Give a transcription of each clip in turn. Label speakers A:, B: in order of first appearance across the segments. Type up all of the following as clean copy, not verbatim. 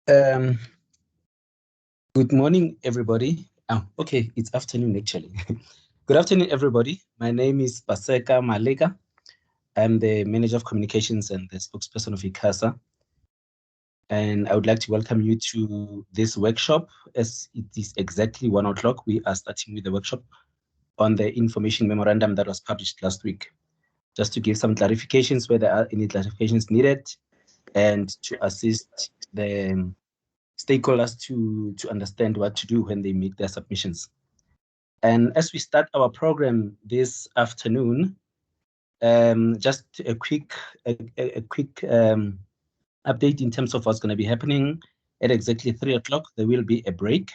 A: Um, Good morning, everybody. Oh, okay, it's afternoon actually. Good afternoon, everybody. My name is Paseka Maleka. I'm the Manager of Communications and the spokesperson of ICASA. And I would like to welcome you to this workshop. As it is exactly 1 o'clock, we are starting with the workshop on the Information Memorandum that was published last week. Just to give some clarifications where there are any clarifications needed and to assist the stakeholders to understand what to do when they make their submissions. And as we start our program this afternoon, just a quick update in terms of what's going to be happening. At exactly 3 o'clock, there will be a break.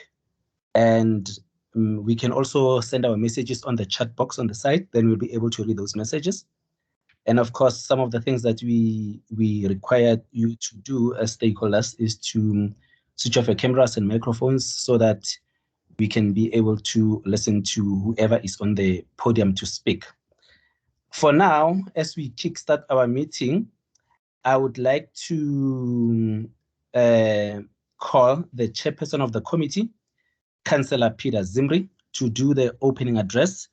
A: And we can also send our messages on the chat box on the site. Then we'll be able to read those messages. And of course, some of the things that we require you to do as stakeholders is to switch off your cameras and microphones so that we can be able to listen to whoever is on the podium to speak. For now, as we kickstart our meeting, I would like to call the chairperson of the committee, Councillor Peter Zimri, to do the opening address.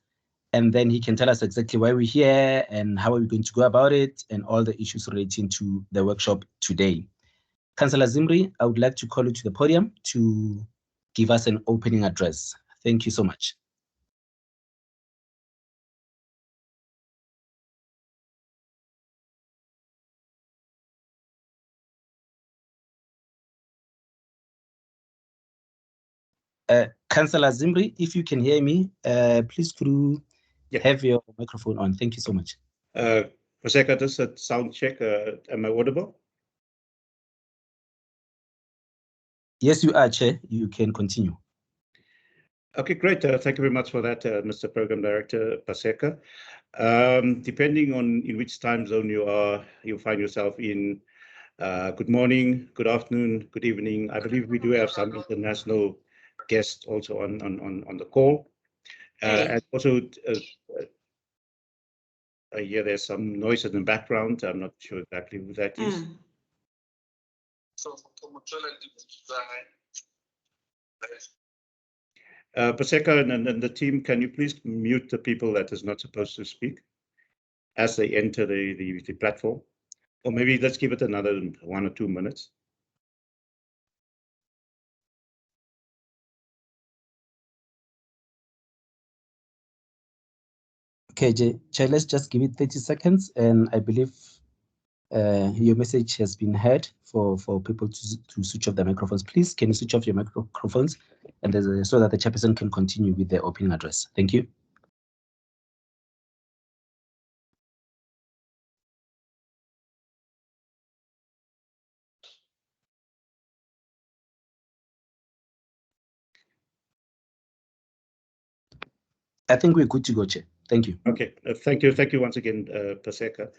A: And then he can tell us exactly why we're here and how are we going to go about it and all the issues relating to the workshop today. Councillor Zimri, I would like to call you to the podium to give us an opening address. Thank you so much. Councillor Zimri, if you can hear me, please could you have your microphone on? Thank you so much.
B: Paseka, just a sound check. Am I audible?
A: Yes, you are, Chair. You can continue.
B: Okay, great. Thank you very much for that, Mr. Program Director Paseka. Depending on in which time zone you find yourself in, good morning, good afternoon, good evening. I believe we do have some international guests also on the call. And also, I hear there's some noise in the background. I'm not sure exactly who that is. Paseka and the team, can you please mute the people that is not supposed to speak as they enter the platform? Or maybe let's give it another 1 or 2 minutes.
A: Okay, Chair, let's just give it 30 seconds. And I believe your message has been heard for people to switch off their microphones. Please, can you switch off your microphones and so that the chairperson can continue with the opening address? Thank you. I think we're good to go, Chair. Thank you.
B: Okay, thank you once again, Paseka.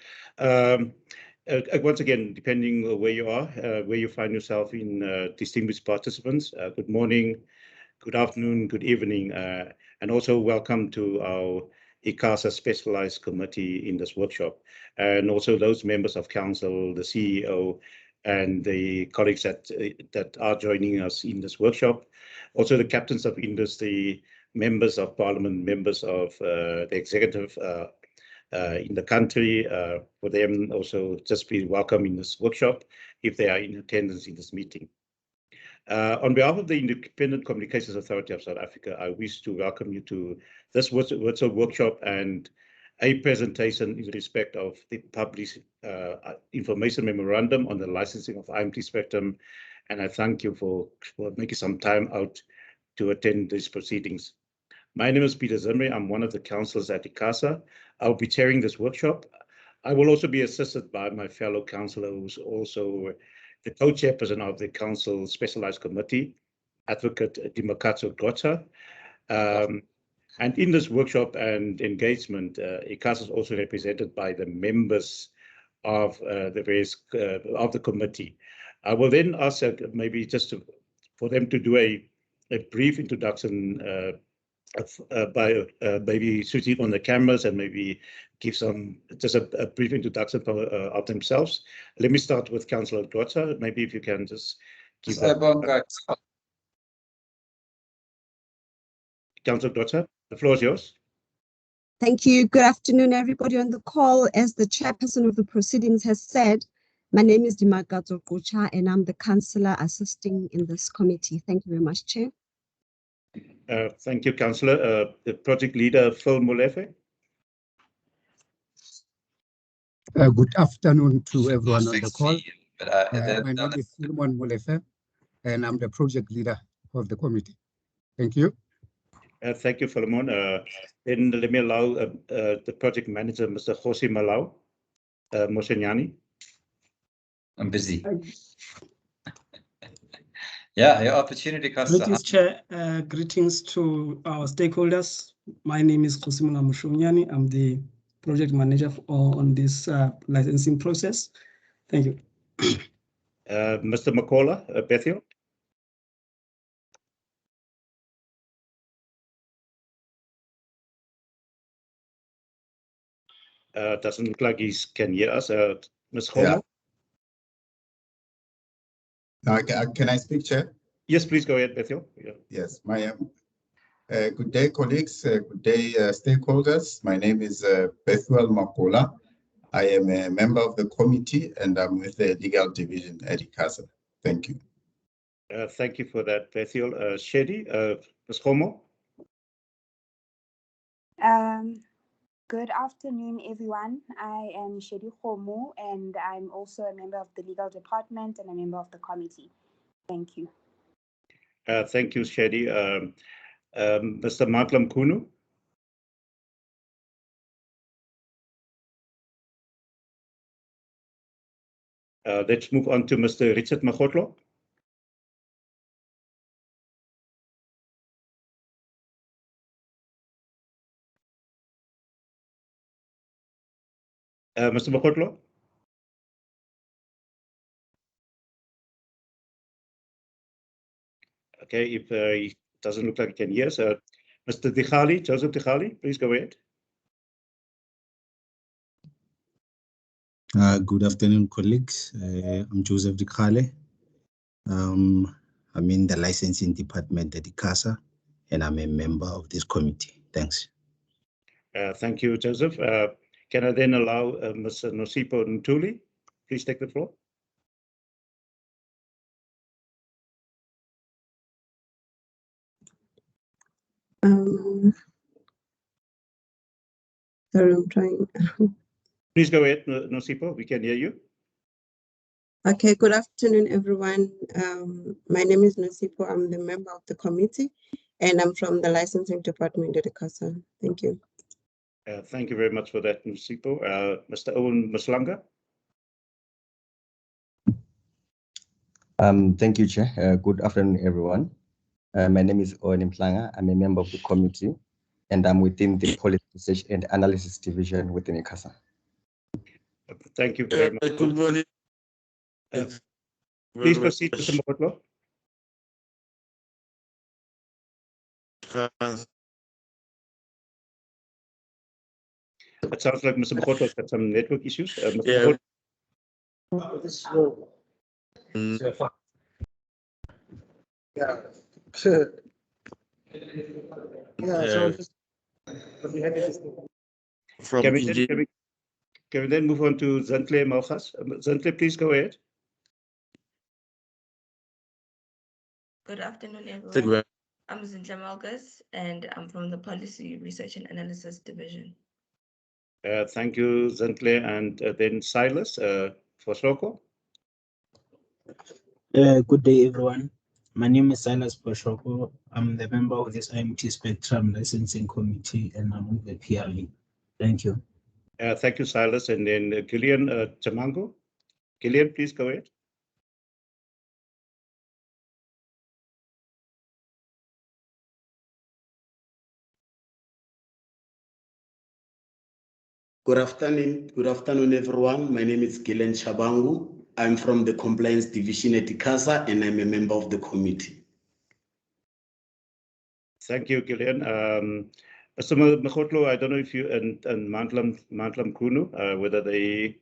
B: Once again, depending where you are, where you find yourself in, distinguished participants, good morning, good afternoon, good evening, and also welcome to our ICASA specialized committee in this workshop, and also those members of council, the CEO, and the colleagues that are joining us in this workshop, also the captains of industry, members of parliament, members of the executive in the country. For them also just be welcome in this workshop if they are in attendance in this meeting. On behalf of the Independent Communications Authority of South Africa, I wish to welcome you to this virtual workshop and a presentation in respect of the published Information Memorandum on the licensing of IMT spectrum. And I thank you for making some time out to attend these proceedings. My name is Peter Zimri. I'm one of the councillors at ICASA. I'll be chairing this workshop. I will also be assisted by my fellow councillor, who's also the co-chairperson of the council specialized committee, Advocate Dimakatso Gotha. And in this workshop and engagement, ICASA is also represented by the members of the various of the committee. I will then ask maybe just for them to do a brief introduction by maybe switching on the cameras and maybe give just a brief introduction of themselves. Let me start with Councillor Gotha. Maybe if you can just give that. Councillor Dotzer, the floor is yours.
C: Thank you. Good afternoon, everybody on the call. As the chairperson of the proceedings has said, my name is Dimakato Kucha, and I'm the councillor assisting in this committee. Thank you very much, Chair.
B: Thank you, Councillor. The project leader, Phil Molefe.
D: Good afternoon to everyone on the call. My name is Solomon Molefe, and I'm the project leader of the committee. Thank you.
B: Thank you, Philemon. Then let me allow the project manager, Mr. Jose Malau Mosenyani.
E: I'm busy. Yeah, your opportunity cost.
F: Greetings, Chair. Greetings to our stakeholders. My name is Khosimula Mushunyani. I'm the project manager on this licensing process. Thank you.
B: Mr. Makola Bethiel. Doesn't look like he can hear us. Ms. Homo?
G: Yeah. Can I speak, Chair?
B: Yes, please go ahead, Bethiel. Yeah.
G: Yes, good day, colleagues. Good day, stakeholders. My name is Bethuel Makola. I am a member of the committee and I'm with the legal division at ICASA. Thank you.
B: Thank you for that, Bethiel. Shedi, Ms. Homo?
H: Good afternoon, everyone. I am Shedi Homo, and I'm also a member of the legal department and a member of the committee. Thank you.
B: Thank you, Shedi. Mr. Matlam Kunu? Let's move on to Mr. Richard Magotlo. Mr. Magotlo? Okay, if he doesn't look like he can hear us. Mr. Dikhali, Joseph Dikhali, please go ahead.
I: Good afternoon, colleagues. I'm Joseph Dikhale. I'm in the licensing department at ICASA, and I'm a member of this committee. Thanks.
B: Thank you, Joseph. Can I then allow Mr. Nosipo Ntuli, please take the floor.
C: Sorry, I'm trying.
B: Please go ahead, Nosipo. We can hear you.
C: Okay, good afternoon, everyone. My name is Nosipo. I'm the member of the committee, and I'm from the licensing department at ICASA. Thank you.
B: Thank you very much for that, Nosipo. Mr. Owen Maslanga.
J: Thank you, Chair. Good afternoon, everyone. My name is Owen Mplanga. I'm a member of the committee, and I'm within the Policy Research and Analysis Division within ICASA.
B: Thank you very much.
K: Good morning.
B: Please proceed, Mr. Mogotlo. It sounds like Mr. Mogotlo's got some network issues. Mr. Can we then move on to Zantle Malgas? Zantle, please go ahead.
L: Good afternoon, everyone. I'm Zintle Malgas, and I'm from the Policy Research and Analysis Division.
B: Thank you, Zantle, and then Silas Foshoko.
A: Good day, everyone. My name is Silas Foshoko. I'm the member of this IMT Spectrum Licensing Committee, and I'm with the PRE. Thank you.
B: Thank you, Silas. And then Gillian Chamango. Gillian, please go ahead.
M: Good afternoon, everyone. My name is Gillian Chabangu. I'm from the Compliance Division at ICASA, and I'm a member of the committee.
B: Thank you, Gillian. Mr. Magotlo, I don't know if you and Mantlam Kunu, whether they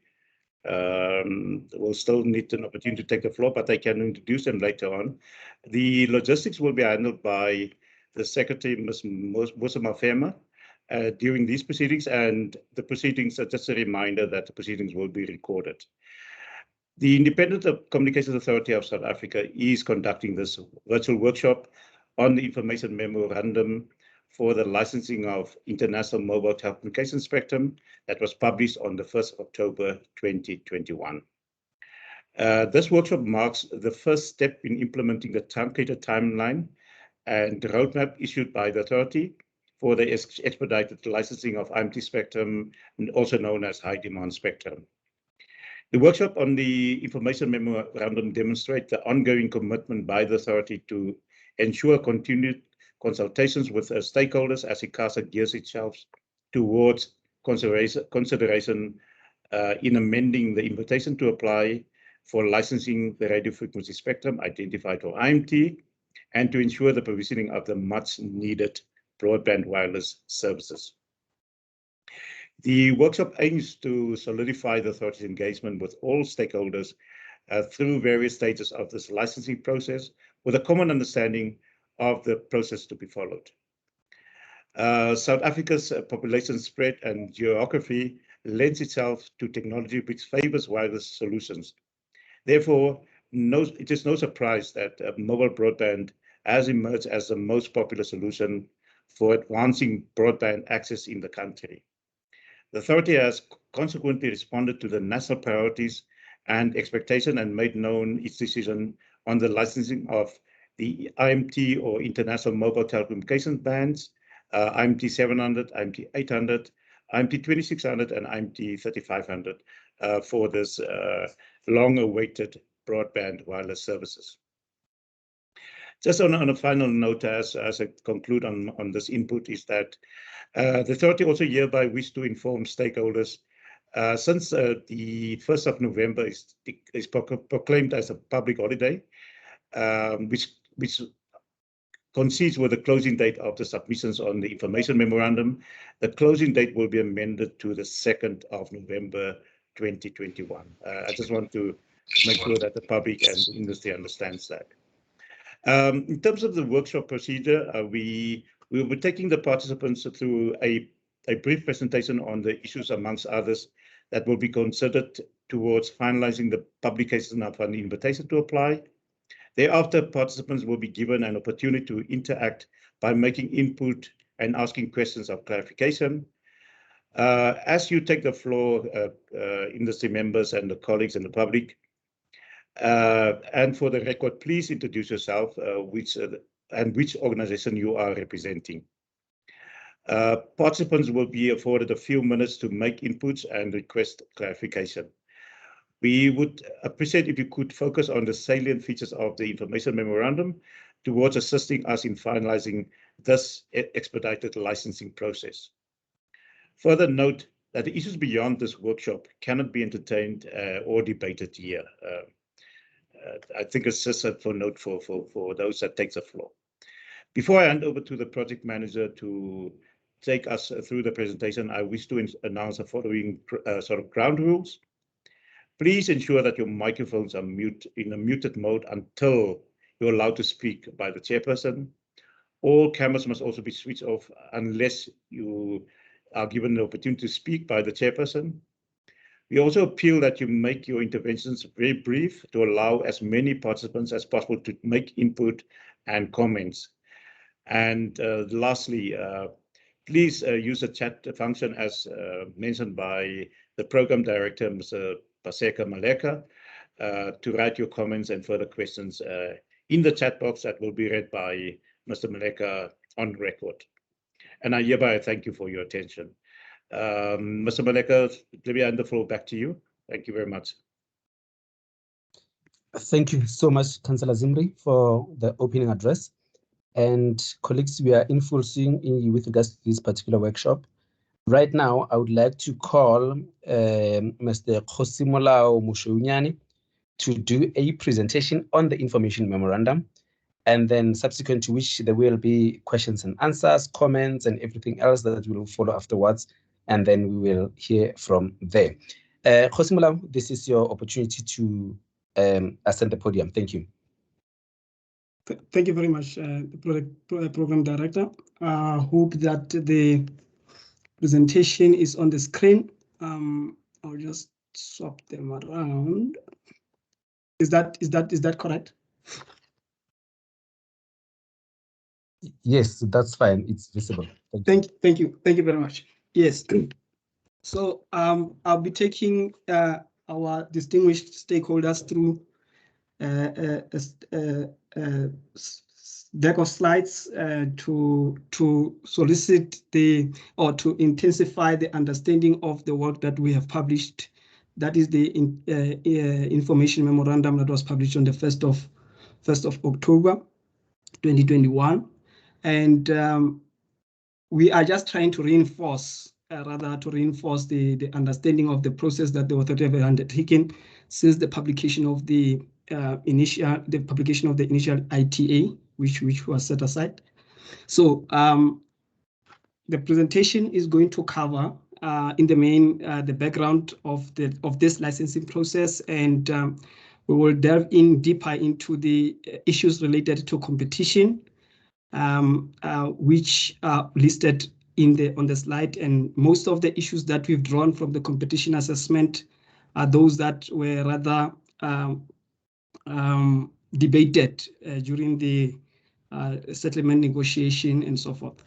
B: will still need an opportunity to take the floor, but I can introduce them later on. The logistics will be handled by the Secretary, Ms. Musima Fema, during these proceedings, and the proceedings are just a reminder that the proceedings will be recorded. The Independent Communications Authority of South Africa is conducting this virtual workshop on the Information Memorandum for the licensing of International Mobile Telecommunication Spectrum that was published on the 1st of October 2021. This workshop marks the first step in implementing the truncated timeline and roadmap issued by the authority for the expedited licensing of IMT spectrum, and also known as high demand spectrum. The workshop on the Information Memorandum demonstrates the ongoing commitment by the authority to ensure continued consultations with stakeholders as ICASA gears itself towards consideration in amending the invitation to apply for licensing the radio frequency spectrum identified for IMT, and to ensure the provisioning of the much needed broadband wireless services. The workshop aims to solidify the authority's engagement with all stakeholders through various stages of this licensing process, with a common understanding of the process to be followed. South Africa's population spread and geography lends itself to technology which favors wireless solutions. Therefore, it is no surprise that mobile broadband has emerged as the most popular solution for advancing broadband access in the country. The authority has consequently responded to the national priorities and expectation and made known its decision on the licensing of the IMT or International Mobile Telecommunication bands, IMT 700, IMT 800, IMT 2600, and IMT 3500 for this long-awaited broadband wireless services. Just on a final note, as I conclude on this input, is that the authority also hereby wish to inform stakeholders since the 1st of November is proclaimed as a public holiday, which coincides with the closing date of the submissions on the Information Memorandum. The closing date will be amended to the 2nd of November 2021. I just want to make sure that the public and the industry understands that. In terms of the workshop procedure, we will be taking the participants through a brief presentation on the issues, amongst others, that will be considered towards finalizing the publication of an invitation to apply. Thereafter, participants will be given an opportunity to interact by making input and asking questions of clarification. As you take the floor, industry members and the colleagues and the public, and for the record, please introduce yourself, which organization you are representing. Participants will be afforded a few minutes to make inputs and request clarification. We would appreciate if you could focus on the salient features of the Information Memorandum towards assisting us in finalizing this expedited licensing process. Further note that the issues beyond this workshop cannot be entertained or debated here. I think it's just for note for those that take the floor. Before I hand over to the project manager to take us through the presentation, I wish to announce the following sort of ground rules. Please ensure that your microphones are in a muted mode until you're allowed to speak by the chairperson. All cameras must also be switched off unless you are given the opportunity to speak by the chairperson. We also appeal that you make your interventions very brief to allow as many participants as possible to make input and comments. And lastly, please use the chat function as mentioned by the program director, Mr. Paseka Maleka, to write your comments and further questions in the chat box that will be read by Mr. Maleka on record. And I hereby thank you for your attention. Mr. Maleka, let me hand the floor back to you. Thank you very much.
A: Thank you so much, Councillor Zimri, for the opening address. And colleagues, we are in full swing with regards to this particular workshop. Right now, I would like to call Mr. Khosimolao Mushounyani to do a presentation on the Information Memorandum, and then subsequent to which there will be questions and answers, comments, and everything else that will follow afterwards, and then we will hear from there. Khosimolaw, this is your opportunity to ascend the podium. Thank you.
F: Thank you very much, Program Director. I hope that the presentation is on the screen. I'll just swap them around. Is that correct?
A: Yes, that's fine. It's visible.
F: Thank you very much. Yes. So I'll be taking our distinguished stakeholders through a deck of slides to solicit or to intensify the understanding of the work that we have published. That is the information memorandum that was published on the 1st of October 2021, and we are just trying to reinforce the understanding of the process that the authority have undertaken since the publication of the initial ITA, which was set aside. So the presentation is going to cover in the main the background of this licensing process, and we will delve in deeper into the issues related to competition, which are listed on the slide, and most of the issues that we've drawn from the competition assessment are those that were rather debated during the settlement negotiation and so forth.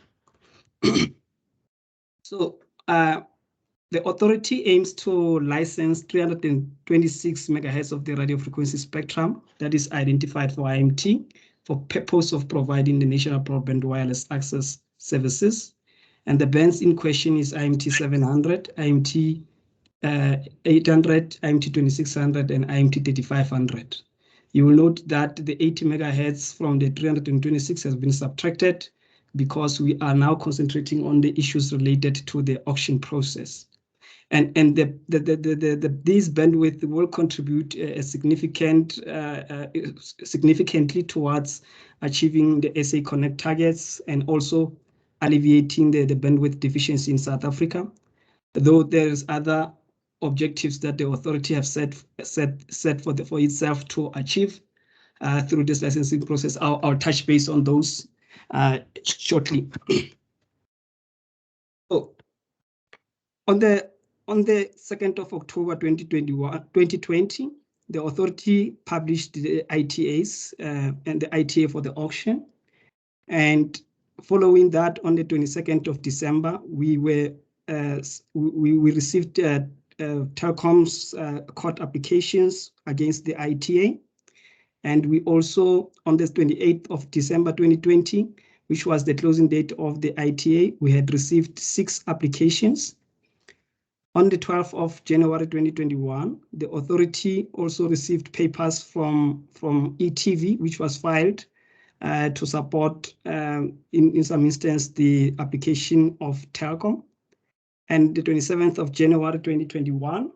F: So the authority aims to license 326 megahertz of the radio frequency spectrum that is identified for IMT for purpose of providing the national broadband wireless access services. And the bands in question is IMT 700, IMT 800, IMT 2600, and IMT 3500. You will note that the 80 megahertz from the 326 has been subtracted because we are now concentrating on the issues related to the auction process. And this bandwidth will contribute significantly towards achieving the SA Connect targets and also alleviating the bandwidth deficiency in South Africa. Though there's other objectives that the authority have set for itself to achieve through this licensing process. I'll touch base on those shortly. So, on the 2nd of October 2020, the authority published the ITAs and the ITA for the auction. And following that, on the 22nd of December, we received Telkom's court applications against the ITA. And we also, on the 28th of December 2020, which was the closing date of the ITA, we had received 6 applications. On the 12th of January 2021, the authority also received papers from ETV, which was filed to support, in some instance, the application of Telkom. And the 27th of January 2021,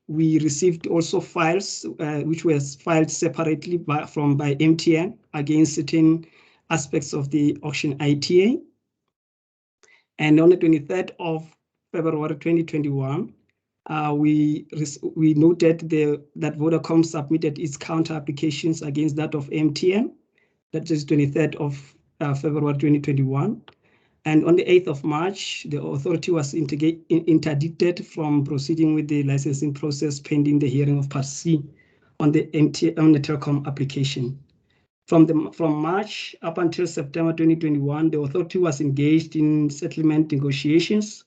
F: we received also files which were filed separately by MTN against certain aspects of the auction ITA. And on the 23rd of February 2021, we noted that Vodacom submitted its counter applications against that of MTN. That is 23rd of February 2021. And on the 8th of March, the authority was interdicted from proceeding with the licensing process pending the hearing of Part C on the Telkom application. From March up until September 2021, the authority was engaged in settlement negotiations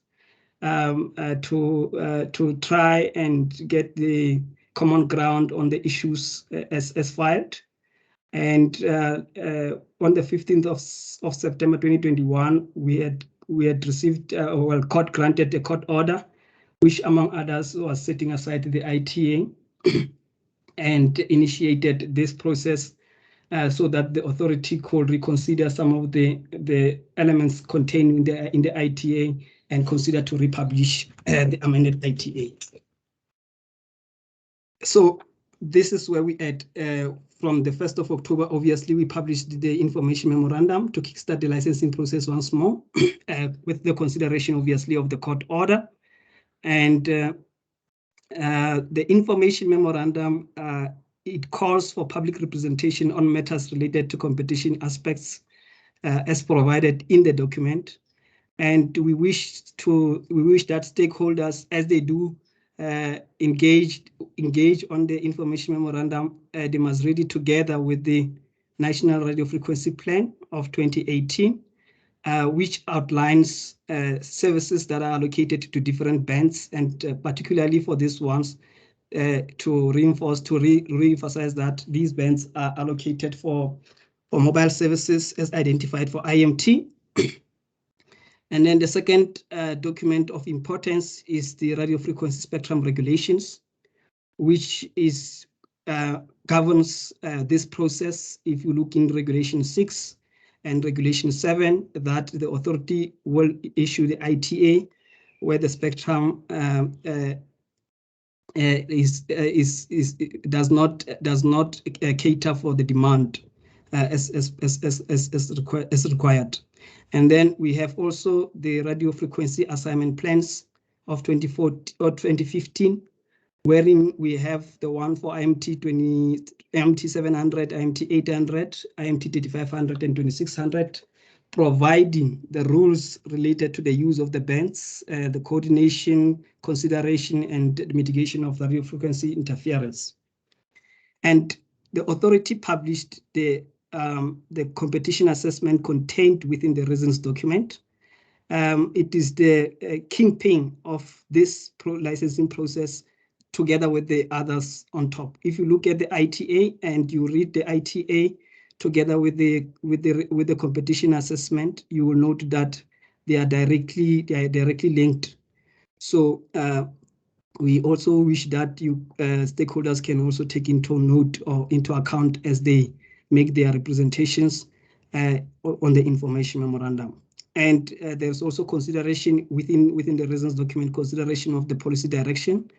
F: to try and get the common ground on the issues as filed. And on the 15th of September 2021, we had received, court granted a court order, which among others was setting aside the ITA and initiated this process so that the authority could reconsider some of the elements contained in the ITA and consider to republish the amended ITA. So this is where we at. From the 1st of October, obviously, we published the information memorandum to kickstart the licensing process once more, with the consideration, obviously, of the court order. And The Information Memorandum, it calls for public representation on matters related to competition aspects as provided in the document. And we wish that stakeholders, as they do engage on the Information Memorandum, they must read it together with the National Radio Frequency Plan of 2018, which outlines services that are allocated to different bands, and particularly for these ones, to re-emphasize that these bands are allocated for mobile services as identified for IMT. And then the second document of importance is the radio frequency spectrum regulations, which is governs this process. If you look in Regulation 6 and Regulation 7, that the authority will issue the ITA where the spectrum does not cater for the demand as required. And then we have also the radio frequency assignment plans of 2015, wherein we have the one for IMT 700, IMT 800, IMT 3500, and 2600, providing the rules related to the use of the bands, the coordination, consideration, and mitigation of radio frequency interference. And the authority published the competition assessment contained within the reasons document. It is the kingpin of this licensing process, together with the others on top. If you look at the ITA and you read the ITA together with the competition assessment, you will note that they are directly linked. So we also wish that stakeholders can also take into note or into account as they make their representations on the Information Memorandum. And there's also consideration within the reasons document, consideration of the policy direction,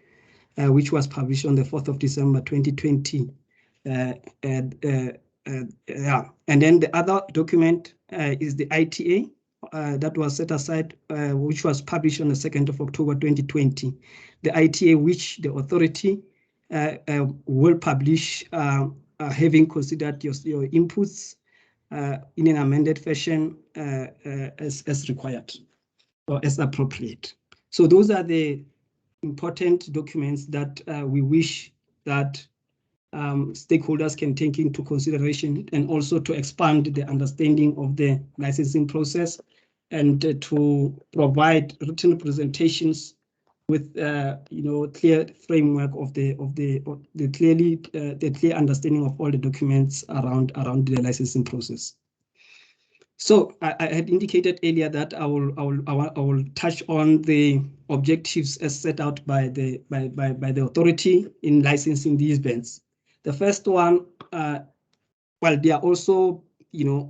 F: which was published on the 4th of December 2020. And then the other document is the ITA that was set aside, which was published on the 2nd of October 2020. The ITA, which the authority will publish, having considered your inputs in an amended fashion as required or as appropriate. So those are the important documents that we wish that stakeholders can take into consideration, and also to expand the understanding of the licensing process, and to provide written presentations with clear framework of the clear understanding of all the documents around the licensing process. So I had indicated earlier that I will touch on the objectives as set out by the authority in licensing these bands. The first one, well, they are also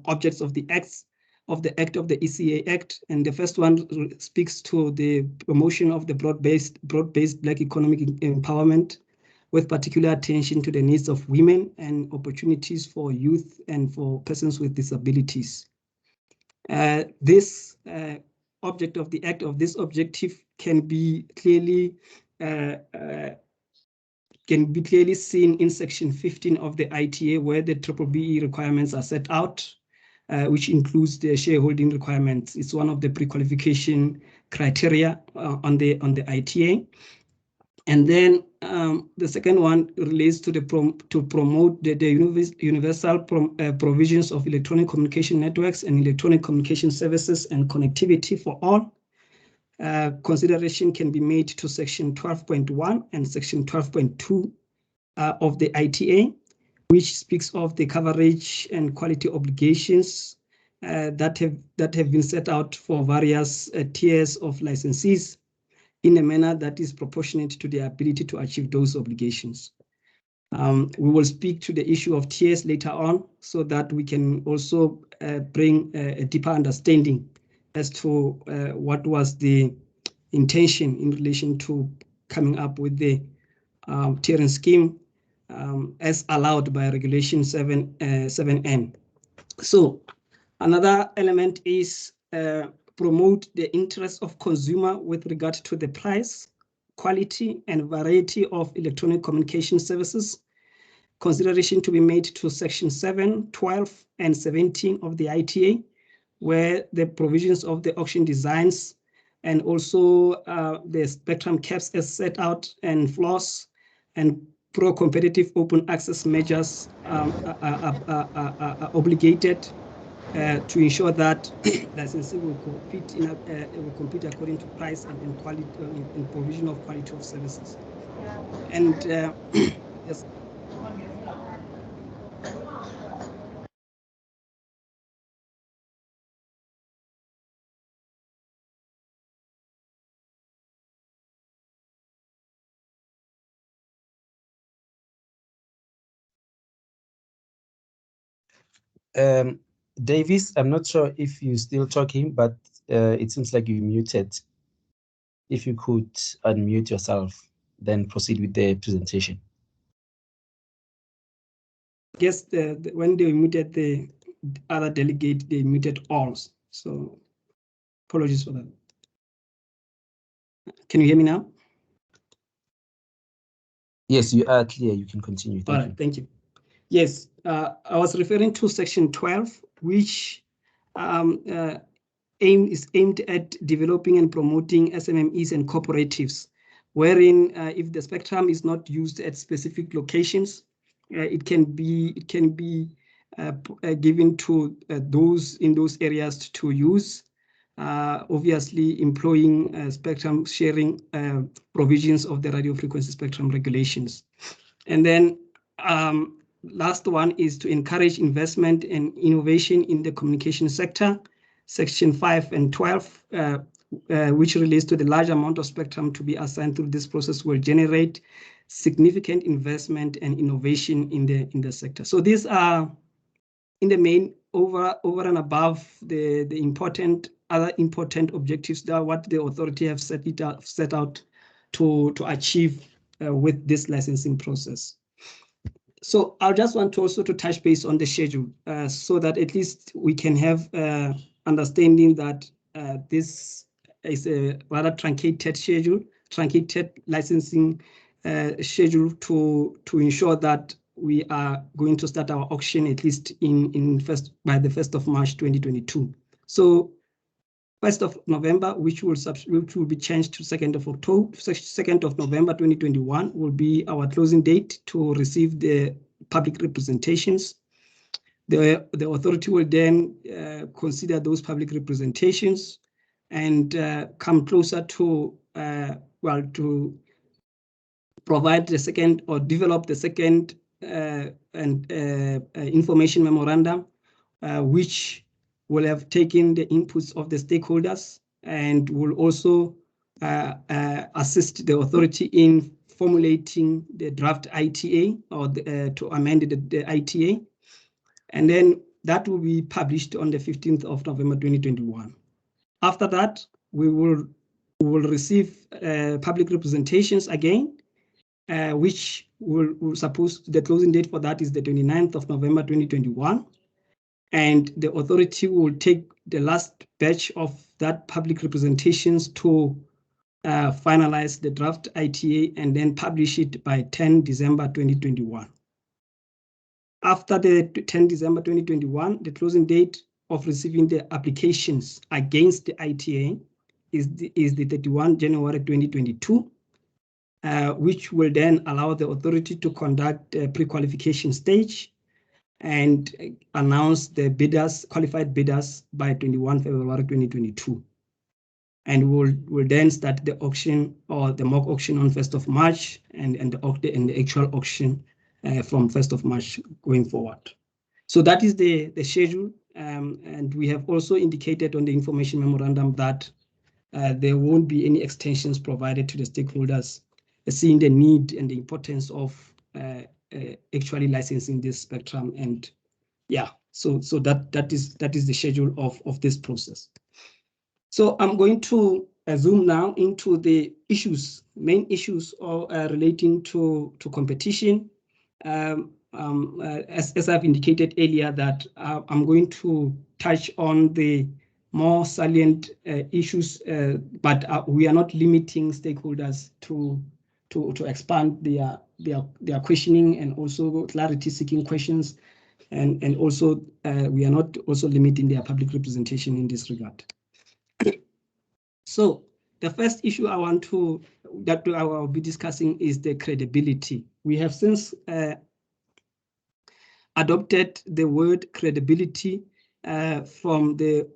F: objects of the Act of the ECA Act, and the first one speaks to the promotion of the broad-based Black economic empowerment, with particular attention to the needs of women and opportunities for youth and for persons with disabilities. This object of the Act, of this objective, can be clearly seen in Section 15 of the ITA, where the BBBE requirements are set out, which includes the shareholding requirements. It's one of the pre-qualification criteria on the ITA. And then the second one relates to promote the universal provisions of electronic communication networks and electronic communication services and connectivity for all. Consideration can be made to Section 12.1 and Section 12.2 of the ITA, which speaks of the coverage and quality obligations that have been set out for various tiers of licensees, in a manner that is proportionate to their ability to achieve those obligations. We will speak to the issue of tiers later on, so that we can also bring a deeper understanding as to what was the intention in relation to coming up with the tiering scheme as allowed by Regulation 7N. So another element is promote the interest of consumer with regard to the price quality and variety of electronic communication services. Consideration to be made to Section 7, 12, and 17 of the ITA, where the provisions of the auction designs and also the spectrum caps as set out and floors and pro-competitive open access measures are obligated to ensure that licensing will compete according to price and quality in provision of quality of services. And yes.
A: Davis, I'm not sure if you're still talking, but it seems like you're muted. If you could unmute yourself, then proceed with the presentation.
F: Yes, when they muted the other delegate, they muted all. So apologies for that. Can you hear me now?
A: Yes, you are clear. You can continue.
F: All right, thank you. Yes, I was referring to Section 12, which is aimed at developing and promoting SMMEs and cooperatives, wherein if the spectrum is not used at specific locations, it can be given to those in those areas to use, obviously employing spectrum sharing provisions of the radio frequency spectrum regulations. And then last one is to encourage investment and innovation in the communication sector. Section 5 and 12, which relates to the large amount of spectrum to be assigned through this process, will generate significant investment and innovation in the sector. So these are, in the main, over and above the other important objectives that what the authority have set out to achieve with this licensing process. So I just want to also to touch base on the schedule so that at least we can have understanding that this is a rather truncated licensing schedule to ensure that we are going to start our auction at least by the 1st of March 2022. So 1st of November, which will be changed to 2nd of October, 2nd of November 2021 will be our closing date to receive the public representations. The authority will then consider those public representations and come closer to to provide the second or develop the second information memorandum, which will have taken the inputs of the stakeholders and will also assist the authority in formulating the draft ITA or to amend the ITA. And then that will be published on the 15th of November 2021. After that, we will receive public representations again, which will suppose the closing date for that is the 29th of November 2021. And the authority will take the last batch of that public representations to finalize the draft ITA and then publish it by 10 December 2021. After the 10 December 2021, the closing date of receiving the applications against the ITA is the 31 January 2022, which will then allow the authority to conduct a pre-qualification stage and announce the qualified bidders by 21 February 2022. And we'll then start the auction or the mock auction on 1st of March and the actual auction from 1st of March going forward. So that is the schedule. And we have also indicated on the information memorandum that there won't be any extensions provided to the stakeholders, seeing the need and the importance of actually licensing this spectrum. And yeah, so that is the schedule of this process. So I'm going to zoom now into the main issues relating to competition. As I've indicated earlier, that I'm going to touch on the more salient issues, but we are not limiting stakeholders to expand their questioning and also clarity-seeking questions, and also we are not also limiting their public representation in this regard. So the first issue that I will be discussing is the credibility. We have since adopted the word credibility from the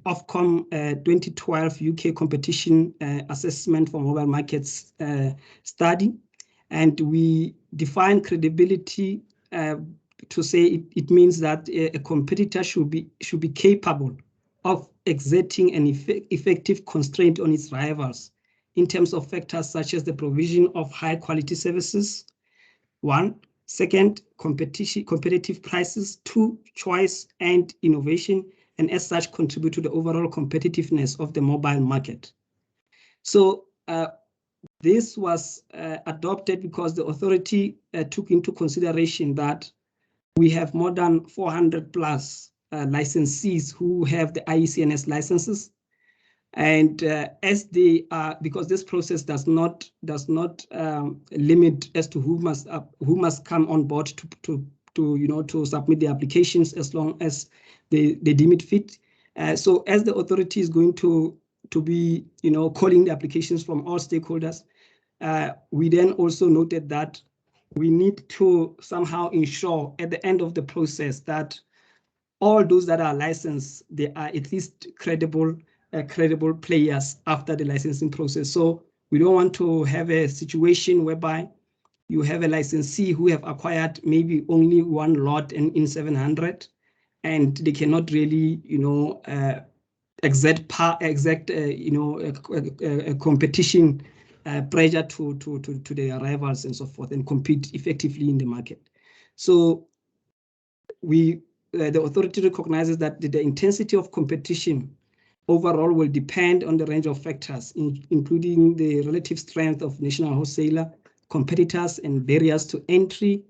F: Ofcom 2012 UK competition assessment for mobile markets study, and we define credibility to say it means that a competitor should be capable of exerting an effective constraint on its rivals in terms of factors such as the provision of high quality services, 1. Second, competitive prices, 2, choice and innovation, and as such contribute to the overall competitiveness of the mobile market. So this was adopted because the authority took into consideration that we have more than 400 plus licensees who have the IECNS licenses, and as they are, because this process does not limit as to who must come on board to submit the applications as long as they deem it fit. So as the authority is going to be calling the applications from all stakeholders, we then also noted that we need to somehow ensure at the end of the process that all those that are licensed, they are at least credible players after the licensing process. So we don't want to have a situation whereby you have a licensee who have acquired maybe only one lot in 700, and they cannot really, exert a competition pressure to their rivals and so forth, and compete effectively in the market. So the authority recognizes that the intensity of competition overall will depend on the range of factors, including the relative strength of national wholesaler, competitors, and barriers to entry,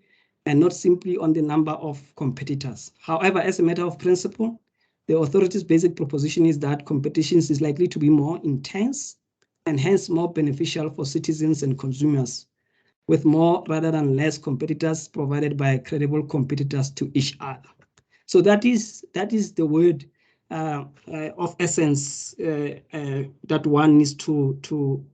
F: and not simply on the number of competitors. However, as a matter of principle, the authority's basic proposition is that competition is likely to be more intense and hence more beneficial for citizens and consumers, with more rather than less competitors provided by credible competitors to each other. So that is the word of essence that one needs to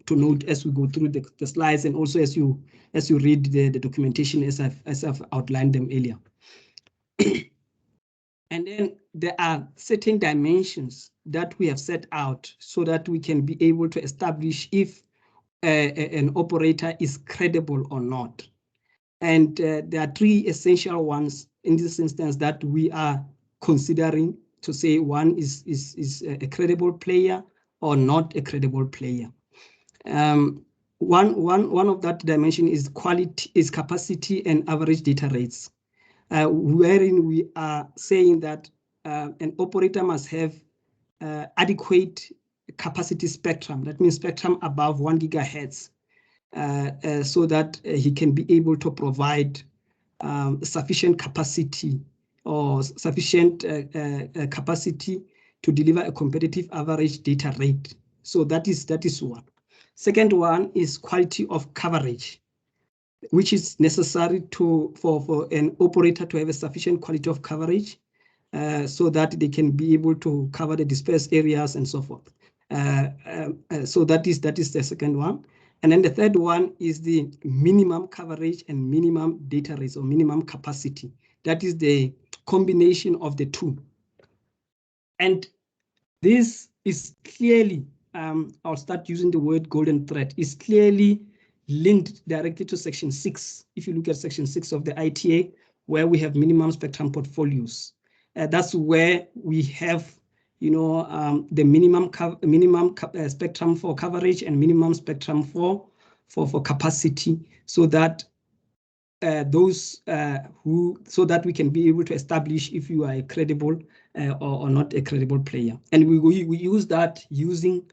F: note as we go through the slides, and also as you read the documentation as I've outlined them earlier. And then there are certain dimensions that we have set out so that we can be able to establish if an operator is credible or not. And there are 3 essential ones in this instance that we are considering to say one is a credible player or not a credible player. One of that dimension is capacity and average data rates, wherein we are saying that an operator must have adequate capacity spectrum. That means spectrum above 1 gigahertz, so that he can be able to provide sufficient capacity or sufficient capacity to deliver a competitive average data rate. So that is one. Second one is quality of coverage, which is necessary for an operator to have a sufficient quality of coverage so that they can be able to cover the dispersed areas and so forth. So that is the second one. And then the third one is the minimum coverage and minimum data rates or minimum capacity. That is the combination of the two. And this is clearly, I'll start using the word golden thread, is clearly linked directly to Section 6. If you look at Section 6 of the ITA, where we have minimum spectrum portfolios, that's where we have the minimum spectrum for coverage and minimum spectrum for capacity, so that so that we can be able to establish if you are a credible or not a credible player. And we use that using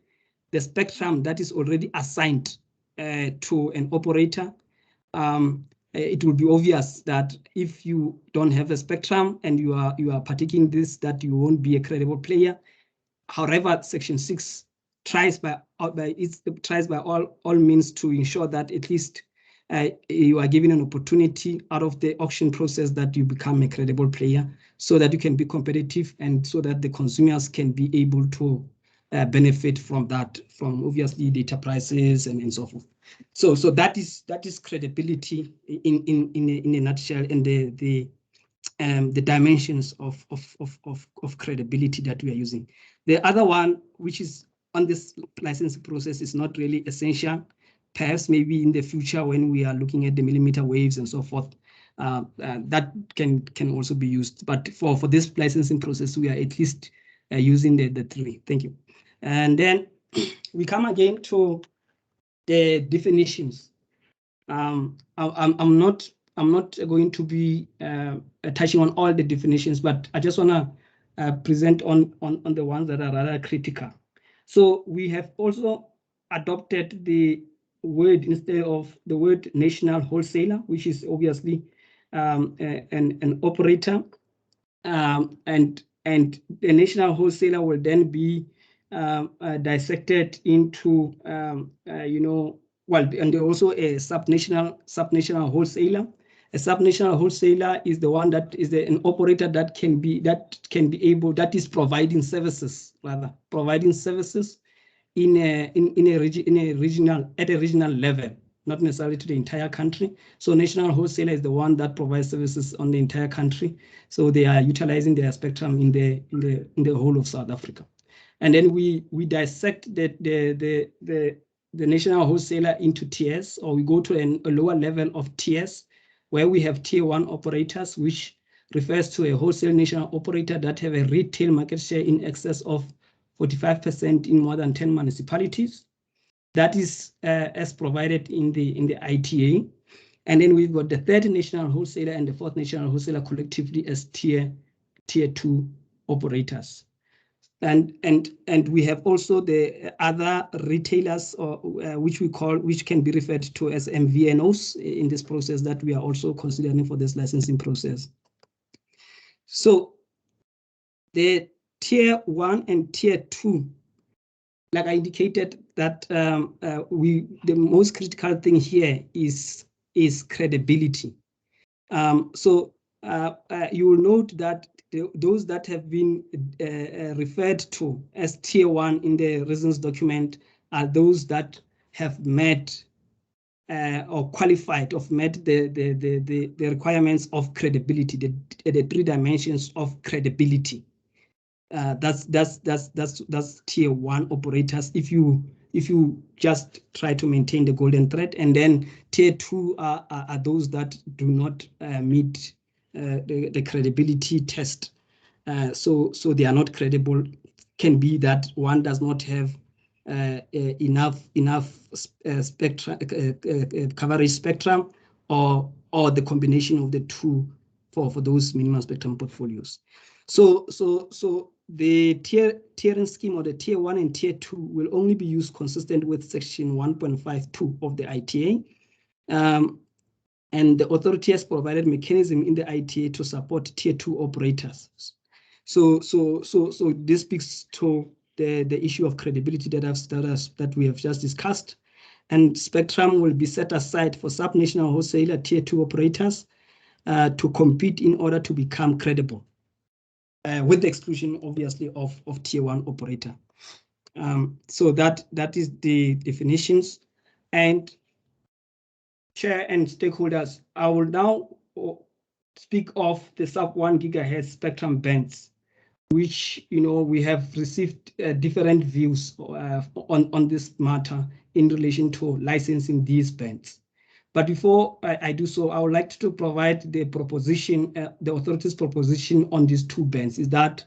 F: the spectrum that is already assigned to an operator. It will be obvious that if you don't have a spectrum and you are partaking this, that you won't be a credible player. However, Section 6 tries by all means to ensure that at least you are given an opportunity out of the auction process that you become a credible player, so that you can be competitive and so that the consumers can be able to benefit from that, from obviously data prices and so forth. So that is credibility in a nutshell, and the dimensions of credibility that we are using. The other one, which is on this licensing process, is not really essential. Perhaps maybe in the future when we are looking at the millimeter waves and so forth, that can also be used. But for this licensing process, we are at least using the three. Thank you. And then we come again to the definitions. I'm not going to be touching on all the definitions, but I just want to present on the ones that are rather critical. So we have also adopted the word, instead of the word national wholesaler, which is obviously an operator, and the national wholesaler will then be dissected into well, and also a subnational wholesaler. A subnational wholesaler is the one that is an operator that is providing services, at a regional level, not necessarily to the entire country. So national wholesaler is the one that provides services on the entire country. So they are utilizing their spectrum in the whole of South Africa. And then we dissect the national wholesaler into tiers, or we go to a lower level of tiers, where we have tier 1 operators, which refers to a wholesale national operator that have a retail market share in excess of 45% in more than 10 municipalities. That is as provided in the ITA. And then we've got the third national wholesaler and the fourth national wholesaler collectively as tier 2 operators. And we have also the other retailers, which can be referred to as MVNOs in this process that we are also considering for this licensing process. So the tier 1 and tier 2, like I indicated, that the most critical thing here is credibility. So you will note that those that have been referred to as tier 1 in the reasons document are those that have met or qualified, of met the requirements of credibility, the 3 dimensions of credibility. That's tier 1 operators if you just try to maintain the golden thread. And then tier 2 are those that do not meet the credibility test. So they are not credible. Can be that one does not have enough spectrum, coverage spectrum, or the combination of the two for those minimum spectrum portfolios. So the tiering scheme, or the tier 1 and tier 2, will only be used consistent with section 1.52 of the ITA. And the authority has provided mechanism in the ITA to support tier 2 operators. So this speaks to the issue of credibility that we have just discussed. And spectrum will be set aside for subnational wholesaler tier 2 operators to compete in order to become credible, with the exclusion, obviously, of tier 1 operator. So that is the definitions. And Chair and stakeholders, I will now speak of the sub 1 gigahertz spectrum bands, which we have received different views on this matter in relation to licensing these bands. But before I do so, I would like to provide the proposition, the authority's proposition on these 2 bands, is that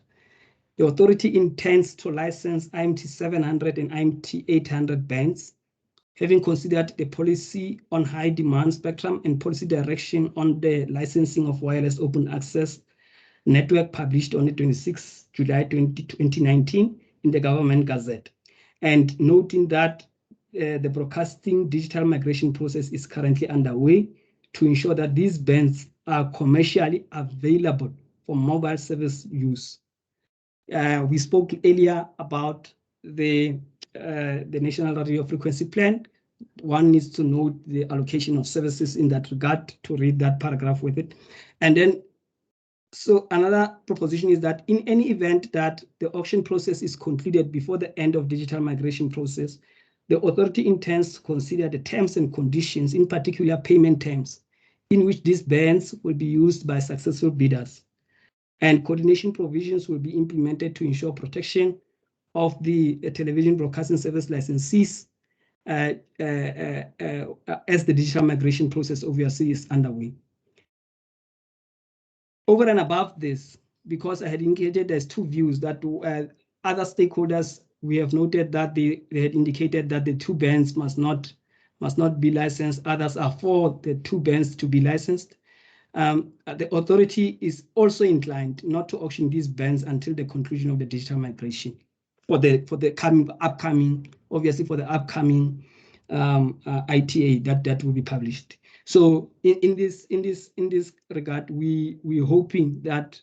F: the authority intends to license IMT 700 and IMT 800 bands, having considered the policy on high demand spectrum and policy direction on the licensing of wireless open access network published on the 26th July 2019 in the Government Gazette, and noting that the broadcasting digital migration process is currently underway to ensure that these bands are commercially available for mobile service use. We spoke earlier about the National Radio Frequency Plan. One needs to note the allocation of services in that regard, to read that paragraph with it. And then, so another proposition is that in any event that the auction process is concluded before the end of digital migration process, the authority intends to consider the terms and conditions, in particular payment terms, in which these bands will be used by successful bidders. And coordination provisions will be implemented to ensure protection of the television broadcasting service licensees as the digital migration process obviously is underway. Over and above this, because I had indicated there's two views that other stakeholders, we have noted that they had indicated that the two bands must not be licensed. Others are for the two bands to be licensed. The authority is also inclined not to auction these bands until the conclusion of the digital migration for the upcoming ITA that will be published. So in this regard, we're hoping that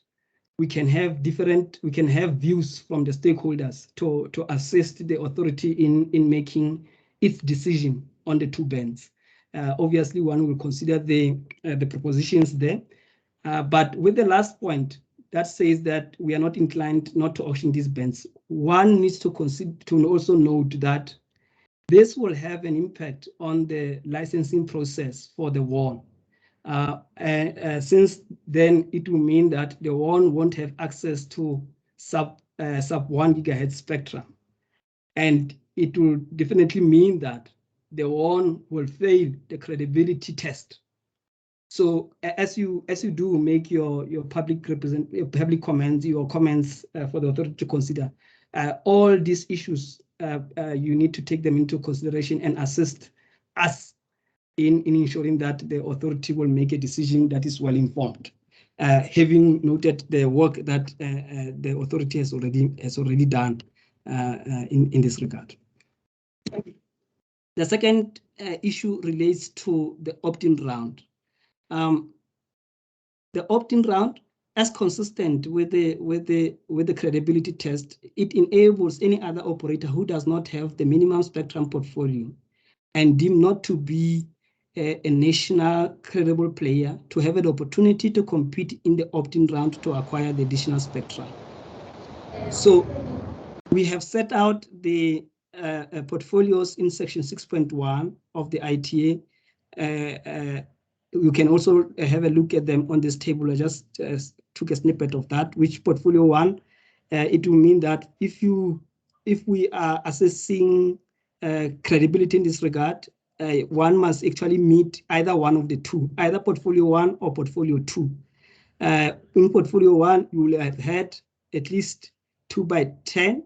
F: we can have views from the stakeholders to assist the authority in making its decision on the two bands. Obviously, one will consider the propositions there, but with the last point that says that we are not inclined not to auction these bands, one needs to consider to also note that this will have an impact on the licensing process for the WON. Since then, it will mean that the WON won't have access to sub 1 gigahertz spectrum. And it will definitely mean that the WON will fail the credibility test. So as you do make your public comments for the authority to consider, all these issues, you need to take them into consideration and assist us in ensuring that the authority will make a decision that is well informed, having noted the work that the authority has already done in this regard. The second issue relates to the opt-in round. The opt-in round, as consistent with the credibility test, it enables any other operator who does not have the minimum spectrum portfolio and deemed not to be a national credible player to have an opportunity to compete in the opt-in round to acquire the additional spectrum. So we have set out the portfolios in section 6.1 of the ITA. You can also have a look at them on this table. I just took a snippet of that, which portfolio one, it will mean that if we are assessing credibility in this regard, one must actually meet either one of the two, either portfolio one or portfolio two. In portfolio one, you will have had at least 2x10,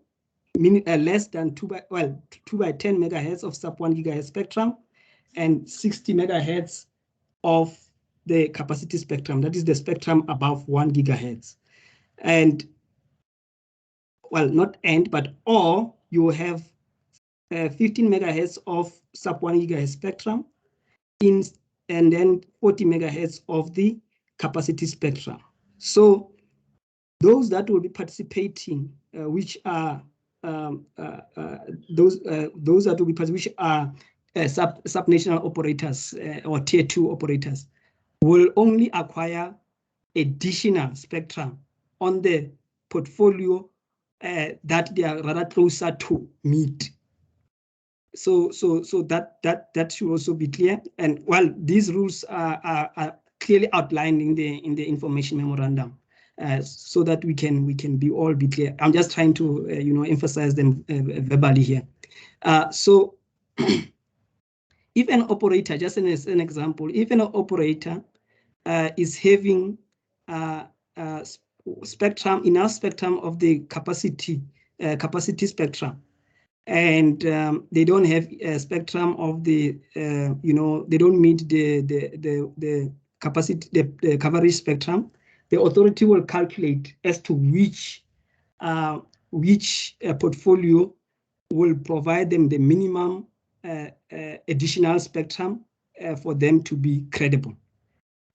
F: meaning less than 2x10 megahertz of sub 1 gigahertz spectrum and 60 megahertz of the capacity spectrum, that is the spectrum above 1 gigahertz. And well, not and, but or you will have 15 megahertz of sub 1 gigahertz spectrum and then 40 megahertz of the capacity spectrum. So those that will be participating, which are those that will be participating, which are sub-national operators or tier 2 operators, will only acquire additional spectrum on the portfolio that they are rather closer to meet. So that should also be clear. And while these rules are clearly outlined in the information memorandum, so that we can be clear. I'm just trying to emphasize them verbally here. So if an operator, just as an example, if an operator is having spectrum, enough spectrum of the capacity spectrum, and they don't have a spectrum of the, they don't meet the capacity, the coverage spectrum, the authority will calculate as to which portfolio will provide them the minimum additional spectrum for them to be credible.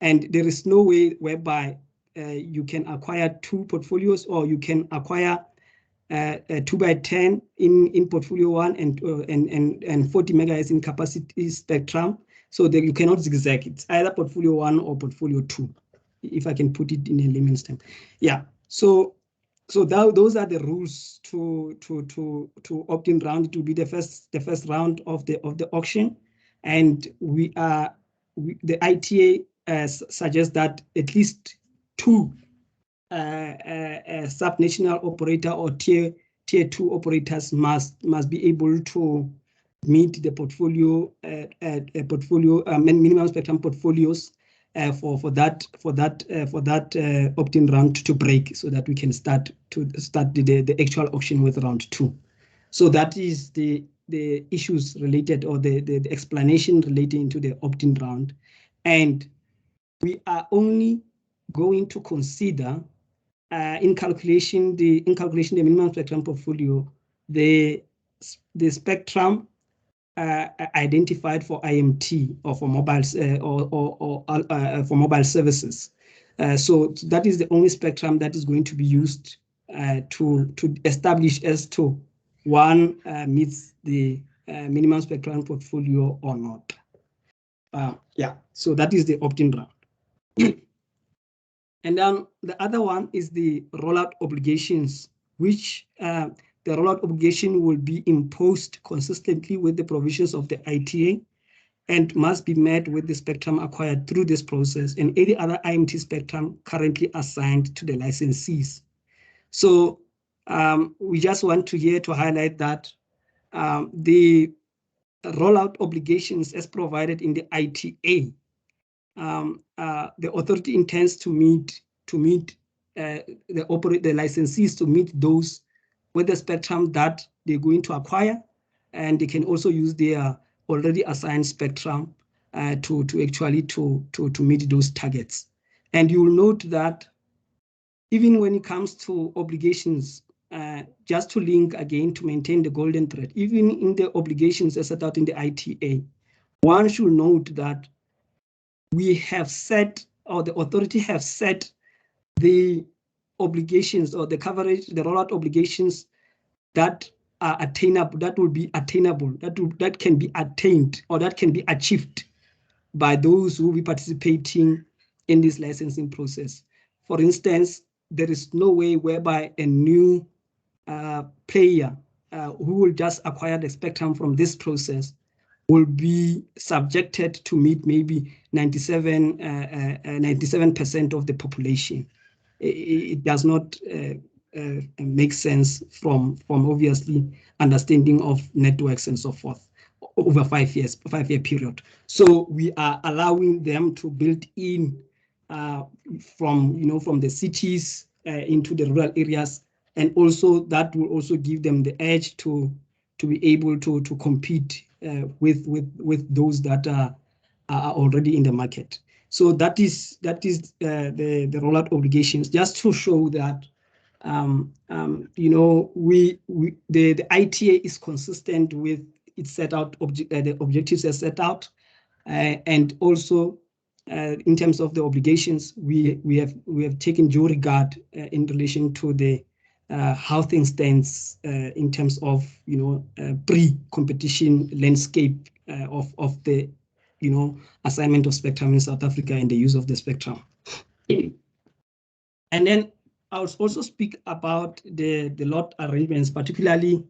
F: And there is no way whereby you can acquire two portfolios, or you can acquire 2x10 in portfolio 1 and 40 megahertz in capacity spectrum, so that you cannot zigzag. It's either portfolio 1 or portfolio 2, if I can put it in a layman's term. Yeah. So those are the rules to opt-in round. It will be the first round of the auction, and the ITA suggests that at least 2 subnational operator or tier 2 operators must be able to meet the portfolio minimum spectrum portfolios for that opt-in round to break, so that we can start the actual auction with round 2. So that is the issues related, or the explanation relating to the opt-in round, and we are only going to consider in calculation the minimum spectrum portfolio the spectrum identified for IMT or for mobiles for mobile services. So that is the only spectrum that is going to be used to establish as to one meets the minimum spectrum portfolio or not. Yeah, so that is the opt-in round. And then the other one is the rollout obligations, which the rollout obligation will be imposed consistently with the provisions of the ITA and must be met with the spectrum acquired through this process and any other IMT spectrum currently assigned to the licensees. So we just want to highlight that the rollout obligations as provided in the ITA, the authority intends to meet the licensees to meet those with the spectrum that they're going to acquire, and they can also use their already assigned spectrum to meet those targets. And you will note that even when it comes to obligations, just to link again to maintain the golden thread, even in the obligations as set out in the ITA, one should note that we have set, or the authority have set, the obligations or the coverage, the rollout obligations that are attainable, that will be attainable, that can be attained or that can be achieved by those who will be participating in this licensing process. For instance, there is no way whereby a new player who will just acquire the spectrum from this process will be subjected to meet maybe 97% of the population. It does not make sense from obviously understanding of networks and so forth over 5 years, 5-year period. So we are allowing them to build in from the cities into the rural areas, and also that will also give them the edge to be able to compete with those that are already in the market. So that is the rollout obligations, just to show that the ITA is consistent with its set out the objectives as set out, and also in terms of the obligations, we have taken due regard in relation to the how things stands in terms of pre-competition landscape of the assignment of spectrum in South Africa and the use of the spectrum. And then I'll also speak about the lot arrangements, particularly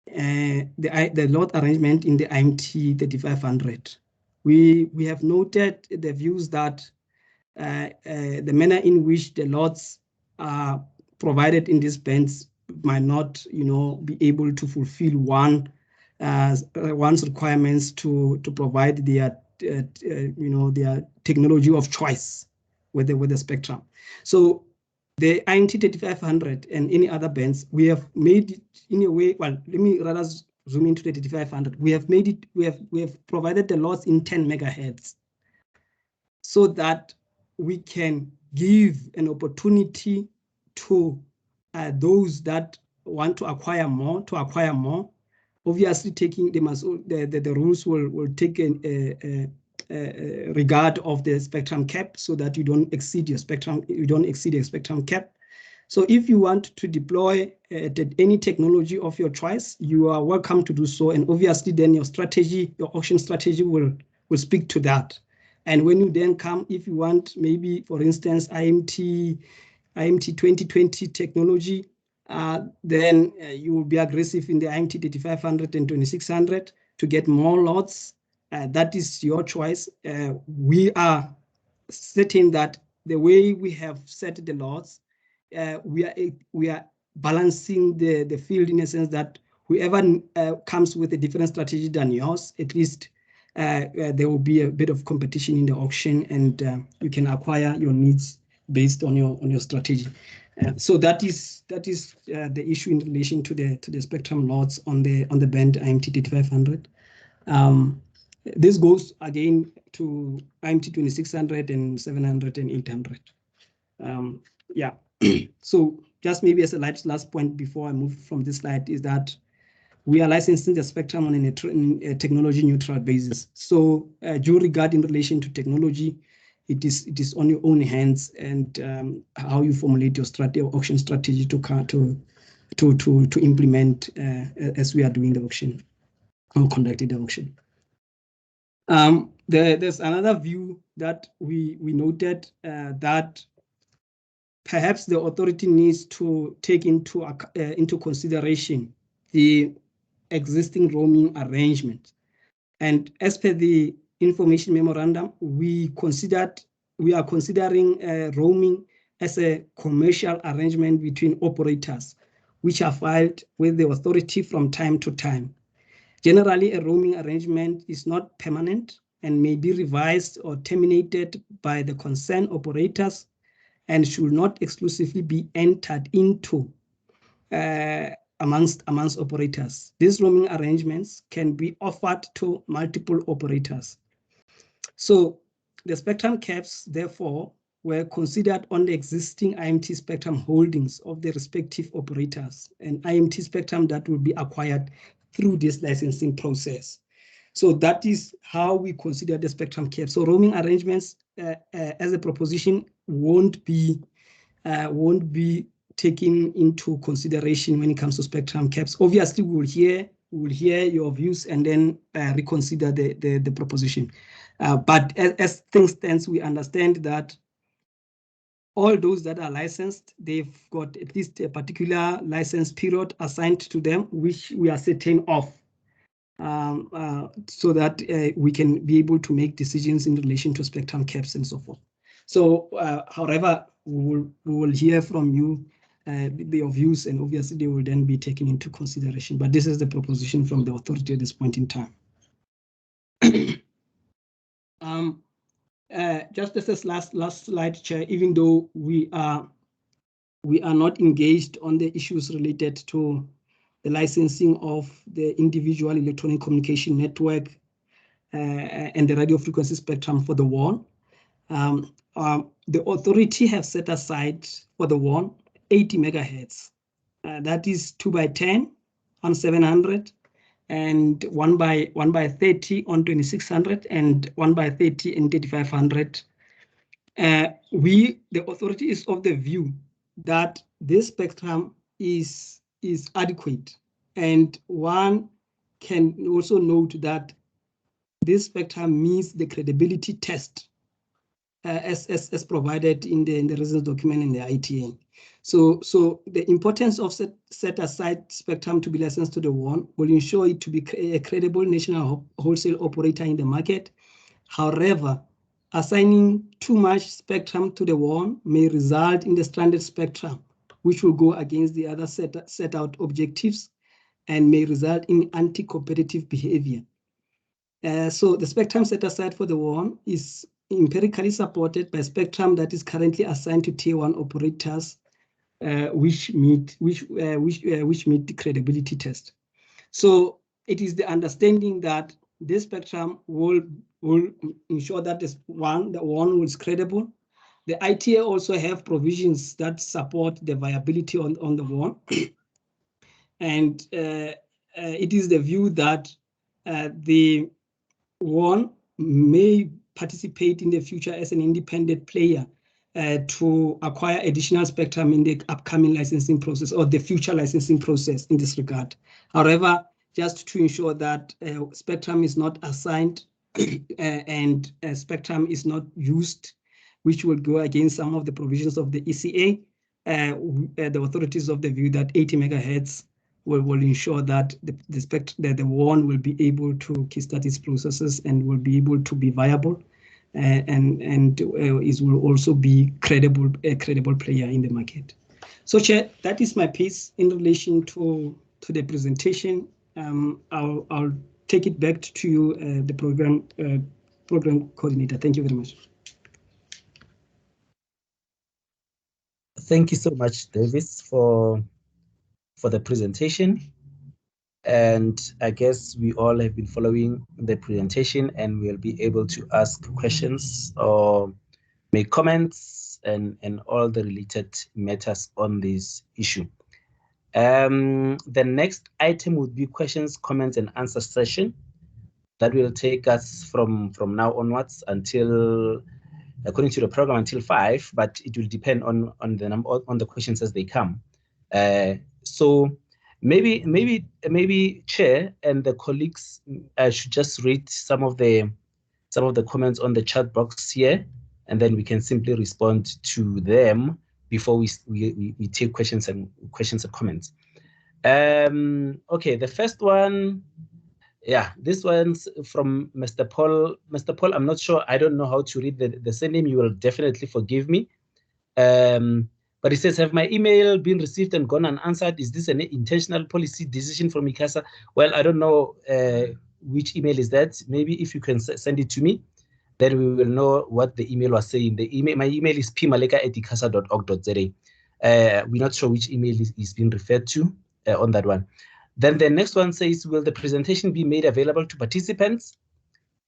F: the lot arrangement in the IMT 3500. We have noted the views that the manner in which the lots are provided in these bands might not, be able to fulfill one's requirements to provide their their technology of choice with the spectrum. So the IMT 3500 and any other bands, we have made it in a way. Well, let me rather zoom into the 3500. We have made it. We have provided the lots in 10 megahertz, so that we can give an opportunity to those that want to acquire more to acquire more. Obviously, the rules will take regard of the spectrum cap, so that you don't exceed your spectrum. You don't exceed the spectrum cap. So if you want to deploy any technology of your choice, you are welcome to do so. And obviously then your strategy, your auction strategy will speak to that. And when you then come, if you want maybe, for instance, IMT 2020 technology, then you will be aggressive in the IMT 3500 and 2600 to get more lots. That is your choice. We are certain that the way we have set the lots, we are balancing the field in a sense that whoever comes with a different strategy than yours, at least there will be a bit of competition in the auction, and you can acquire your needs based on your strategy. So that is the issue in relation to the spectrum lots on the band IMT 3500. This goes again to IMT 2600 and 700 and 800. Yeah. So just maybe as a last point before I move from this slide is that we are licensing the spectrum on a technology neutral basis. So due regard in relation to technology, it is on your own hands and how you formulate your strategy, or auction strategy to implement as we are doing the auction or conducting the auction. There's another view that we noted that perhaps the authority needs to take into consideration the existing roaming arrangement. And as per the Information Memorandum, we are considering roaming as a commercial arrangement between operators, which are filed with the authority from time to time. Generally, a roaming arrangement is not permanent and may be revised or terminated by the concerned operators and should not exclusively be entered into amongst operators. These roaming arrangements can be offered to multiple operators. So the spectrum caps, therefore, were considered on the existing IMT spectrum holdings of the respective operators and IMT spectrum that will be acquired through this licensing process. So that is how we consider the spectrum cap. So roaming arrangements as a proposition won't be taken into consideration when it comes to spectrum caps. Obviously, we will hear your views and then reconsider the proposition. But as things stand, we understand that all those that are licensed, they've got at least a particular license period assigned to them, which we are certain of, so that we can be able to make decisions in relation to spectrum caps and so forth. So, however, we will hear from you your views, and obviously they will then be taken into consideration. But this is the proposition from the authority at this point in time. Just as this last slide, Chair, even though we are not engaged on the issues related to the licensing of the individual electronic communication network and the radio frequency spectrum for the WAN, the authority have set aside for the WAN 80 megahertz. That is 2x10 on 700 and 1x30 on 2600 and 1x30 and 3500. The authority is of the view that this spectrum is adequate, and one can also note that this spectrum meets the credibility test as provided in the reasons document in the ITA. So the importance of set aside spectrum to be licensed to the WAN will ensure it to be a credible national wholesale operator in the market. However, assigning too much spectrum to the WAN may result in the stranded spectrum, which will go against the other set out objectives and may result in anti-competitive behavior. So the spectrum set aside for the WAN is empirically supported by spectrum that is currently assigned to tier 1 operators, which meet the credibility test. So it is the understanding that this spectrum will ensure that the WAN is credible. The ITA also have provisions that support the viability on the WAN, and it is the view that the WAN may participate in the future as an independent player to acquire additional spectrum in the upcoming licensing process or the future licensing process in this regard. However, just to ensure that spectrum is not assigned and spectrum is not used, which will go against some of the provisions of the ECA, the authorities of the view that 80 megahertz will ensure that the WAN will be able to kickstart its processes and will be able to be viable, and it will also be a credible player in the market. So, Chair, that is my piece in relation to the presentation. I'll take it back to you, the program coordinator. Thank you very much.
A: Thank you so much, Davis, for the presentation. And I guess we all have been following the presentation and we'll be able to ask questions or make comments and all the related matters on this issue. The next item would be questions, comments, and answer session. That will take us from now onwards until, according to the program, until 5, but it will depend on the number, on the questions as they come. So maybe Chair and the colleagues should just read some of the comments on the chat box here, and then we can simply respond to them before we take questions and comments. Okay, the first one, yeah, this one's from Mr. Paul. Mr. Paul, I'm not sure, I don't know how to read the surname. You will definitely forgive me. But it says, have my email been received and gone unanswered? Is this an intentional policy decision from ICASA? Well, I don't know which email is that. Maybe if you can send it to me, then we will know what the email was saying. My email is pmaleka@icasa.org.za. We're not sure which email is being referred to on that one. Then the next one says, will the presentation be made available to participants?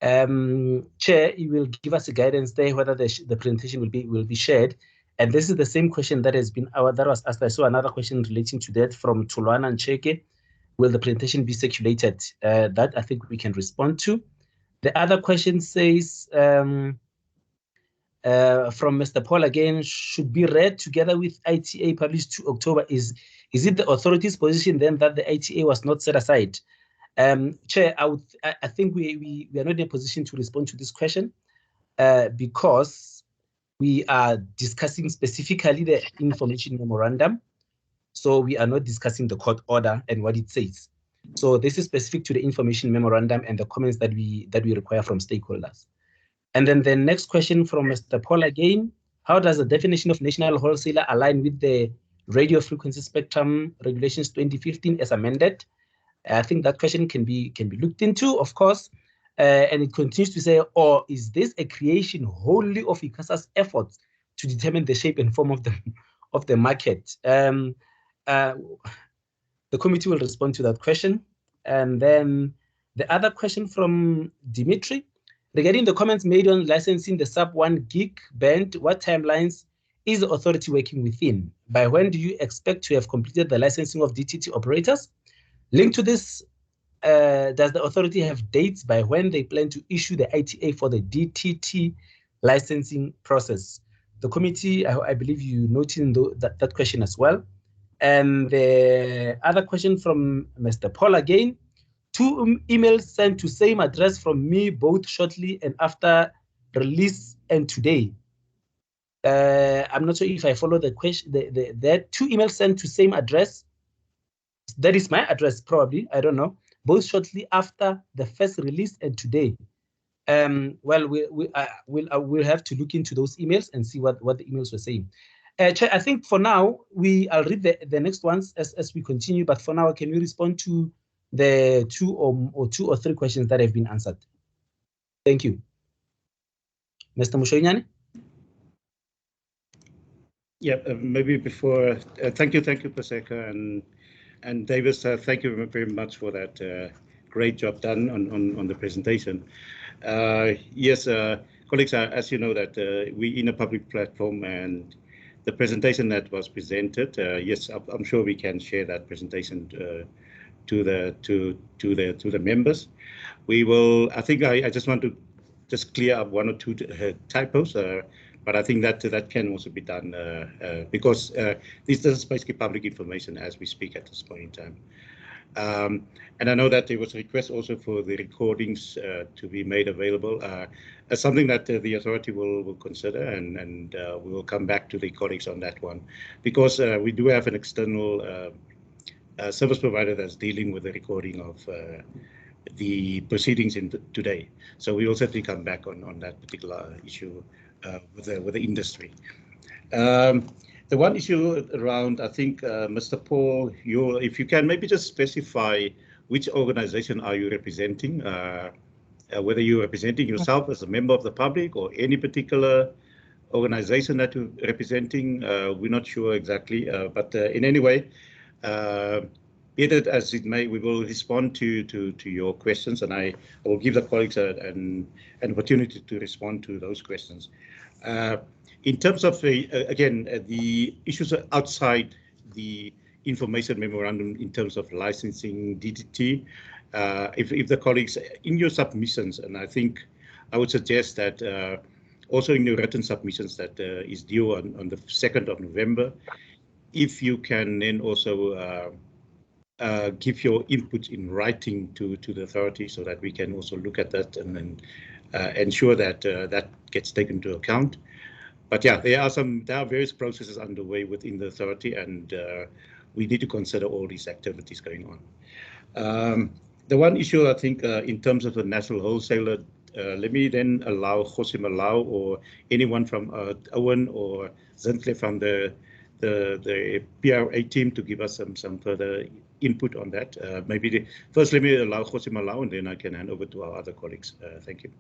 A: Chair, you will give us a guidance there whether the presentation will be shared. And this is the same question that has been that was asked. I saw another question relating to that from Tulwana and Cheke. Will the presentation be circulated? That I think we can respond to. The other question says, from Mr. Paul again, should be read together with ITA published to October. Is it the authority's position then that the ITA was not set aside? Chair, I think we are not in a position to respond to this question because we are discussing specifically the information memorandum. So we are not discussing the court order and what it says. So this is specific to the information memorandum and the comments that we require from stakeholders. And then the next question from Mr. Paul again, how does the definition of national wholesaler align with the radio frequency spectrum regulations 2015 as amended? I think that question can be looked into, of course. And it continues to say, or is this a creation wholly of ICASA's efforts to determine the shape and form of the market? The committee will respond to that question. And then the other question from Dimitri, regarding the comments made on licensing the sub-1 gig band, what timelines is the authority working within? By when do you expect to have completed the licensing of DTT operators? Linked to this, does the authority have dates by when they plan to issue the ITA for the DTT licensing process? The committee, I believe you noted that question as well. And the other question from Mr. Paul again, 2 emails sent to same address from me, both shortly and after release and today. I'm not sure if I follow the question. There are 2 emails sent to same address. That is my address, probably, I don't know. Both shortly after the first release and today. Well, we'll have to look into those emails and see what the emails were saying. Chair, I think for now, I'll read the next ones as we continue, but for now, can we respond to the 2 or 3 questions that have been answered? Thank you. Mr. Mushoinyane?
B: Yeah, maybe before, thank you, Paseka, and Davis, thank you very much for that great job done on the presentation. Yes, colleagues, as you know that we're in a public platform, and the presentation that was presented, yes, I'm sure we can share that presentation to the members. We will. I think I just want to clear up 1 or 2 typos. But I think that can also be done because this is basically public information as we speak at this point in time. And I know that there was a request also for the recordings to be made available as something that the authority will consider, and we will come back to the colleagues on that one, because we do have an external service provider that's dealing with the recording of the proceedings today. So we also have to come back on that particular issue with the industry. The one issue around, I think, Mr. Paul, if you can maybe just specify which organization are you representing, whether you're representing yourself as a member of the public or any particular organization that you're representing. We're not sure exactly, but in any way, be it as it may, we will respond to your questions, and I will give the colleagues an opportunity to respond to those questions. In terms of, again, the issues outside the information memorandum in terms of licensing, DDT, if the colleagues, in your submissions, and I think I would suggest that also in your written submissions that is due on the 2nd of November, if you can then also give your input in writing to the authority so that we can also look at that and then ensure that that gets taken into account. But yeah, there are various processes underway within the authority, and we need to consider all these activities going on. The one issue, I think, in terms of the national wholesaler, let me then allow Jose Malau or anyone from Owen or Zintle from the PRA team to give us some further input on that. First, let me allow Jose Malau, and then I can hand over to our other colleagues. Thank you.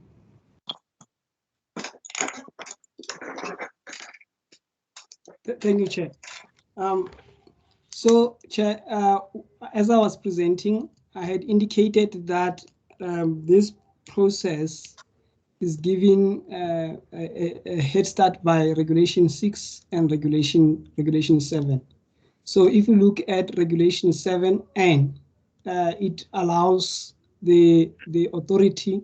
F: Thank you, Chair. So, Chair, as I was presenting, I had indicated that this process is giving a head start by Regulation 6 and Regulation 7. So if you look at Regulation 7N, it allows the authority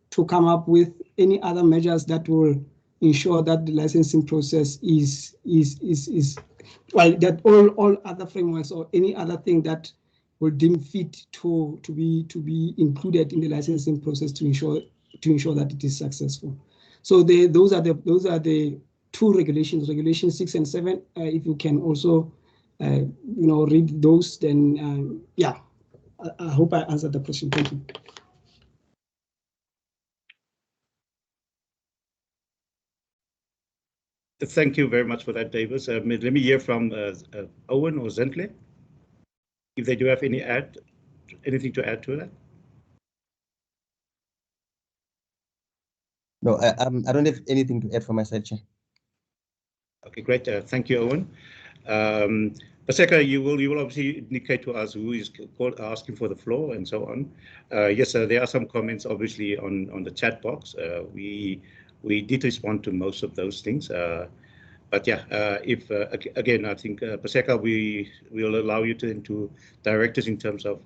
F: to come up with any other measures that will ensure that the licensing process is well, that all other frameworks or any other thing that will deem fit to be included in the licensing process to ensure that it is successful. So those are the two regulations, Regulation 6 and 7. If you can also read those, then yeah, I hope I answered the question. Thank you.
B: Thank you very much for that, Davis. Let me hear from Owen or Zintle, if they do have anything to add to that.
J: No, I don't have anything to add from my side, Chair.
B: Okay, great. Thank you, Owen. Paseka, you will obviously indicate to us who is asking for the floor and so on. Yes, there are some comments obviously on the chat box. We did respond to most of those things. But yeah, if again, I think Paseka, we will allow you to direct us in terms of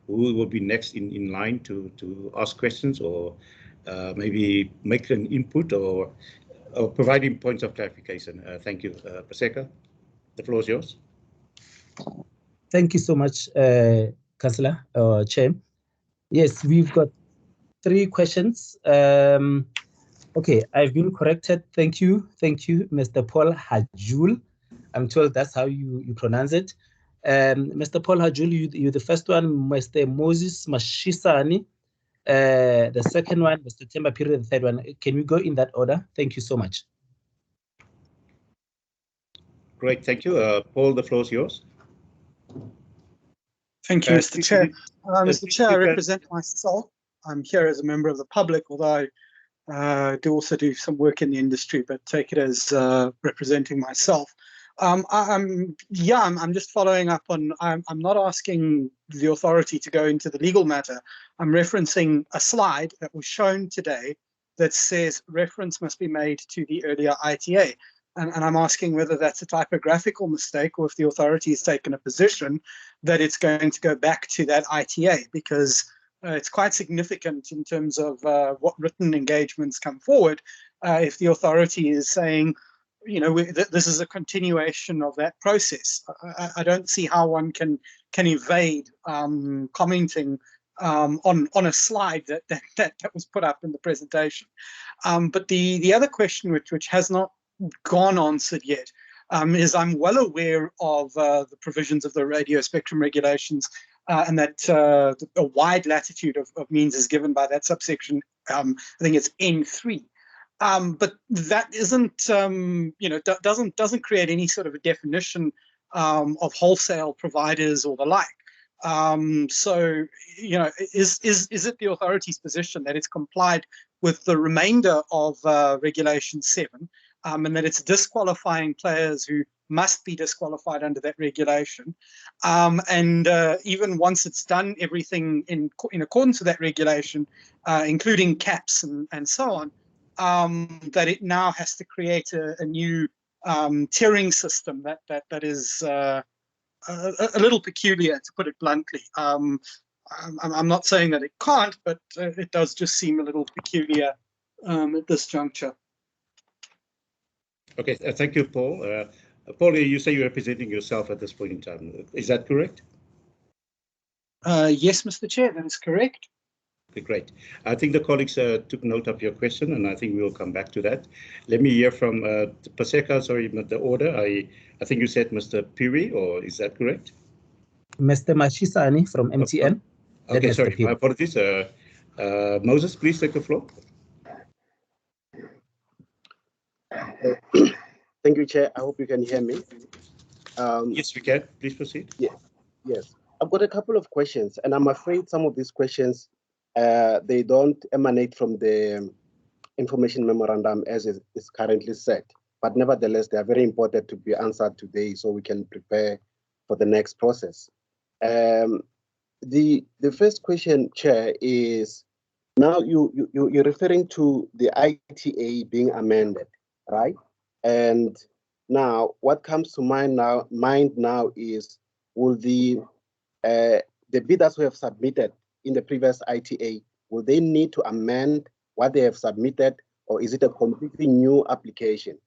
B: who will be next in line to ask questions or maybe make an input or providing points of clarification. Thank you, Paseka. The floor is yours.
A: Thank you so much, Councillor Chair. Yes, we've got 3 questions. Okay, I've been corrected. Thank you, Mr. Paul Hajul. I'm told that's how you pronounce it. Mr. Paul Hajul, you're the first one. Mr. Moses Mashisani, the second one, Mr. Temba Piri, the third one. Can we go in that order? Thank you so much.
B: Great, thank you. Paul, the floor is yours.
K: Thank you, Mr. Chair. Mr. Chair, I represent myself. I'm here as a member of the public, although I do also do some work in the industry, but take it as representing myself. I'm just following up on, I'm not asking the authority to go into the legal matter. I'm referencing a slide that was shown today that says reference must be made to the earlier ITA. And I'm asking whether that's a typographical mistake or if the authority has taken a position that it's going to go back to that ITA, because it's quite significant in terms of what written engagements come forward. If the authority is saying, you know, this is a continuation of that process, I don't see how one can evade commenting on a slide that was put up in the presentation. But the other question which has not gone answered yet is I'm well aware of the provisions of the radio spectrum regulations and that a wide latitude of means is given by that subsection. I think it's N3. But that isn't, you know, doesn't create any sort of a definition of wholesale providers or the like. So, you know, is it the authority's position that it's complied with the remainder of Regulation 7 and that it's disqualifying players who must be disqualified under that regulation? And even once it's done everything in accordance with that regulation, including caps and so on, that it now has to create a new tiering system that is a little peculiar, to put it bluntly. I'm not saying that it can't, but it does just seem a little peculiar at this juncture.
B: Okay, thank you, Paul. Paul, you say you're representing yourself at this point in time. Is that correct?
K: Yes, Mr. Chair, that is correct.
B: Okay, great. I think the colleagues took note of your question, and I think we will come back to that. Let me hear from Paseka, sorry, the order. I think you said Mr. Piri, or is that correct?
A: Mr. Machisani from MTN.
B: Okay, sorry, my apologies. Moses, please take the floor.
N: Thank you, Chair. I hope you can hear me.
B: Yes, we can. Please proceed.
N: Yes. I've got a couple of questions, and I'm afraid some of these questions, they don't emanate from the information memorandum as it is currently set. But nevertheless, they are very important to be answered today so we can prepare for the next process. The first question, Chair, is now you're referring to the ITA being amended, right? And now what comes to mind now is, will the bidders who have submitted in the previous ITA, will they need to amend what they have submitted, or is it a completely new application?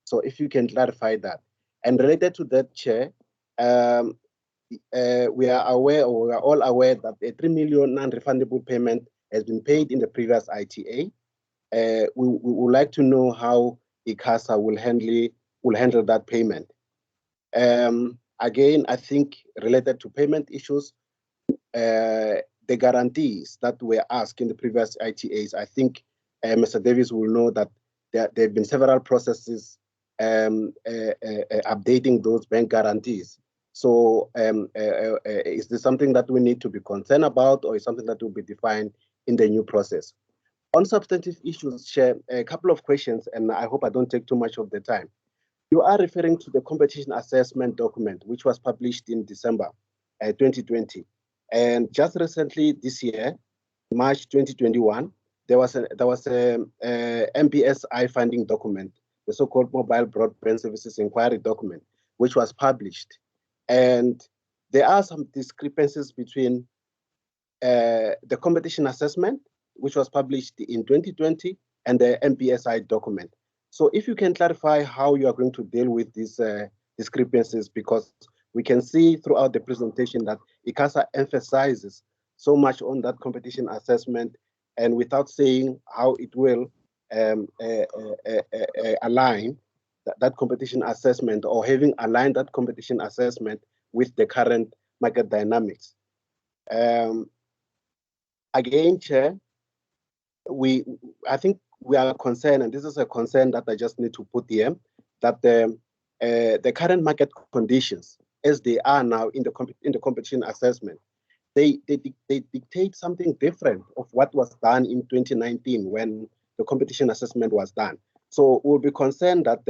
N: So if you can clarify that. And related to that, Chair, we are aware, or we are all aware, that a 3 million non-refundable payment has been paid in the previous ITA. We would like to know how ICASA will handle that payment. Again, I think related to payment issues, the guarantees that were asked in the previous ITAs, I think Mr. Davis will know that there have been several processes updating those bank guarantees. So is this something that we need to be concerned about, or is something that will be defined in the new process? On substantive issues, Chair, a couple of questions, and I hope I don't take too much of the time. You are referring to the competition assessment document, which was published in December 2020. And just recently this year, March 2021, there was a MPSI funding document, the so-called Mobile Broadband Services Inquiry document, which was published. And there are some discrepancies between the competition assessment, which was published in 2020, and the MPSI document. So if you can clarify how you are going to deal with these discrepancies, because we can see throughout the presentation that ICASA emphasizes so much on that competition assessment, and without saying how it will align that competition assessment, or having aligned that competition assessment with the current market dynamics. Again, Chair, I think we are concerned, and this is a concern that I just need to put here, that the current market conditions, as they are now in the competition assessment, they dictate something different of what was done in 2019 when the competition assessment was done. So we'll be concerned that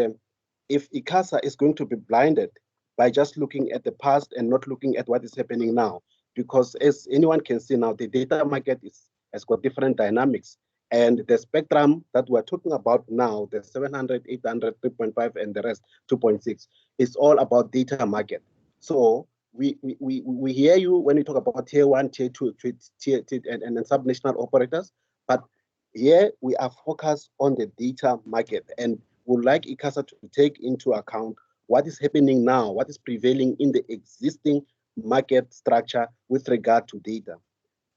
N: if ICASA is going to be blinded by just looking at the past and not looking at what is happening now, because as anyone can see now, the data market has got different dynamics. And the spectrum that we're talking about now, the 700, 800, 3.5, and the rest, 2.6, is all about data market. So we hear you when you talk about tier 1, tier 2, tier and subnational operators, but here we are focused on the data market and would like ICASA to take into account what is happening now, what is prevailing in the existing market structure with regard to data.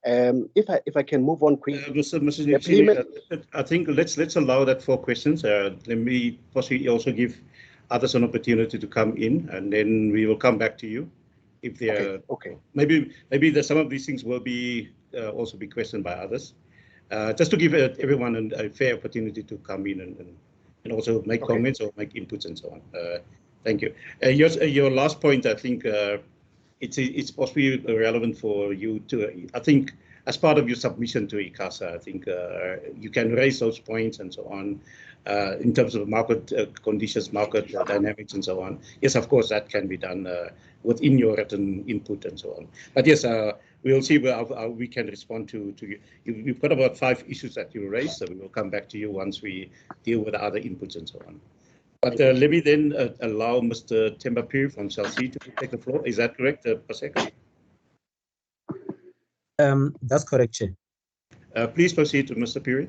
N: If I can move on quickly.
B: Mr. I think let's allow that for questions. Let me possibly also give others an opportunity to come in, and then we will come back to you. If they are
N: okay.
B: Maybe some of these things will be also be questioned by others. Just to give everyone a fair opportunity to come in and also make comments or make inputs and so on. Thank you. Your last point, I think it's possibly relevant for you to. I think as part of your submission to ICASA, I think you can raise those points and so on in terms of market conditions, market dynamics, and so on. Yes, of course, that can be done within your written input and so on. But yes, we'll see how we can respond to you. You've got about 5 issues that you raised, so we will come back to you once we deal with the other inputs and so on. But let me then allow Mr. Themba Phiri from Cell C to take the floor. Is that correct, Paseka?
A: That's correct, Chair.
B: Please proceed to Mr. Phiri.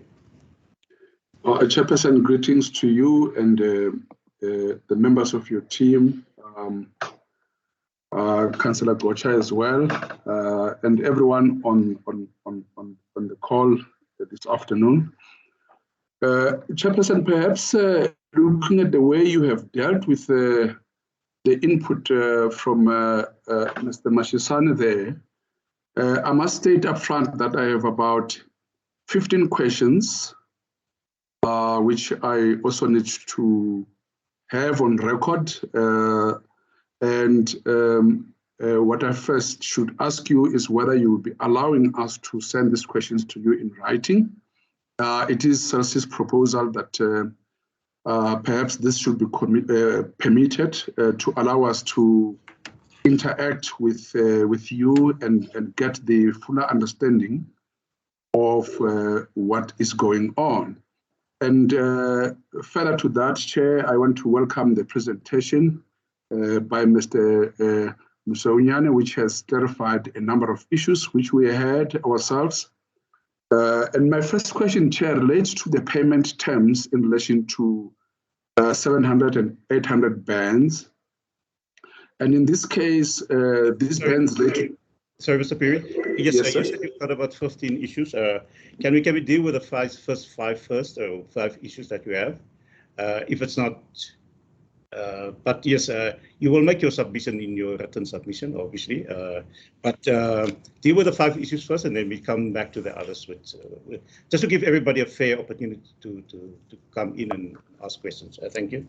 O: Chairperson, greetings to you and the members of your team, Councillor Gocha as well, and everyone on the call this afternoon. Chairperson, perhaps looking at the way you have dealt with the input from Mr. Mashisane there, I must state up front that I have about 15 questions, which I also need to have on record. What I first should ask you is whether you will be allowing us to send these questions to you in writing. It is Cell's proposal that perhaps this should be permitted to allow us to interact with you and get the fuller understanding of what is going on. And further to that, Chair, I want to welcome the presentation by Mr. Musaunyane, which has clarified a number of issues which we had ourselves. And my first question, Chair, relates to the payment terms in relation to 700 and 800 bands. And in this case, these bands relate.
B: Sorry, Mr. Phiri. Yes, you said you've got about 15 issues. Can we deal with the first five issues that you have? If it's not, but yes, you will make your submission in your written submission, obviously. But deal with the 5 issues first, and then we come back to the others. Just to give everybody a fair opportunity to come in and ask questions. Thank you.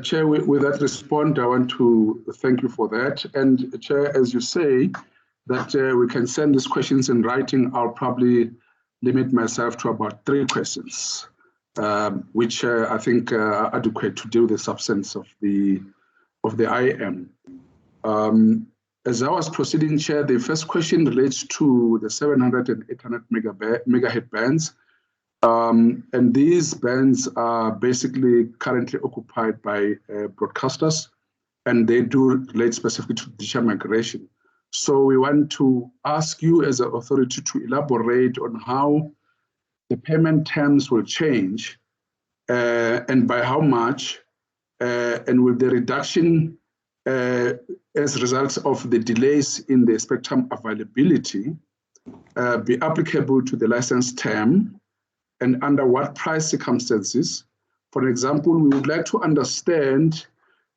O: Chair, with that response, I want to thank you for that. And Chair, as you say, that we can send these questions in writing, I'll probably limit myself to about 3 questions, which I think are adequate to deal with the substance of the IM. As I was proceeding, Chair, the first question relates to the 700 and 800 megahertz bands. And these bands are basically currently occupied by broadcasters, and they do relate specifically to digital migration. So we want to ask you as an authority to elaborate on how the payment terms will change and by how much, and will the reduction as a result of the delays in the spectrum availability be applicable to the license term, and under what price circumstances? For example, we would like to understand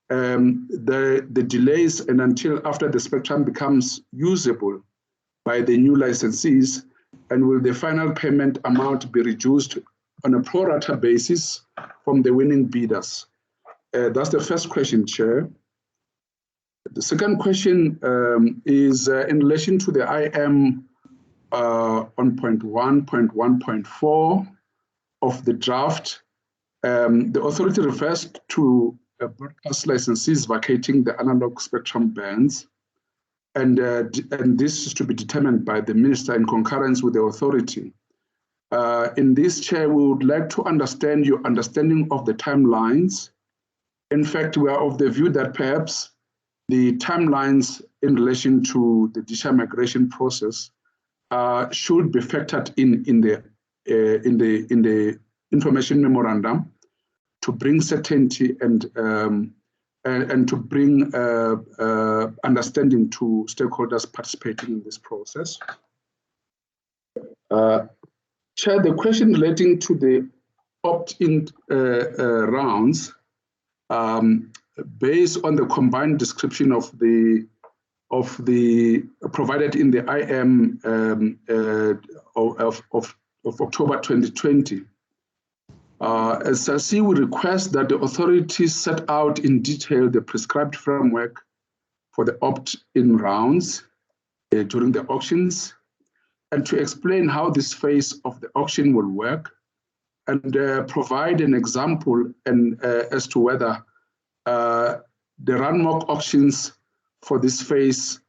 O: the delays and until after the spectrum becomes usable by the new licensees, and will the final payment amount be reduced on a pro rata basis from the winning bidders? That's the first question, Chair. The second question is in relation to the IM on point 1.1.4 of the draft. The authority refers to broadcast licensees vacating the analog spectrum bands, and this is to be determined by the minister in concurrence with the authority. In this, Chair, we would like to understand your understanding of the timelines. In fact, we are of the view that perhaps the timelines in relation to the digital migration process should be factored in the information memorandum to bring certainty and to bring understanding to stakeholders participating in this process. Chair, the question relating to the opt-in rounds, based on the combined description of the provided in the IM of October 2020. As SASI, we request that the authorities set out in detail the prescribed framework for the opt-in rounds during the auctions, and to explain how this phase of the auction will work, and provide an example as to whether the run-mock auctions for this phase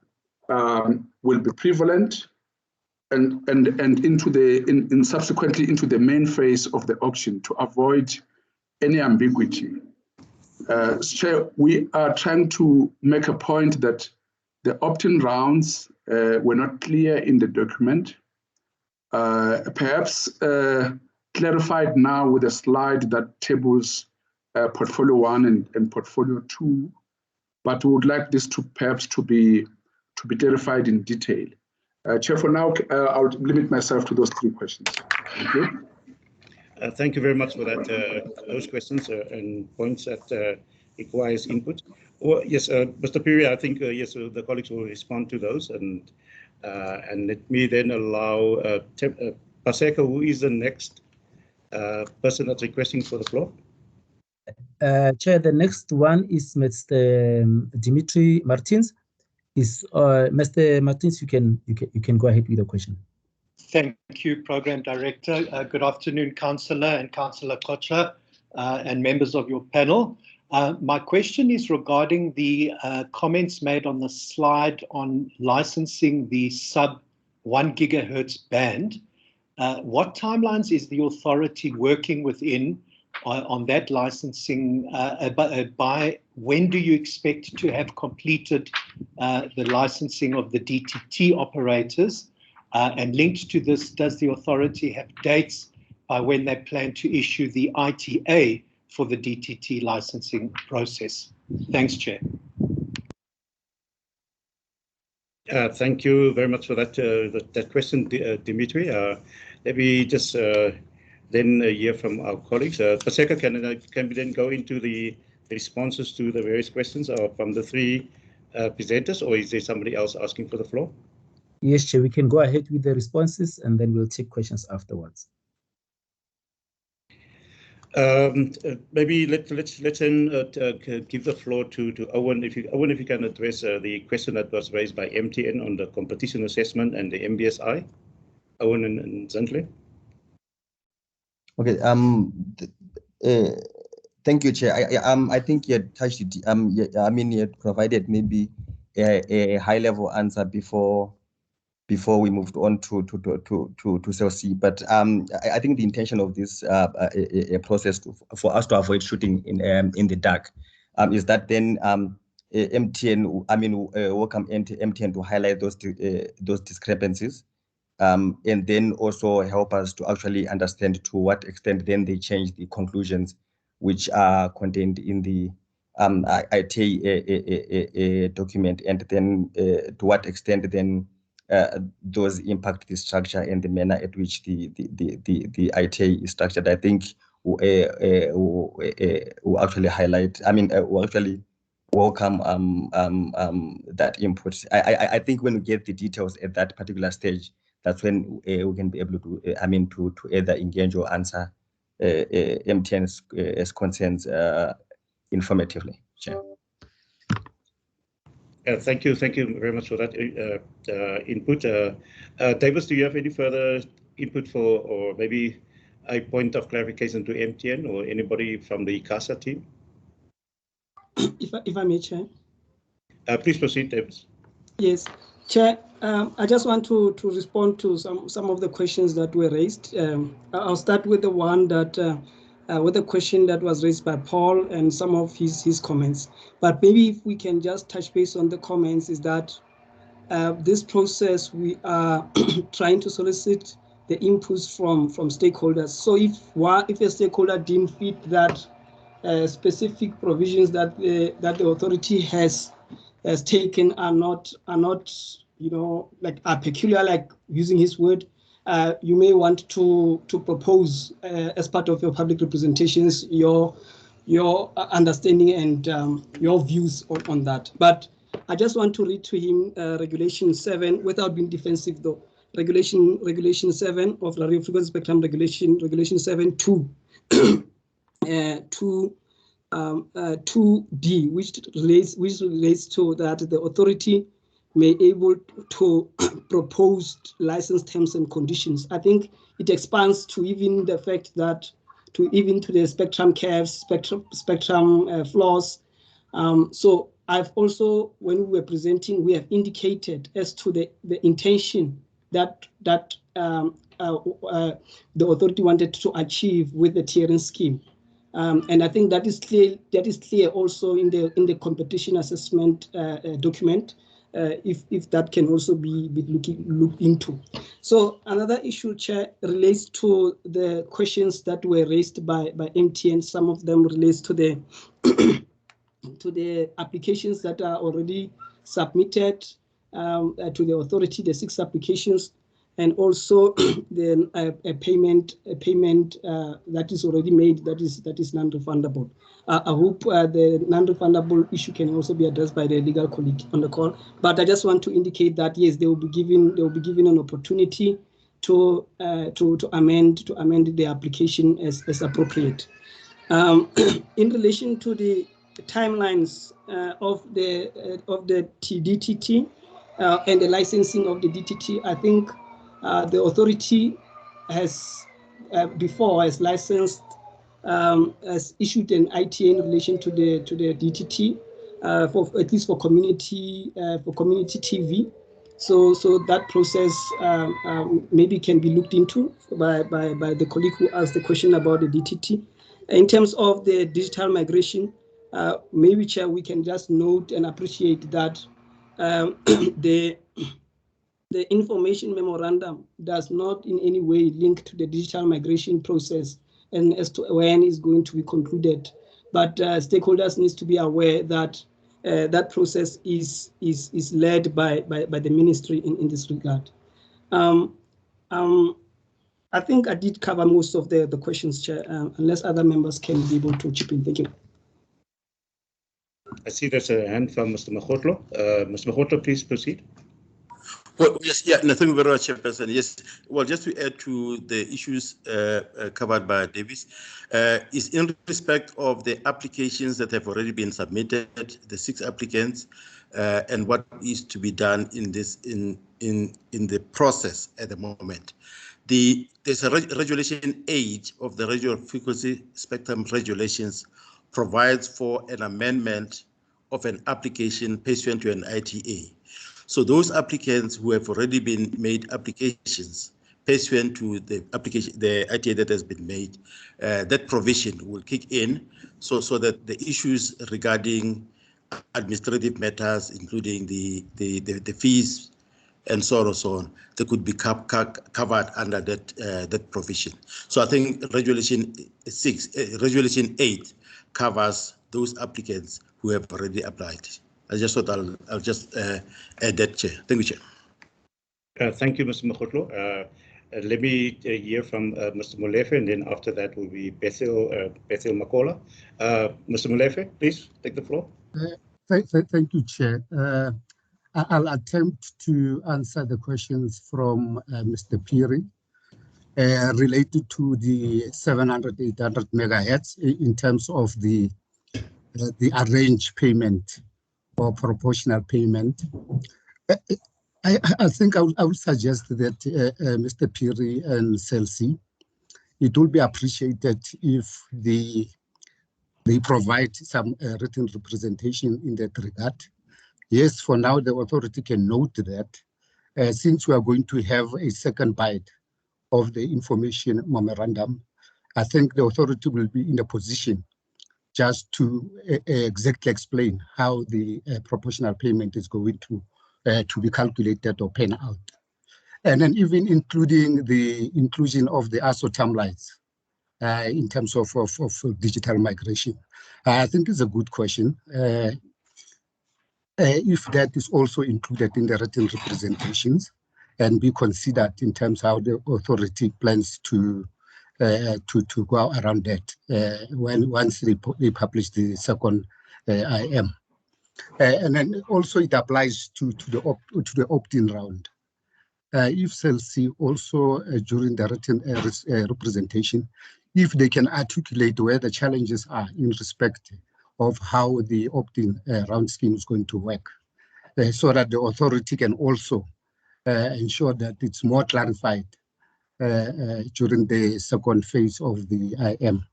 O: will be prevalent and subsequently into the main phase of the auction to avoid any ambiguity. Chair, we are trying to make a point that the opt-in rounds were not clear in the document. Perhaps clarified now with a slide that tables portfolio 1 and portfolio 2, but we would like this to perhaps to be clarified in detail. Chair, for now, I'll limit myself to those 3 questions. Thank you.
B: Thank you very much for that. Those questions and points that requires input. Well, yes, Mr. Piri, I think yes, the colleagues will respond to those, and let me then allow Paseka, who is the next person that's requesting for the floor.
A: Chair, the next one is Mr. Dimitri Martins. Mr. Martins, you can go ahead with the question.
K: Thank you, Program Director. Good afternoon, Councillor and Councillor Kocha, and members of your panel. My question is regarding the comments made on the slide on licensing the sub 1 gigahertz band. What timelines is the authority working within on that licensing? By when do you expect to have completed the licensing of the DTT operators? And linked to this, does the authority have dates by when they plan to issue the ITA for the DTT licensing process? Thanks, Chair.
B: Thank you very much for that question, Dimitri. Let me just then hear from our colleagues. Paseka, can we then go into the responses to the various questions from the 3 presenters, or is there somebody else asking for the floor?
A: Yes, Chair, we can go ahead with the responses and then we'll take questions afterwards.
B: Maybe let's then give the floor to Owen. If you can address the question that was raised by MTN on the competition assessment and the MBSI. Owen and Zintle.
J: Okay. Thank you, Chair. I think you had touched it. You had provided maybe a high-level answer before we moved on to cell C. But I think the intention of this process for us to avoid shooting in the dark is that then MTN, welcome MTN to highlight those discrepancies, and then also help us to actually understand to what extent then they change the conclusions which are contained in the ITA document, and then to what extent then those impact the structure and the manner at which the ITA is structured. I think we'll actually highlight, we'll actually welcome that input. I think when we get the details at that particular stage, that's when we can be able to, to either engage or answer MTN's concerns informatively. Chair.
B: Thank you very much for that input. Davis, do you have any further input or maybe a point of clarification to MTN or anybody from the ICASA team?
F: If I may, Chair.
B: Please proceed, Davis.
F: Yes, Chair. I just want to respond to some of the questions that were raised. I'll start with the one that with a question that was raised by Paul and some of his comments. But maybe if we can just touch base on the comments, is that this process, we are trying to solicit the inputs from stakeholders. So if a stakeholder didn't fit that specific provisions that the authority has taken are not are peculiar, like using his word, you may want to propose as part of your public representations your understanding and your views on that. But I just want to read to him Regulation 7 without being defensive though. Regulation 7 of the Radio Frequency Spectrum Regulation 7(2). 2D, which relates to that the authority may able to propose license terms and conditions. I think it expands to even the fact that to the spectrum caps, spectrum floors. So I've also, when we were presenting, we have indicated as to the intention that the authority wanted to achieve with the tiering scheme. And I think that is clear. That is clear also in the competition assessment document. If that can also be looked into. So another issue, Chair, relates to the questions that were raised by MTN. Some of them relates to the to the applications that are already submitted to the authority, the 6 applications. And also the payment that is already made that is non-refundable. I hope the non-refundable issue can also be addressed by the legal colleague on the call. But I just want to indicate that yes, they will be given an opportunity to amend the application as appropriate. In relation to the timelines of the DTT and the licensing of the DTT, I think. The authority has licensed, has issued an ITA in relation to the DTT, for at least for community TV. So that process maybe can be looked into by the colleague who asked the question about the DTT. In terms of the digital migration, maybe Chair, we can just note and appreciate that the information memorandum does not in any way link to the digital migration process and as to when it's going to be concluded. But stakeholders need to be aware that that process is led by the ministry in this regard. I think I did cover most of the questions, Chair, unless other members can be able to chip in. Thank you.
B: I see there's a hand from Mr. Makgotlo. Mr. Makgotlo, please proceed.
P: Well, yes, yeah, no, thank you very much, Chairperson. Yes, well, just to add to the issues covered by Davis, is in respect of the applications that have already been submitted, the 6 applicants, and what is to be done in this in the process at the moment. There's a Regulation 8 of the radio frequency spectrum regulations provides for an amendment of an application pursuant to an ITA. So those applicants who have already been made applications pursuant to the application, the ITA that has been made, that provision will kick in, so that the issues regarding administrative matters, including the fees and so on, they could be covered under that provision. So I think Regulation 8 covers those applicants who have already applied. I just thought I'll just add that, Chair. Thank you, Chair.
B: Thank you, Mr. Makgotlo. Let me hear from Mr. Molefe, and then after that will be Bethel Makola. Mr. Molefe, please take the floor.
D: Thank you, Chair. I'll attempt to answer the questions from Mr. Phiri related to the 700, 800 megahertz in terms of the arranged payment or proportional payment. I think I would suggest that Mr. Phiri and Celsi, it would be appreciated if they provide some written representation in that regard. Yes, for now, the authority can note that since we are going to have a second bite of the information memorandum, I think the authority will be in a position just to exactly explain how the proportional payment is going to be calculated or pan out. And then even including the inclusion of the ASO timelines in terms of digital migration. I think it's a good question. If that is also included in the written representations and be considered in terms of how the authority plans to go around that once they publish the second IM. And then also it applies to the opt-in round. If CELC also during the written representation, if they can articulate where the challenges are in respect of how the opt-in round scheme is going to work, so that the authority can also ensure that it's more clarified during the second phase of the IM.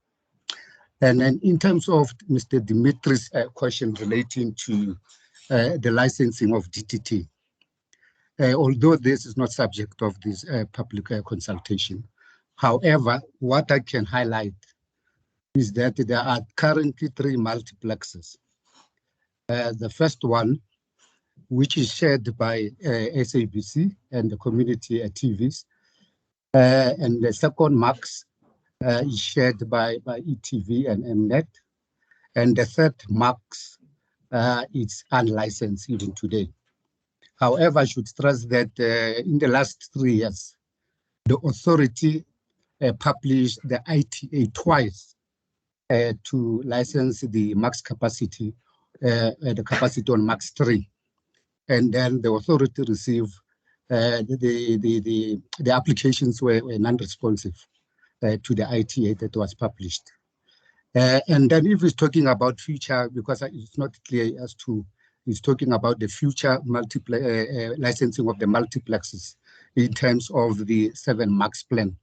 D: And then in terms of Mr. Dimitri's question relating to the licensing of DTT, although this is not subject of this public consultation, however, what I can highlight is that there are currently 3 multiplexes. The first one, which is shared by SABC and the community TVs, and the second MAX is shared by ETV and Mnet, and the third MAX is unlicensed even today. However, I should stress that in the last 3 years, the authority published the ITA twice to license the max capacity, the capacity on Max 3. And then the authority received the applications were non-responsive to the ITA that was published. And then if it's talking about future, because it's not clear as to, it's talking about the future licensing of the multiplexes in terms of the 7 max plan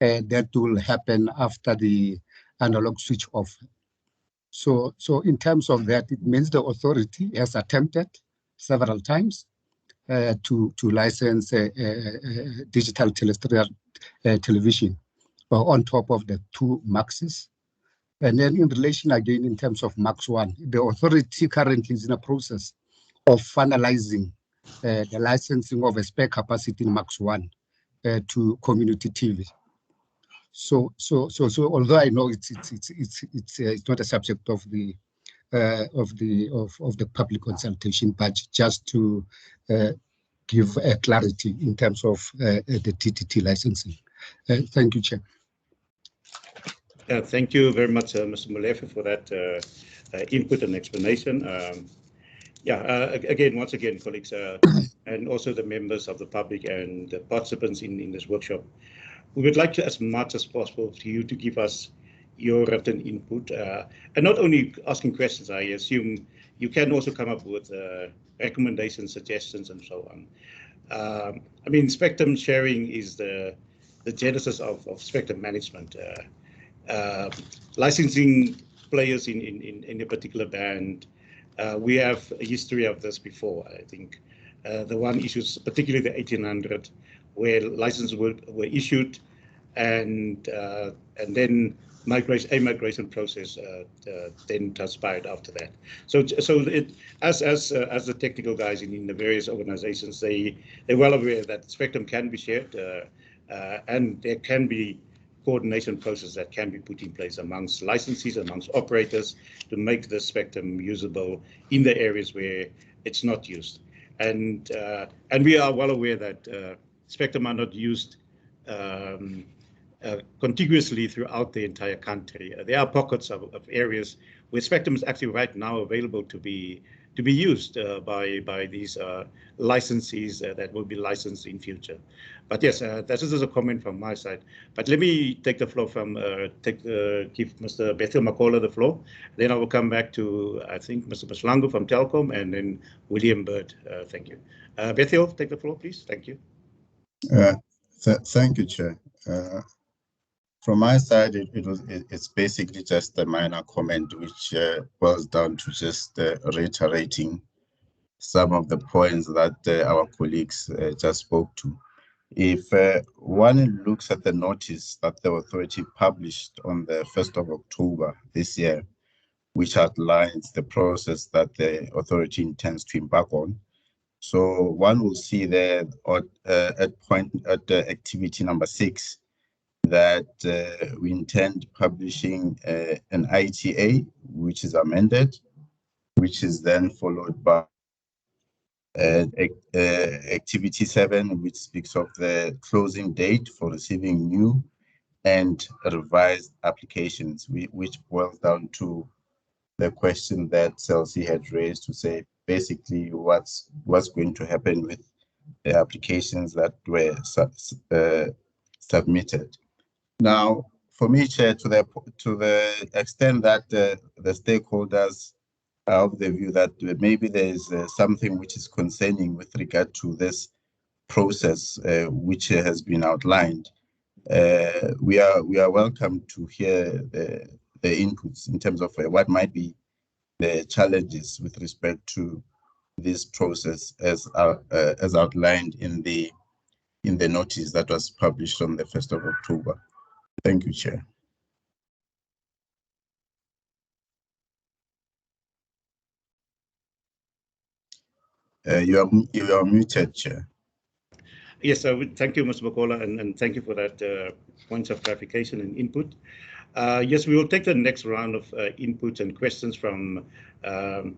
D: that will happen after the analog switch off. So in terms of that, it means the authority has attempted several times to license digital terrestrial television on top of the 2 maxes. And then in relation again, in terms of Max 1, the authority currently is in a process of finalizing the licensing of a spare capacity in Max 1 to community TV. So although I know it's not a subject of the public consultation, but just to give clarity in terms of the TTT licensing. Thank you, Chair.
B: Thank you very much, Mr. Molefe, for that input and explanation. Again, once again, colleagues, and also the members of the public and the participants in this workshop, we would like to, as much as possible, for you to give us your written input, and not only asking questions. I assume you can also come up with recommendations, suggestions, and so on. I mean, spectrum sharing is the genesis of spectrum management. Licensing players in a particular band. We have a history of this before. I think the one issues, particularly the 1800, where licenses were issued, and then a migration process then transpired after that. So as the technical guys in the various organizations, they're well aware that spectrum can be shared, and there can be coordination process that can be put in place amongst licensees, amongst operators, to make the spectrum usable in the areas where it's not used. And we are well aware that spectrum are not used contiguously throughout the entire country. There are pockets of areas where spectrum is actually right now available to be used by these licensees that will be licensed in future. But yes, this is a comment from my side. But let me take the floor from give Mr. Bethiel Makola the floor. Then I will come back to, I think, Mr. Maslangu from Telkom, and then William Bird. Thank you. Bethiel, take the floor, please. Thank you.
G: Thank you, Chair. From my side, it's basically just a minor comment, which boils down to just reiterating some of the points that our colleagues just spoke to. If one looks at the notice that the authority published on the 1st of October this year, which outlines the process that the authority intends to embark on. So one will see there at activity number 6 that we intend publishing an ITA, which is amended, which is then followed by activity 7, which speaks of the closing date for receiving new and revised applications, which boils down to the question that Celsi had raised to say basically what's going to happen with the applications that were submitted. Now, for me, Chair, to the extent that the stakeholders are of the view that maybe there is something which is concerning with regard to this process which has been outlined, we are welcome to hear the inputs in terms of what might be the challenges with respect to this process as outlined in the notice that was published on the 1st of October. Thank you, Chair. You are muted, Chair.
B: Yes, thank you, Mr. Makola, and thank you for that points of clarification and input. Yes, we will take the next round of inputs and questions from Mr.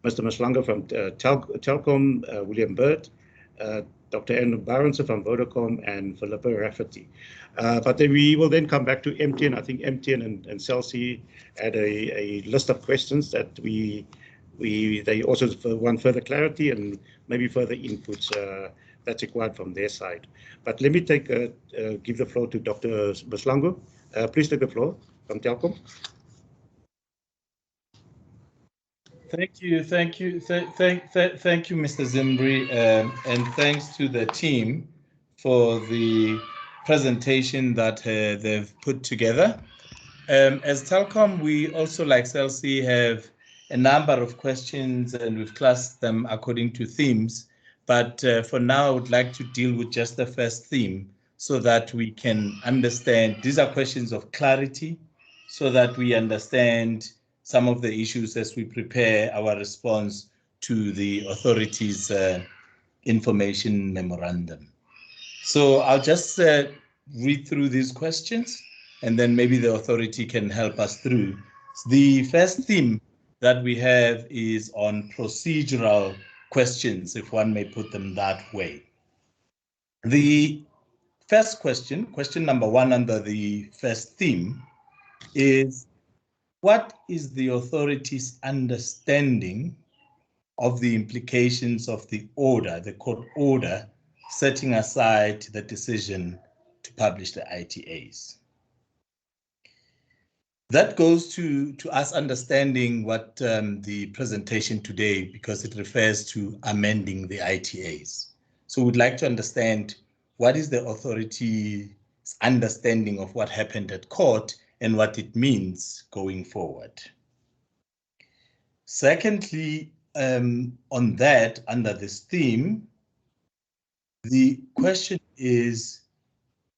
B: Maslanga from Telkom, William Bird, Dr. Andrew Barronson from Vodacom, and Philippa Rafferty. But then we will then come back to MTN. I think MTN and Celsi had a list of questions that they also want further clarity and maybe further inputs that's required from their side. But let me give the floor to Dr. Maslanga. Please take the floor from Telkom.
Q: Thank you, Mr. Zimbri, and thanks to the team for the presentation that they've put together. As Telkom, we also, like Celsi, have a number of questions, and we've classed them according to themes. But for now, I would like to deal with just the first theme so that we can understand. These are questions of clarity so that we understand some of the issues as we prepare our response to the authority's information memorandum. So I'll just read through these questions, and then maybe the authority can help us through. The first theme that we have is on procedural questions, if one may put them that way. The first question number 1 under the first theme, is what is the authority's understanding of the implications of the order, the court order, setting aside the decision to publish the ITAs? That goes to us understanding what the presentation today, because it refers to amending the ITAs. So we'd like to understand what is the authority's understanding of what happened at court and what it means going forward. Secondly, on that, under this theme, the question is,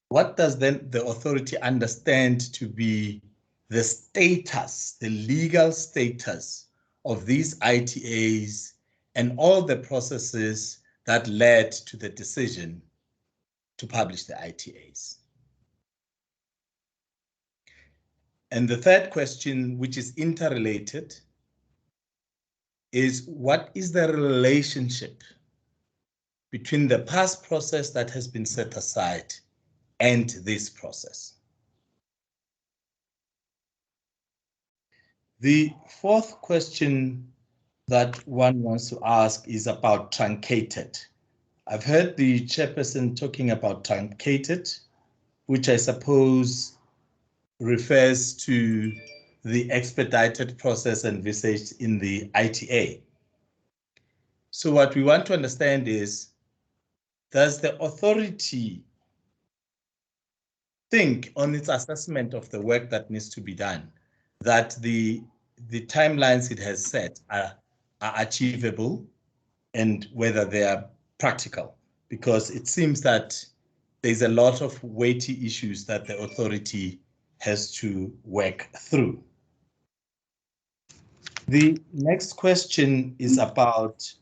Q: what does then the authority understand to be the status, the legal status of these ITAs and all the processes that led to the decision to publish the ITAs? And the third question, which is interrelated, is what is the relationship between the past process that has been set aside and this process? The fourth question that one wants to ask is about truncated. I've heard the chairperson talking about truncated, which I suppose refers to the expedited process envisaged in the ITA. So what we want to understand is, does the authority think on its assessment of the work that needs to be done, that the timelines it has set are achievable and whether they are practical? Because it seems that there's a lot of weighty issues that the authority has to work through. The next question is about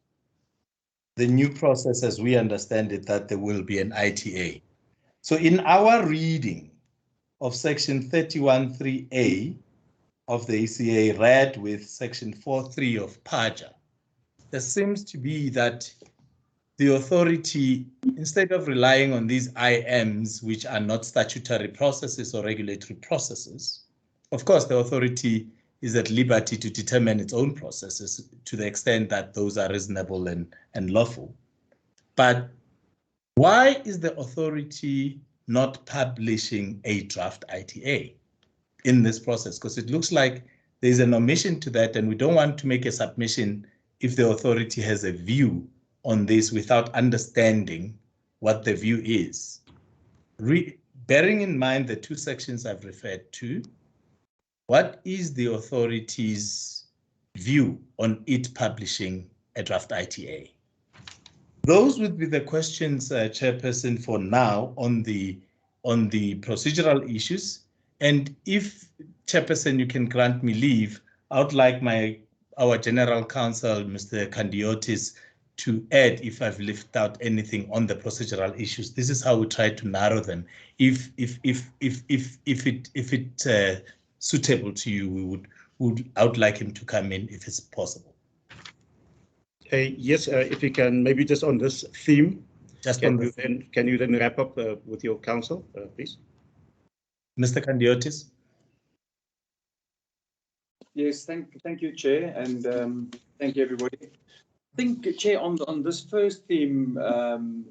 Q: the new process as we understand it, that there will be an ITA. So in our reading of section 31.3a of the ECA read with section 4.3 of PAJA, there seems to be that the authority, instead of relying on these IMs, which are not statutory processes or regulatory processes, of course, the authority is at liberty to determine its own processes to the extent that those are reasonable and lawful. But why is the authority not publishing a draft ITA in this process? Because it looks like there's an omission to that, and we don't want to make a submission if the authority has a view on this without understanding what the view is. Bearing in mind the two sections I've referred to, what is the authority's view on it publishing a draft ITA? Those would be the questions, Chairperson, for now on the procedural issues. And if, Chairperson, you can grant me leave, I would like our General Counsel, Mr. Kandiotis, to add if I've left out anything on the procedural issues. This is how we try to narrow them. If it's suitable to you, I would like him to come in if it's possible.
B: Yes, if you can, maybe just on this theme, can you then wrap up with your counsel, please?
Q: Mr. Kandiotis.
R: Yes, thank you, Chair, and thank you, everybody. I think, Chair, on this first theme,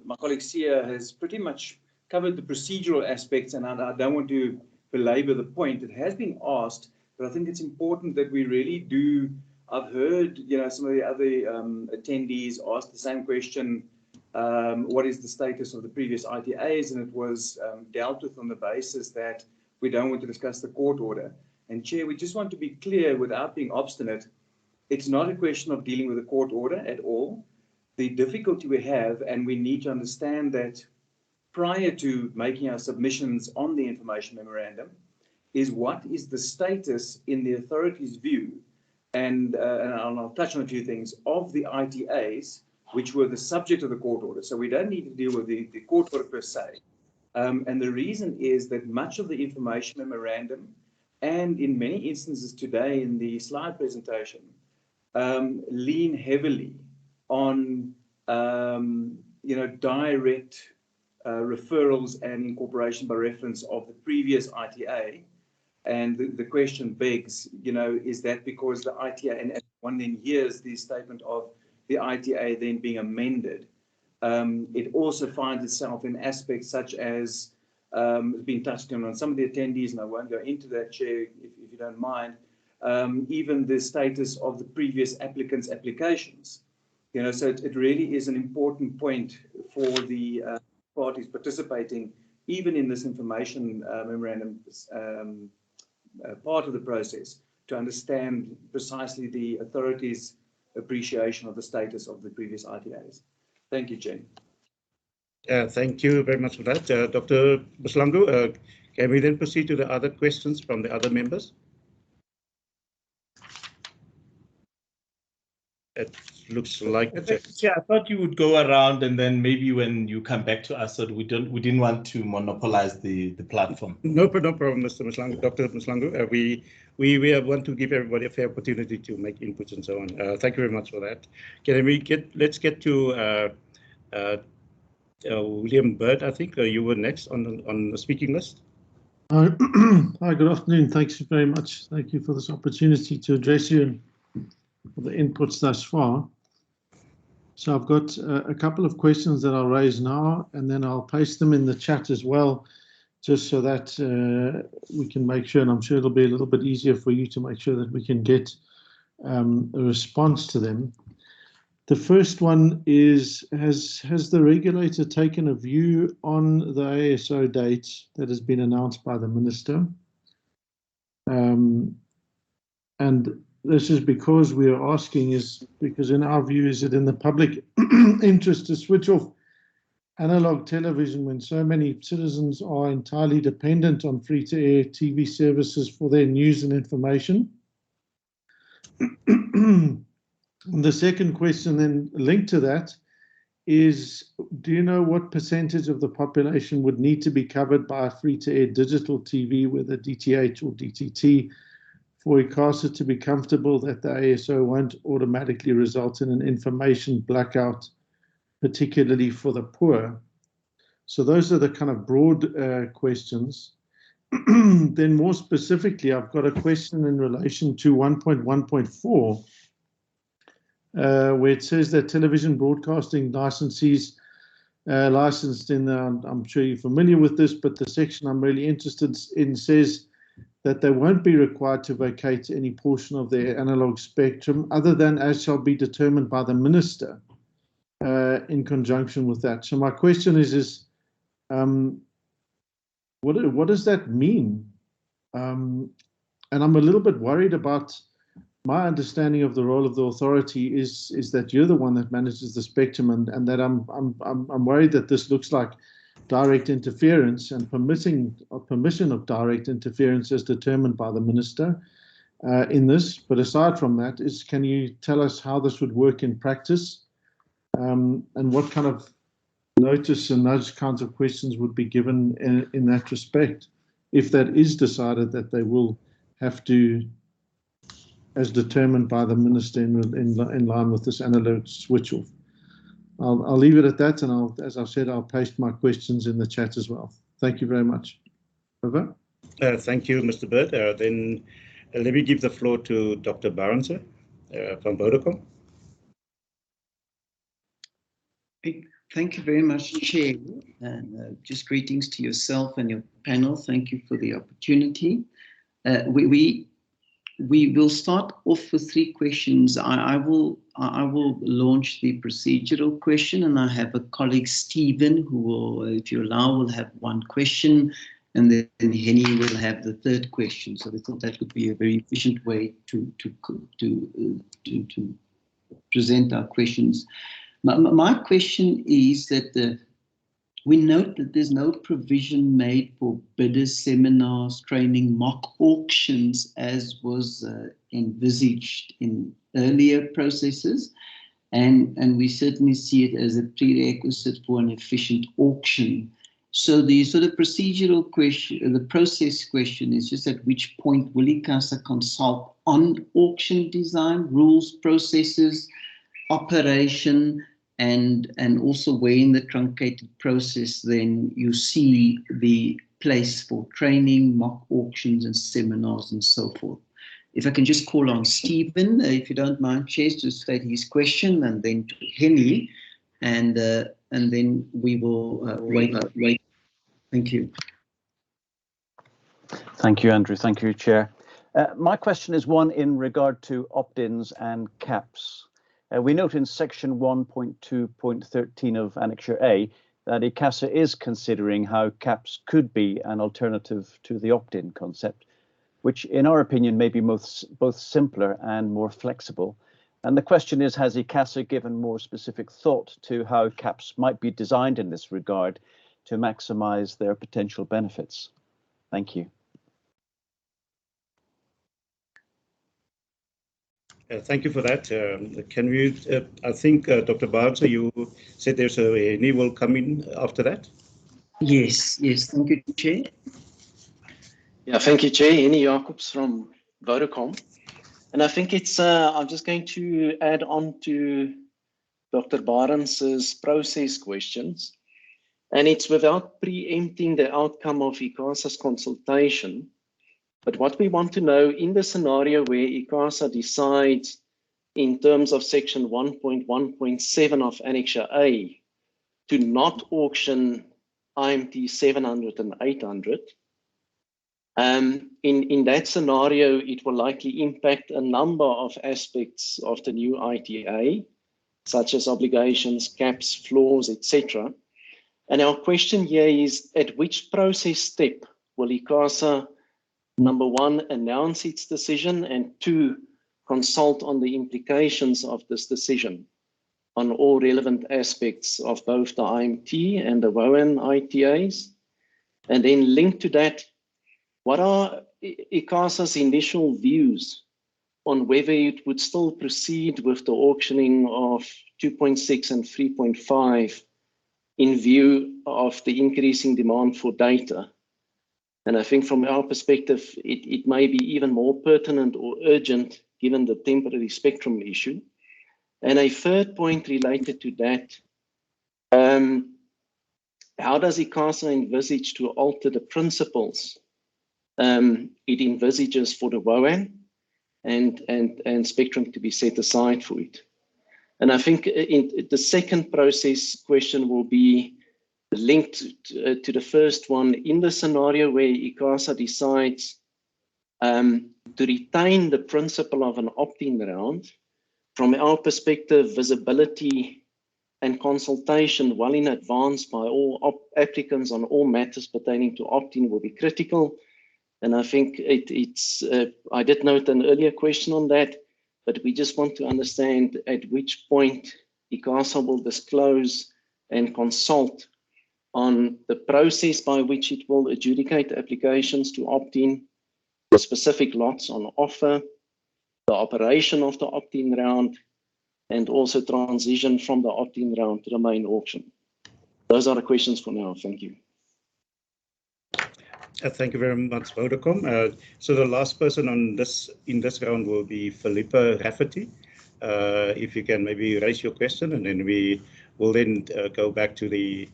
R: my colleague Sia has pretty much covered the procedural aspects, and I don't want to belabor the point. It has been asked, but I think it's important that we really do. I've heard, some of the other attendees ask the same question, what is the status of the previous ITAs? And it was dealt with on the basis that we don't want to discuss the court order. And Chair, we just want to be clear without being obstinate. It's not a question of dealing with a court order at all. The difficulty we have, and we need to understand that prior to making our submissions on the information memorandum, is what is the status in the authority's view, and I'll touch on a few things, of the ITAs, which were the subject of the court order. So we don't need to deal with the court order per se. And the reason is that much of the information memorandum, and in many instances today in the slide presentation, lean heavily on direct referrals and incorporation by reference of the previous ITA. And the question begs, is that because the ITA, and one then hears the statement of the ITA then being amended, it also finds itself in aspects such as being touched on some of the attendees, and I won't go into that, Chair, if you don't mind, even the status of the previous applicants' applications. So it really is an important point for the parties participating, even in this information memorandum part of the process, to understand precisely the authority's appreciation of the status of the previous ITAs. Thank you, Chair.
B: Thank you very much for that. Dr. Buslangu, can we then proceed to the other questions from the other members? It looks like
Q: Yeah, I thought you would go around, and then maybe when you come back to us, so we didn't want to monopolize the platform.
B: No problem, Mr. Muslangu, Dr. Muslangu. We want to give everybody a fair opportunity to make inputs and so on. Thank you very much for that. Let's get to William Bird. I think you were next on the speaking list.
S: Hi, good afternoon. Thanks very much. Thank you for this opportunity to address you and for the inputs thus far. So I've got a couple of questions that I'll raise now, and then I'll paste them in the chat as well, just so that we can make sure, and I'm sure it'll be a little bit easier for you to make sure that we can get a response to them. The first one is, has the regulator taken a view on the ASO date that has been announced by the Minister? And this is because we are asking, is because in our view, is it in the public interest to switch off analog television when so many citizens are entirely dependent on free-to-air TV services for their news and information? The second question then linked to that is, do you know what percentage of the population would need to be covered by free-to-air digital TV, whether DTH or DTT, for ICASA to be comfortable that the ASO won't automatically result in an information blackout, particularly for the poor? So those are the kind of broad questions. Then more specifically, I've got a question in relation to 1.1.4, where it says that television broadcasting licensees licensed in, I'm sure you're familiar with this, but the section I'm really interested in says that they won't be required to vacate any portion of their analog spectrum other than as shall be determined by the minister in conjunction with that. So my question is what does that mean? And I'm a little bit worried about, my understanding of the role of the authority is that you're the one that manages the spectrum, and that I'm worried that this looks like direct interference and permission of direct interference as determined by the minister in this. But aside from that, can you tell us how this would work in practice, and what kind of notice and those kinds of questions would be given in that respect, if that is decided that they will have to, as determined by the minister in line with this analog switch off? I'll leave it at that, and as I've said, I'll paste my questions in the chat as well. Thank you very much. Over.
B: Thank you, Mr. Bird. Then let me give the floor to Dr. Barnser from Vodacom.
T: Thank you very much, Chair, and just greetings to yourself and your panel. Thank you for the opportunity. We will start off with 3 questions. I will launch the procedural question, and I have a colleague, Stephen, who will, if you allow, will have 1 question, and then Henny will have the 3rd question. So we thought that would be a very efficient way to present our questions. My question is that we note that there's no provision made for bidders, seminars, training, mock auctions, as was envisaged in earlier processes. And we certainly see it as a prerequisite for an efficient auction. So the sort of procedural question, the process question is just at which point will ICASA consult on auction design, rules, processes, operation, and also where in the truncated process then you see the place for training, mock auctions and seminars and so forth. If I can just call on Stephen, if you don't mind, Chair, to state his question, and then to Henny, and then we will wait. Thank you.
U: Thank you, Andrew. Thank you, Chair. My question is one in regard to opt-ins and caps. We note in section 1.2.13 of Annexure A that ICASA is considering how caps could be an alternative to the opt-in concept, which in our opinion may be both simpler and more flexible. And the question is, has ICASA given more specific thought to how caps might be designed in this regard to maximize their potential benefits? Thank you.
B: Thank you for that. Can we, I think, Dr. Barnser, you said there's a Henny will come in after that?
T: Yes, thank you, Chair.
V: Yeah, thank you, Chair. Henny Jacobs from Vodacom. And I think it's, I'm just going to add on to Dr. Barnser's process questions. And it's without preempting the outcome of ICASA's consultation. But what we want to know in the scenario where ICASA decides in terms of section 1.1.7 of Annexure A to not auction IMT 700 and 800, in that scenario, it will likely impact a number of aspects of the new ITA, such as obligations, caps, floors, etc. And our question here is, at which process step will ICASA, number 1, announce its decision, and 2, consult on the implications of this decision? on all relevant aspects of both the IMT and the WOAN ITAs? And then linked to that, what are ICASA's initial views on whether it would still proceed with the auctioning of 2.6 and 3.5 in view of the increasing demand for data? And I think from our perspective, it may be even more pertinent or urgent given the temporary spectrum issue. And a third point related to that, how does ICASA envisage to alter the principles it envisages for the WOAN and spectrum to be set aside for it? And I think the second process question will be linked to the first one. In the scenario where ICASA decides to retain the principle of an opt-in round, from our perspective, visibility and consultation well in advance by all applicants on all matters pertaining to opt-in will be critical. And I think I did note an earlier question on that, but we just want to understand at which point ICASA will disclose and consult on the process by which it will adjudicate applications to opt-in, the specific lots on offer, the operation of the opt-in round, and also transition from the opt-in round to the main auction. Those are the questions for now. Thank you.
B: Thank you very much, Vodacom. So the last person in this round will be Philippa Rafferty. If you can maybe raise your question, and then we will then go back to the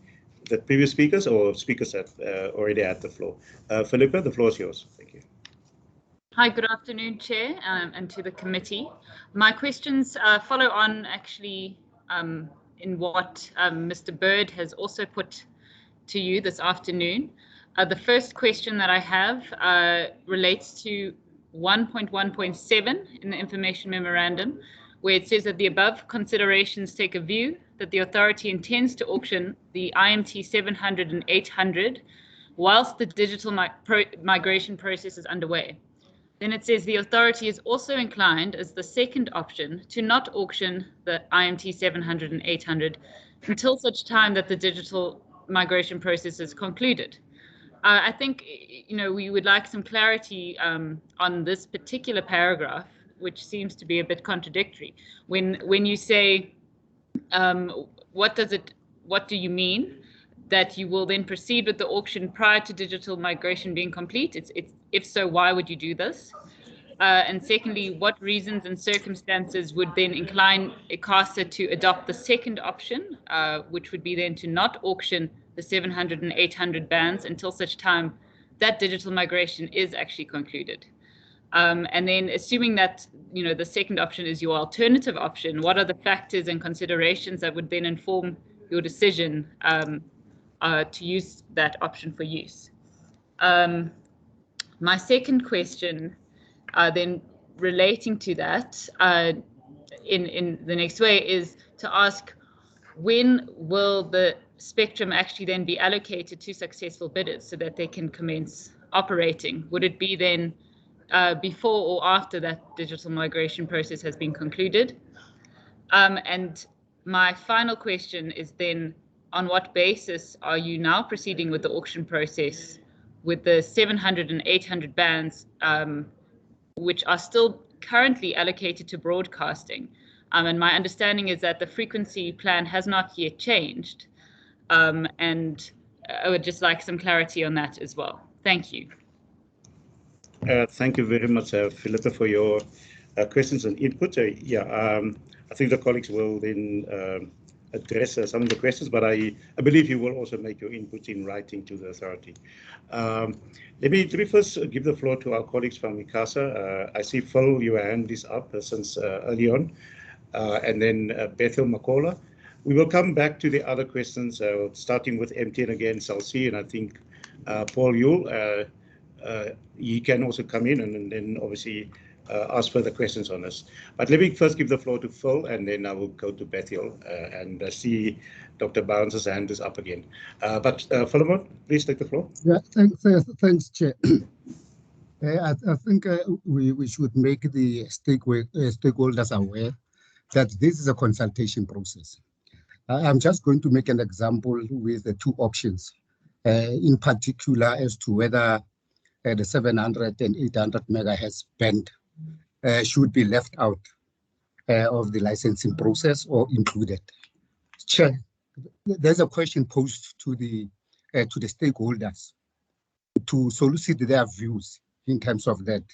B: previous speakers or speakers that already had the floor. Philippa, the floor is yours. Thank you.
E: Hi, good afternoon, Chair, and to the committee. My questions follow on actually in what Mr. Bird has also put to you this afternoon. The first question that I have relates to 1.1.7 in the Information Memorandum, where it says that the above considerations take a view that the authority intends to auction the IMT 700 and 800 whilst the digital migration process is underway. Then it says the authority is also inclined as the second option to not auction the IMT 700 and 800 until such time that the digital migration process is concluded. I think, you know, we would like some clarity on this particular paragraph, which seems to be a bit contradictory. When you say, what do you mean? That you will then proceed with the auction prior to digital migration being complete? If so, why would you do this? And secondly, what reasons and circumstances would then incline ICASA to adopt the second option, which would be then to not auction the 700 and 800 bands until such time that digital migration is actually concluded? And then assuming that, you know, the second option is your alternative option, what are the factors and considerations that would then inform your decision to use that option for use? My second question then relating to that in the next way is to ask, when will the spectrum actually then be allocated to successful bidders so that they can commence operating? Would it be then before or after that digital migration process has been concluded? And my final question is then, on what basis are you now proceeding with the auction process with the 700 and 800 bands, which are still currently allocated to broadcasting? And my understanding is that the frequency plan has not yet changed. And I would just like some clarity on that as well. Thank you.
B: Thank you very much, Philippa, for your questions and input. I think the colleagues will then address some of the questions, but I believe you will also make your input in writing to the authority. Let me first give the floor to our colleagues from ICASA. I see Phil, your hand is up since early on, and then Bethel Makola. We will come back to the other questions, starting with MTN again, Salsi, and I think Paul Yule. He can also come in and then obviously ask further questions on this. But let me first give the floor to Phil, and then I will go to Bethel and see Dr. Barnes' hand is up again. But Philemon, please take the floor.
D: Yeah, thanks, Chair. I think we should make the stakeholders aware that this is a consultation process. I'm just going to make an example with the two options, in particular as to whether the 700 and 800 megahertz band should be left out of the licensing process or included. Chair, there's a question posed to the stakeholders to solicit their views in terms of that.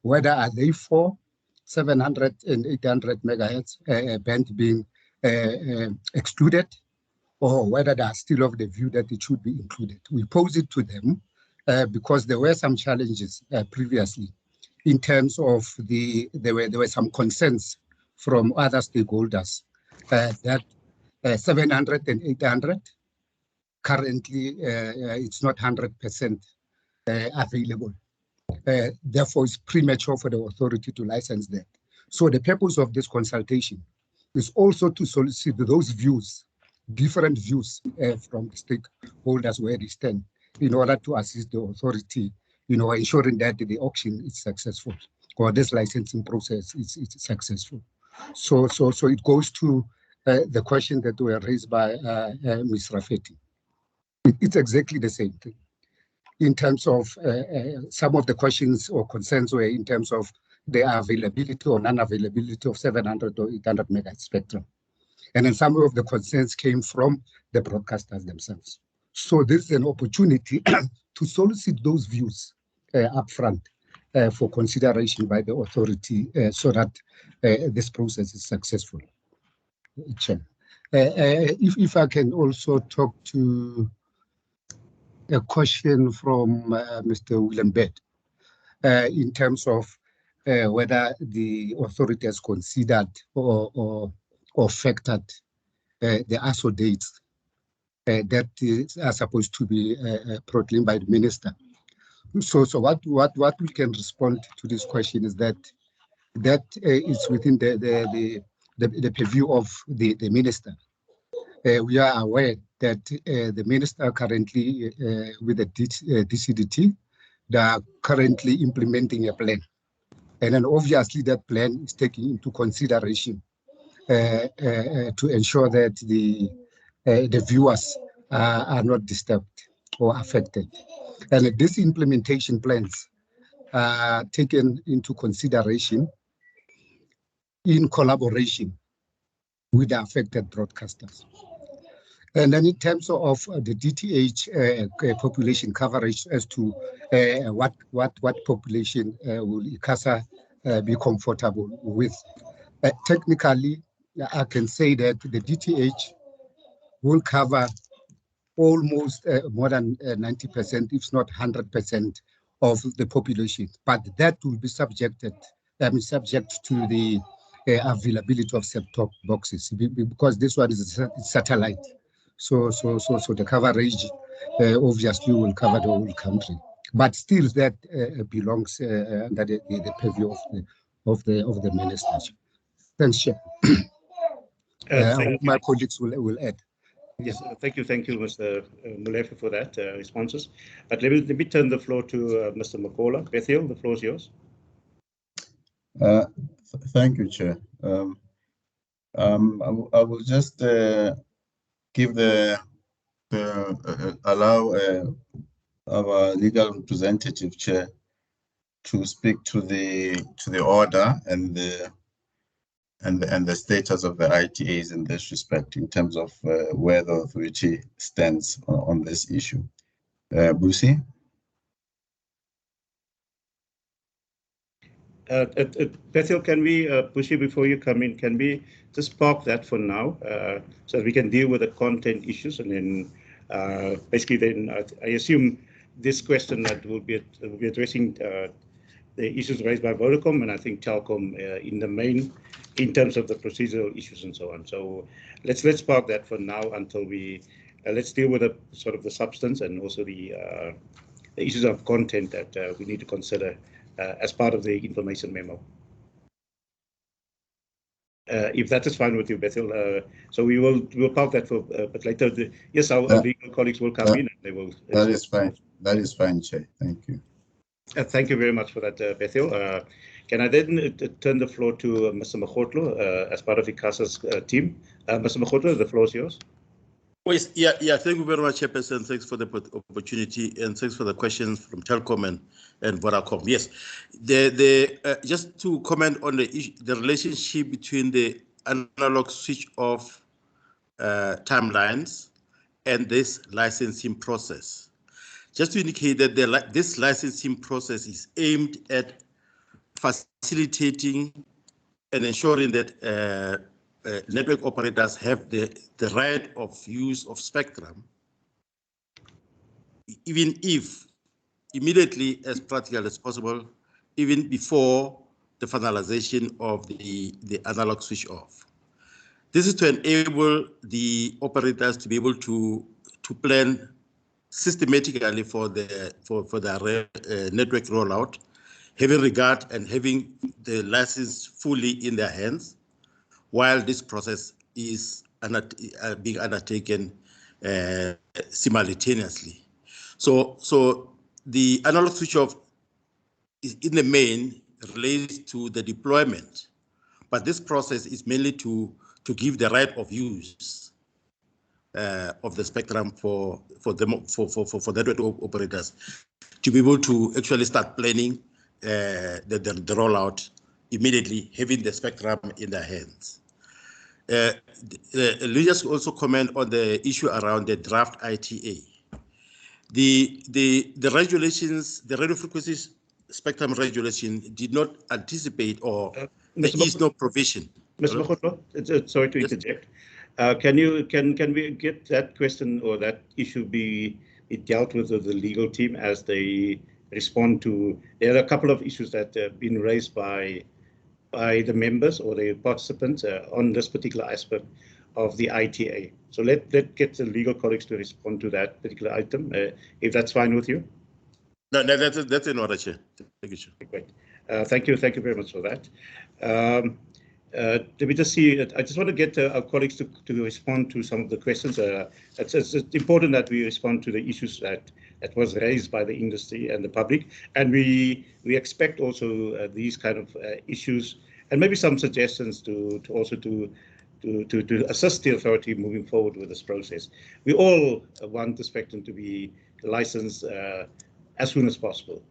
D: Whether are they for 700 and 800 megahertz band being excluded, or whether they are still of the view that it should be included. We pose it to them because there were some challenges previously in terms of there were some concerns from other stakeholders that 700 and 800 currently it's not 100% available. Therefore, it's premature for the authority to license that. So the purpose of this consultation is also to solicit those views, different views from the stakeholders where they stand, in order to assist the authority, ensuring that the auction is successful or this licensing process is successful. So it goes to the question that were raised by Ms. Rafeti. It's exactly the same thing. In terms of some of the questions or concerns were in terms of the availability or non-availability of 700 or 800 megahertz spectrum. And then some of the concerns came from the broadcasters themselves. So this is an opportunity to solicit those views upfront for consideration by the authority so that this process is successful. Chair. If I can also talk to a question from Mr. Willem Bed in terms of whether the authority has considered or factored the ASO dates that are supposed to be proclaimed by the minister. So what we can respond to this question is that is within the purview of the minister. We are aware that the minister currently with the DCDT, they are currently implementing a plan. And then obviously that plan is taking into consideration to ensure that the viewers are not disturbed or affected. And these implementation plans are taken into consideration in collaboration with the affected broadcasters. And then in terms of the DTH population coverage as to what population will ICASA be comfortable with. Technically, I can say that the DTH will cover almost more than 90%, if not 100% of the population. But that will be subject to the availability of set-top boxes, because this one is a satellite. So the coverage obviously will cover the whole country, but still that belongs under the purview of the minister. Thanks, Chair. My colleagues will add.
B: Yes, thank you, Mr. Molefe, for that responses. But let me turn the floor to Mr. Makola. Bethiel, the floor is yours.
G: Thank you, Chair. I will just give allow our legal representative, Chair, to speak to the order and the status of the ITAs in this respect, in terms of where the authority stands on this issue. Busi?
B: Bethiel, can we, Busi, before you come in, can we just park that for now so that we can deal with the content issues, and then basically then I assume this question that will be addressing the issues raised by Vodacom and I think Telkom in the main, in terms of the procedural issues and so on. So let's park that for now until we let's deal with the sort of the substance and also the issues of content that we need to consider as part of the information memo. If that is fine with you, Bethiel, so we'll park that for but later. Yes, our legal colleagues will come in and they will.
G: That is fine. That is fine, Chair. Thank you.
B: Thank you very much for that, Bethiel. Can I then turn the floor to Mr. Makgotlo as part of ICASA's team? Mr. Makgotlo, the floor is yours.
P: Oh, yes, yeah. Thank you very much, Chairperson. Thanks for the opportunity and thanks for the questions from Telkom and Vodacom. Yes, just to comment on the relationship between the analog switch off timelines and this licensing process. Just to indicate that this licensing process is aimed at facilitating and ensuring that network operators have the right of use of spectrum, even if immediately as practical as possible, even before the finalization of the analog switch off. This is to enable the operators to be able to plan systematically for their network rollout, having regard and having the license fully in their hands, while this process is being undertaken simultaneously. So the analog switch off is in the main relates to the deployment, but this process is mainly to give the right of use of the spectrum for network operators to be able to actually start planning the rollout immediately, having the spectrum in their hands. Let me just also comment on the issue around the draft ITA. The regulations, the radio frequency spectrum regulation did not anticipate or there is no provision.
B: Mr. Makgotlo, sorry to interject. Can we get that question or that issue be dealt with the legal team as they respond to? There are a couple of issues that have been raised by the members or the participants on this particular aspect of the ITA. So let get the legal colleagues to respond to that particular item, if that's fine with you.
P: No, that's in order, Chair. Thank you, Chair.
B: Great. Thank you very much for that. Let me just see. I just want to get our colleagues to respond to some of the questions. It's important that we respond to the issues that was raised by the industry and the public, and we expect also these kind of issues and maybe some suggestions to assist the authority moving forward with this process. We all want the spectrum to be licensed as soon as possible,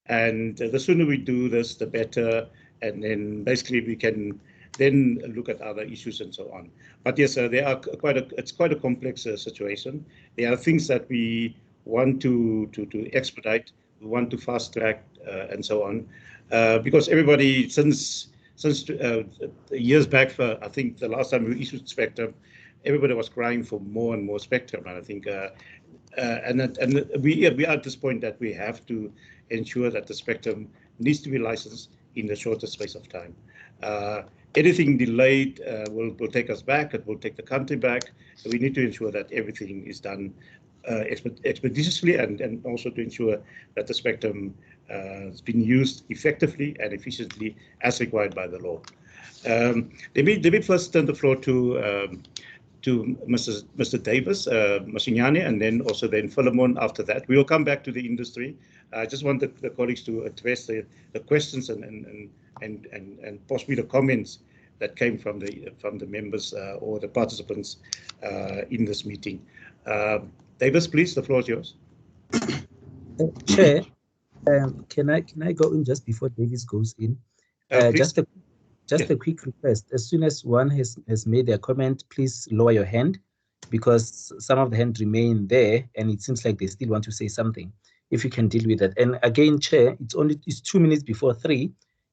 B: and the sooner we do this, the better. And then basically we can then look at other issues and so on. But yes, it's quite a complex situation. There are things that we want to expedite, we want to fast track and so on, because everybody since years back, I think the last time we issued spectrum, everybody was crying for more and more spectrum, and I think and we are at this point that we have to ensure that the spectrum needs to be licensed in the shortest space of time. Anything delayed will take us back. It will take the country back. So we need to ensure that everything is done expeditiously and also to ensure that the spectrum has been used effectively and efficiently as required by the law. Let me first turn the floor to Mr. Davis, Masinyane, and then Philemon after that. We will come back to the industry. I just want the colleagues to address the questions and possibly the comments that came from the members or the participants in this meeting. Davis, please, the floor is yours.
A: Chair, can I go in just before Davis goes in? Just a quick request. As soon as one has made their comment, please lower your hand, because some of the hands remain there and it seems like they still want to say something. If you can deal with that. And again, Chair, it's 2 minutes before 3.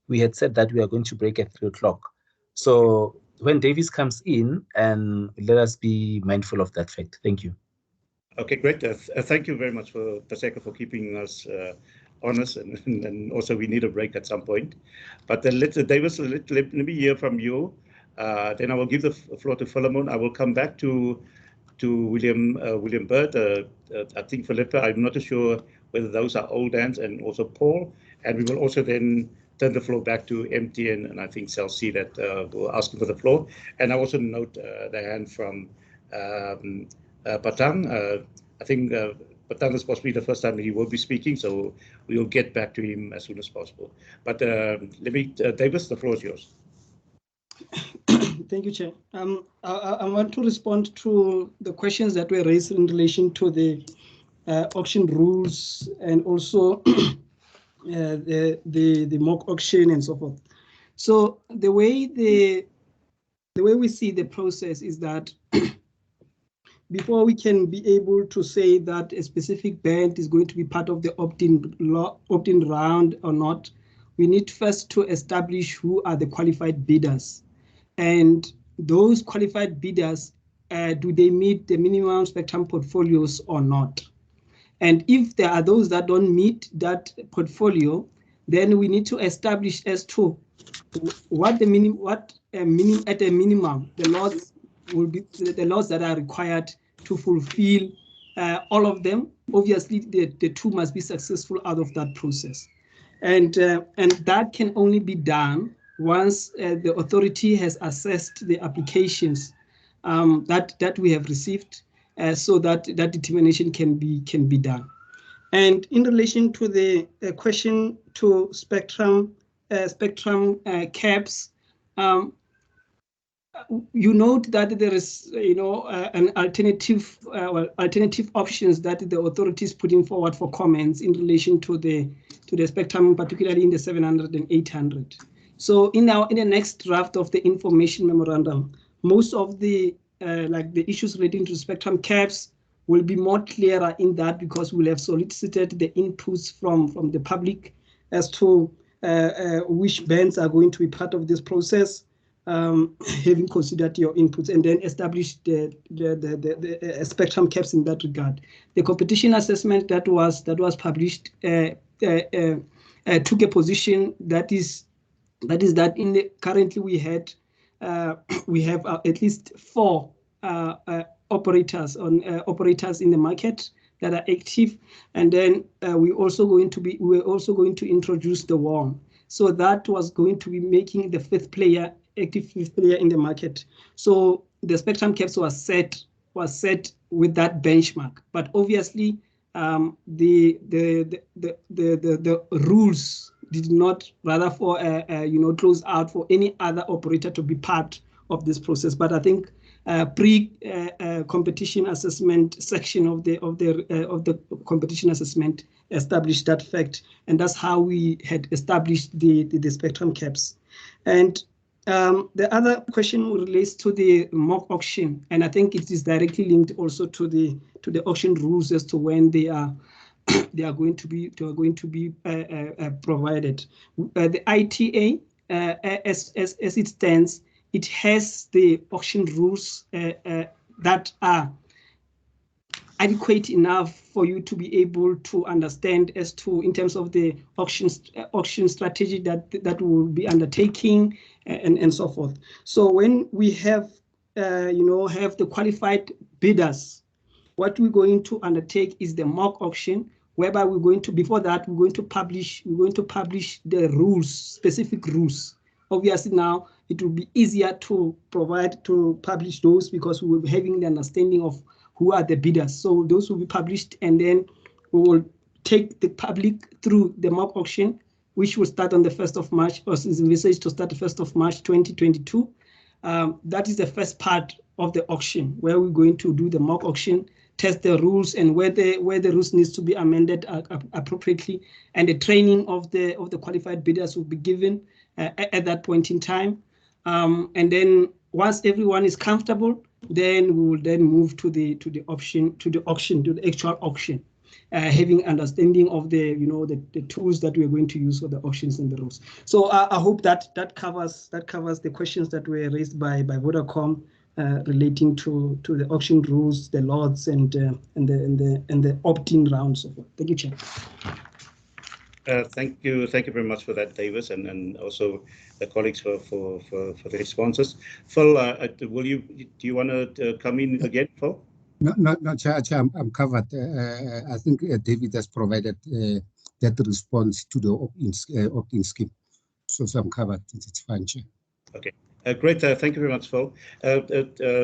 A: We had said that we are going to break at 3 o'clock. So when Davis comes in, and let us be mindful of that fact. Thank you.
B: Okay, great. Thank you very much, Paseka, for keeping us honest, and also we need a break at some point. But Davis, let me hear from you. Then I will give the floor to Philemon. I will come back to William Bird. I think Philippa, I'm not sure whether those are old hands, and also Paul. And we will also then turn the floor back to MTN, and I think Cell C that will ask for the floor. And I also note the hand from Patang. I think Patel is possibly the first time he will be speaking, so we will get back to him as soon as possible. But Davis, the floor is yours.
F: Thank you, Chair. I want to respond to the questions that were raised in relation to the auction rules and also the mock auction and so forth. So the way we see the process is that before we can be able to say that a specific band is going to be part of the opt-in round or not, we need first to establish who are the qualified bidders. And those qualified bidders, do they meet the minimum spectrum portfolios or not? And if there are those that don't meet that portfolio, then we need to establish as to what the at a minimum the lots will be, the lots that are required to fulfill all of them. Obviously, the two must be successful out of that process, and that can only be done once the authority has assessed the applications that we have received, so that determination can be done. And in relation to the question to spectrum caps, you note that there is, an alternative options that the authority is putting forward for comments in relation to the spectrum, particularly in the 700 and 800. So in the next draft of the information memorandum, most of the the issues relating to spectrum caps will be more clearer in that, because we'll have solicited the inputs from the public as to which bands are going to be part of this process, having considered your inputs, and then establish the spectrum caps in that regard. The competition assessment that was published took a position that currently we have at least 4 operators in the market that are active, and then we're also going to introduce the WOM. So that was going to be making the active fifth player in the market. So the spectrum caps was set with that benchmark, but obviously the rules did not close out for any other operator to be part of this process. But I think competition assessment section of the competition assessment established that fact, and that's how we had established the spectrum caps. And the other question relates to the mock auction, and I think it is directly linked also to the auction rules as to when they are going to be provided. The ITA, as it stands, it has the auction rules that are adequate enough for you to be able to understand as to, in terms of the auction strategy that will be undertaking and so forth. So when we have have the qualified bidders, what we're going to undertake is the mock auction, whereby before that we're going to publish the rules, specific rules. Obviously now it will be easier to publish those, because we will be having the understanding of who are the bidders. So those will be published, and then we will take the public through the mock auction, which will start on the 1st of March, or is envisaged to start the 1st of March 2022. That is the first part of the auction, where we're going to do the mock auction, test the rules, and where the rules needs to be amended appropriately, and the training of the qualified bidders will be given at that point in time. And then once everyone is comfortable, then we will then move to the actual auction, having understanding of the tools that we're going to use for the auctions and the rules. So I hope that covers the questions that were raised by Vodacom relating to the auction rules, the lots, and the opt-in rounds. So forth. Thank you, Chair.
B: Thank you very much for that, Davis, and also the colleagues for the responses. Phil, do you want to come in again, Phil?
D: No, Chair, I'm covered. I think David has provided that response to the opt-in scheme, so I'm covered. It's fine, Chair.
B: Okay. Great, thank you very much, Phil.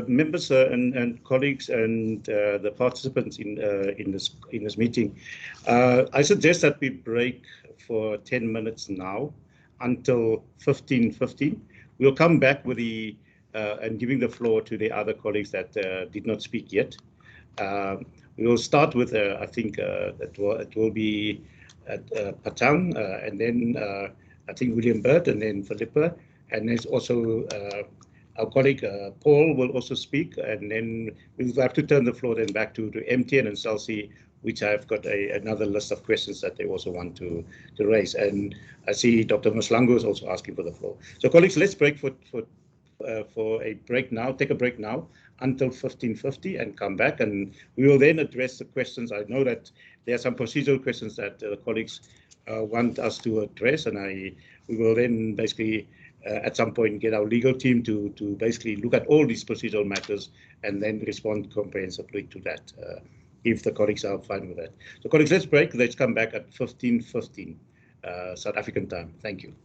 B: Members and colleagues and the participants in this meeting, I suggest that we break for 10 minutes now until 15:15. We'll come back with the and giving the floor to the other colleagues that did not speak yet. We will start with I think it will be Patang, and then I think William Bird, and then Philippa. And there's also our colleague Paul will also speak, and then we'll have to turn the floor then back to MTN and Celsi, which I've got another list of questions that they also want to raise. And I see Dr. Maslango is also asking for the floor. So colleagues, let's break for a break now, take a break now until 15:50 and come back, and we will then address the questions. I know that there are some procedural questions that the colleagues want us to address, and we will then basically at some point get our legal team to basically look at all these procedural matters and then respond comprehensively to that, if the colleagues are fine with that. So colleagues, let's break. Let's come back at 15:15 South African time. Thank you.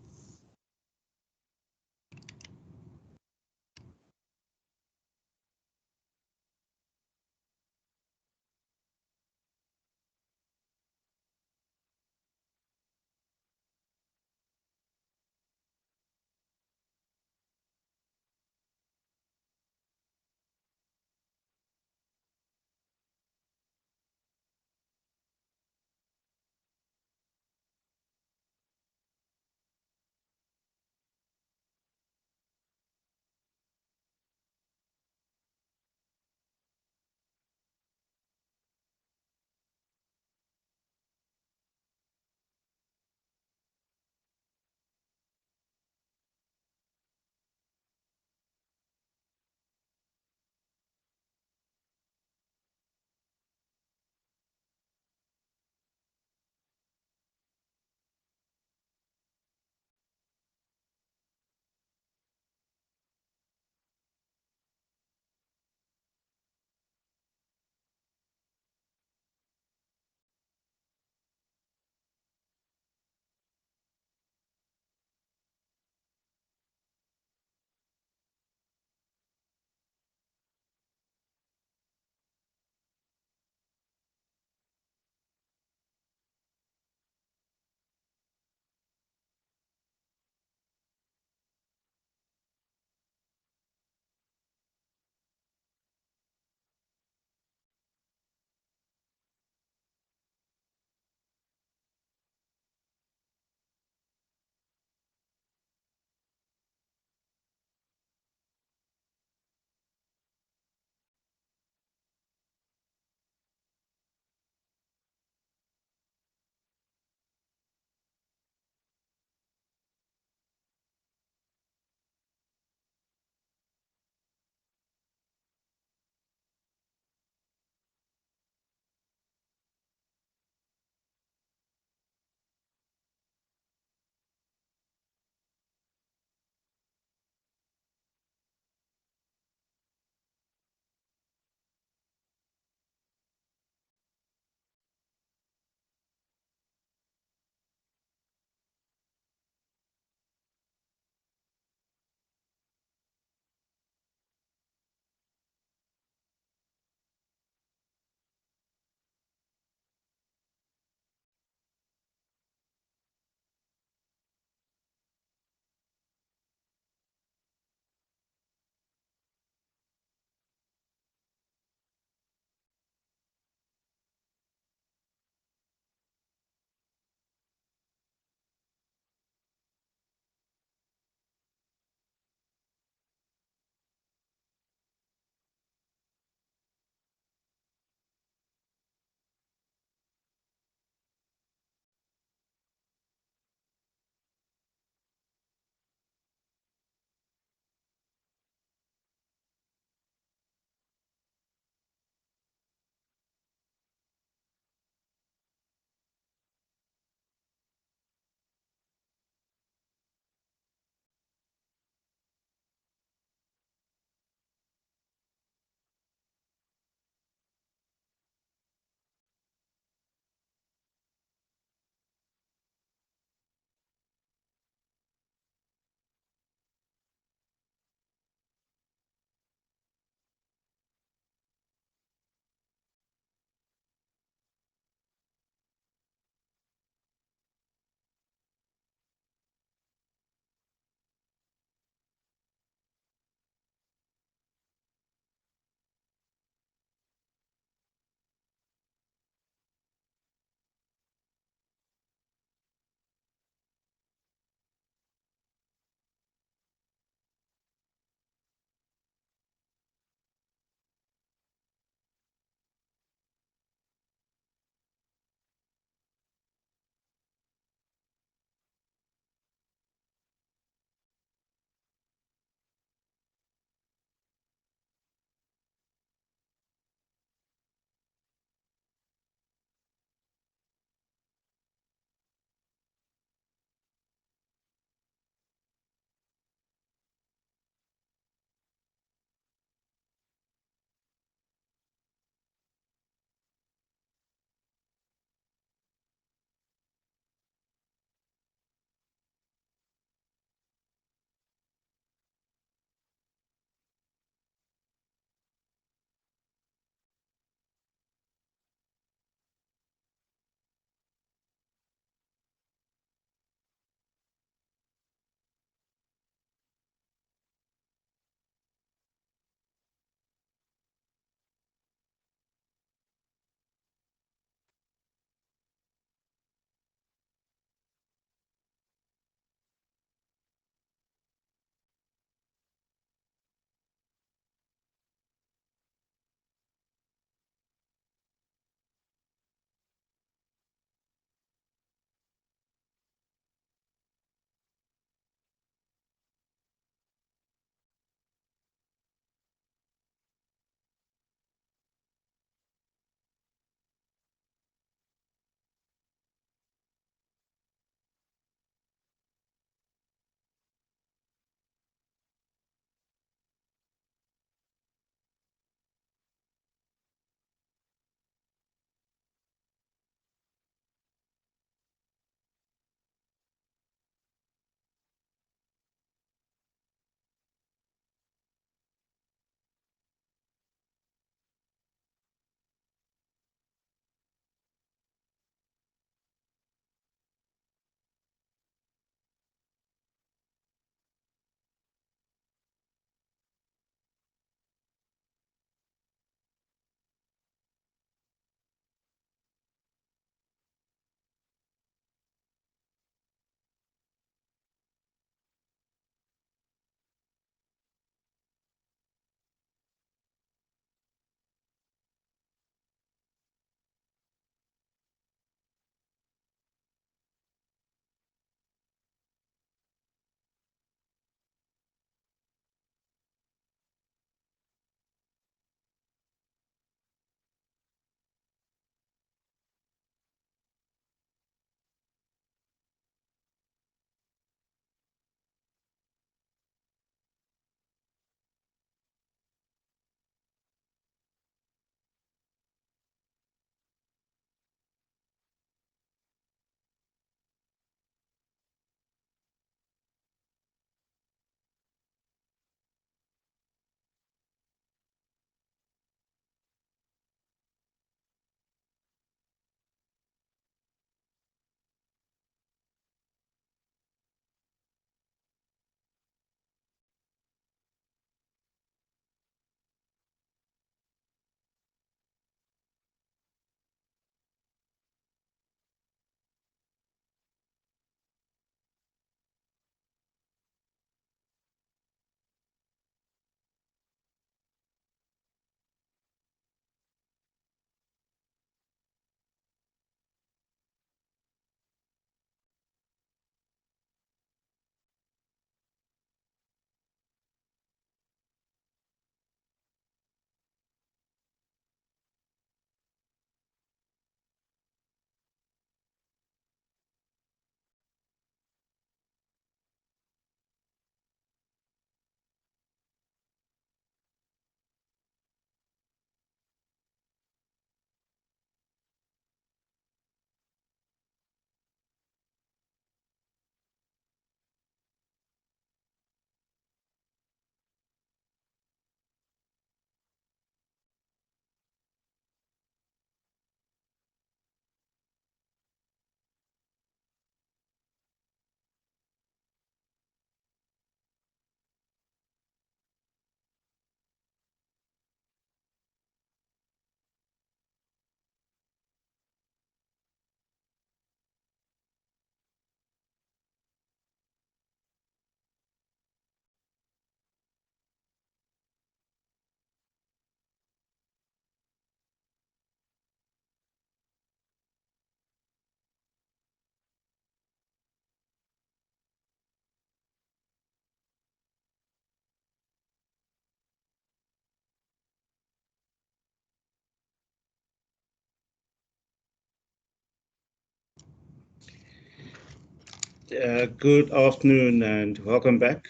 B: Good afternoon and welcome back.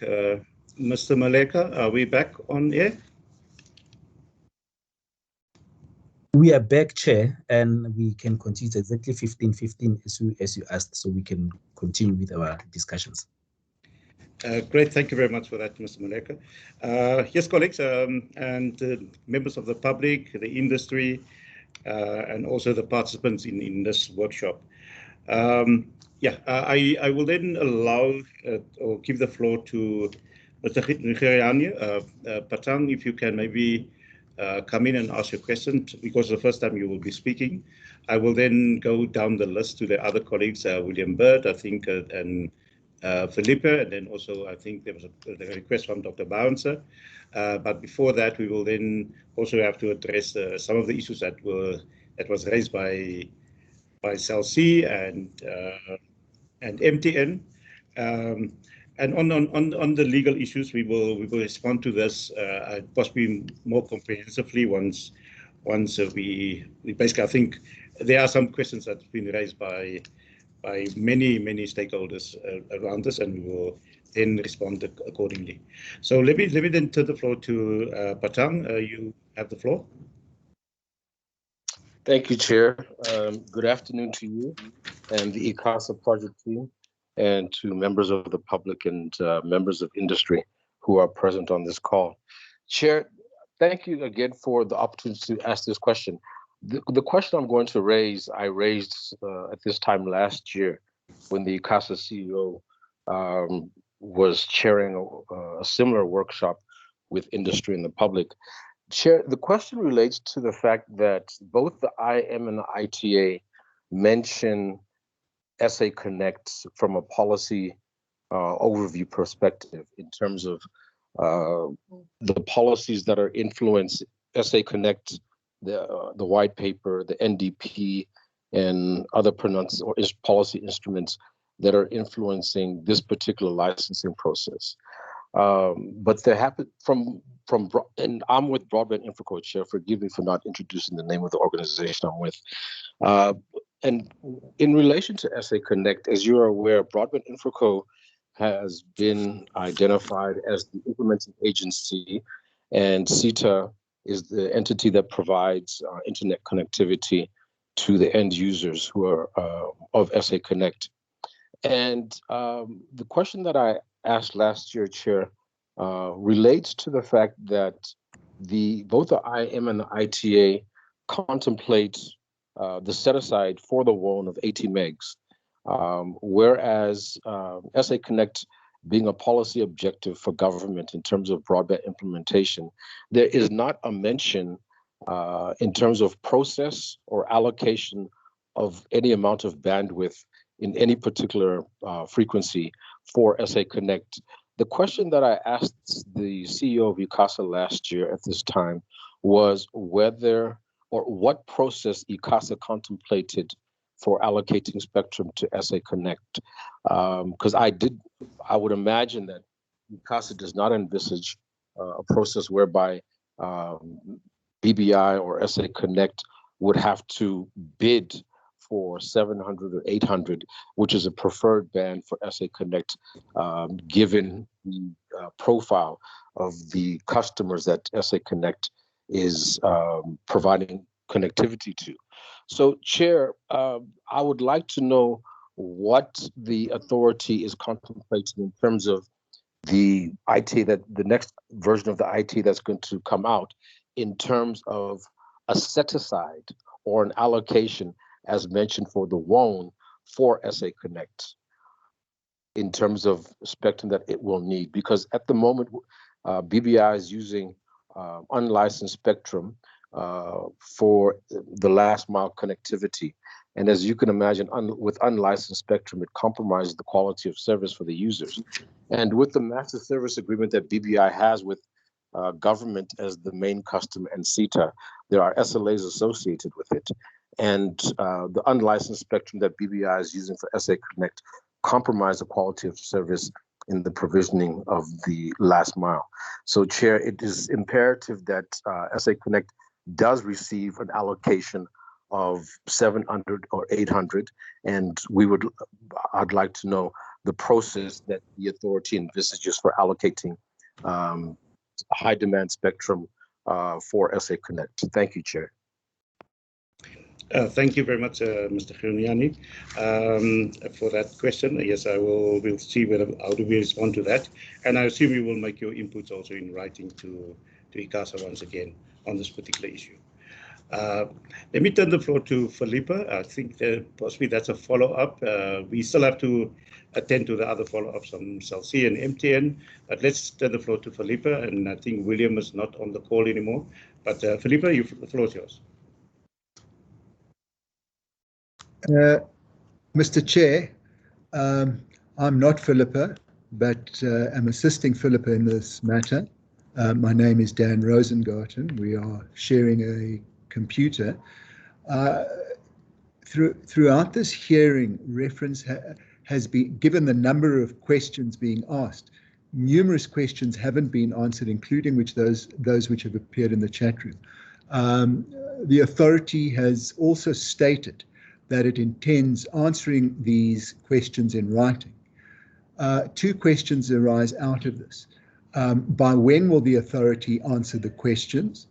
B: Mr. Maleka, are we back on air?
A: We are back, Chair, and we can continue. It's exactly 15:15 as you asked, so we can continue with our discussions.
B: Great, thank you very much for that, Mr. Maleka. Yes, colleagues and members of the public, the industry, and also the participants in this workshop. I will then allow or give the floor to Mr. Ngeriani. Patang, if you can maybe come in and ask your question, because the first time you will be speaking. I will then go down the list to the other colleagues, William Bird, I think, and Felipe, and then also I think there was a request from Dr. Bouncer. But before that, we will then also have to address some of the issues that was raised by Cell C and MTN. And on the legal issues, we will respond to this possibly more comprehensively once we basically, I think there are some questions that have been raised by many stakeholders around this, and we will then respond accordingly. So let me then turn the floor to Patang. You have the floor.
H: Thank you, Chair. Good afternoon to you and the ICASA project team, and to members of the public and members of industry who are present on this call. Chair, thank you again for the opportunity to ask this question. The question I'm going to raise, I raised at this time last year when the ICASA CEO was chairing a similar workshop with industry and the public. Chair, the question relates to the fact that both the IM and the ITA mention SA Connect from a policy overview perspective in terms of the policies that are influence SA Connect, the white paper, the NDP, and other policy instruments that are influencing this particular licensing process. But there happened and I'm with Broadband Infraco, Chair. Forgive me for not introducing the name of the organization I'm with. And in relation to SA Connect, as you are aware, Broadband Infraco has been identified as the implementing agency, and CETA is the entity that provides internet connectivity to the end users who are of SA Connect. And the question that I asked last year, Chair, relates to the fact that both the IM and the ITA contemplate the set-aside for the WOAN of 80 megs, whereas SA Connect being a policy objective for government in terms of broadband implementation, there is not a mention in terms of process or allocation of any amount of bandwidth in any particular frequency for SA Connect. The question that I asked the CEO of ICASA last year at this time was whether or what process ICASA contemplated for allocating spectrum to SA Connect. Because I would imagine that ICASA does not envisage a process whereby BBI or SA Connect would have to bid for 700 or 800, which is a preferred band for SA Connect, given the profile of the customers that SA Connect is providing connectivity to. So, Chair, I would like to know what the authority is contemplating in terms of the IT, that the next version of the IT that's going to come out, in terms of a set-aside or an allocation, as mentioned for the WOAN, for SA Connect, in terms of spectrum that it will need. Because at the moment, BBI is using unlicensed spectrum for the last mile connectivity. And as you can imagine, with unlicensed spectrum, it compromises the quality of service for the users. And with the master service agreement that BBI has with government as the main customer and CETA, there are SLAs associated with it. And the unlicensed spectrum that BBI is using for SA Connect compromise the quality of service in the provisioning of the last mile. So, Chair, it is imperative that SA Connect does receive an allocation of 700 or 800, and I'd like to know the process that the authority envisages for allocating high demand spectrum for SA Connect. Thank you, Chair.
B: Thank you very much, Mr. Khuniani, for that question. Yes, we'll see how do we respond to that. And I assume you will make your inputs also in writing to ICASA once again on this particular issue. Let me turn the floor to Philippa. I think possibly that's a follow-up. We still have to attend to the other follow-ups on Cell C and MTN, but let's turn the floor to Philippa, and I think William is not on the call anymore. But Philippa, the floor is yours.
C: Mr. Chair, I'm not Philippa, but am assisting Philippa in this matter. My name is Dan Rosengarten. We are sharing a computer. Throughout this hearing, reference has been given the number of questions being asked. Numerous questions haven't been answered, including those which have appeared in the chat room. The authority has also stated that it intends answering these questions in writing. Two questions arise out of this. By when will the authority answer the questions?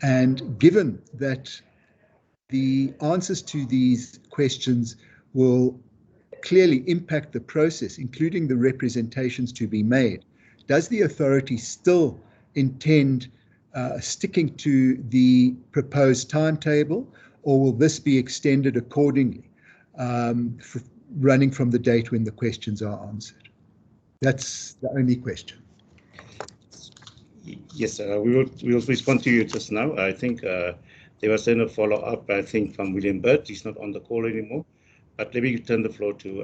C: And given that the answers to these questions will clearly impact the process, including the representations to be made, does the authority still intend sticking to the proposed timetable, or will this be extended accordingly, running from the date when the questions are answered? That's the only question.
B: Yes, we will respond to you just now. I think there was then a follow-up, I think, from William Burt. He's not on the call anymore. But let me turn the floor to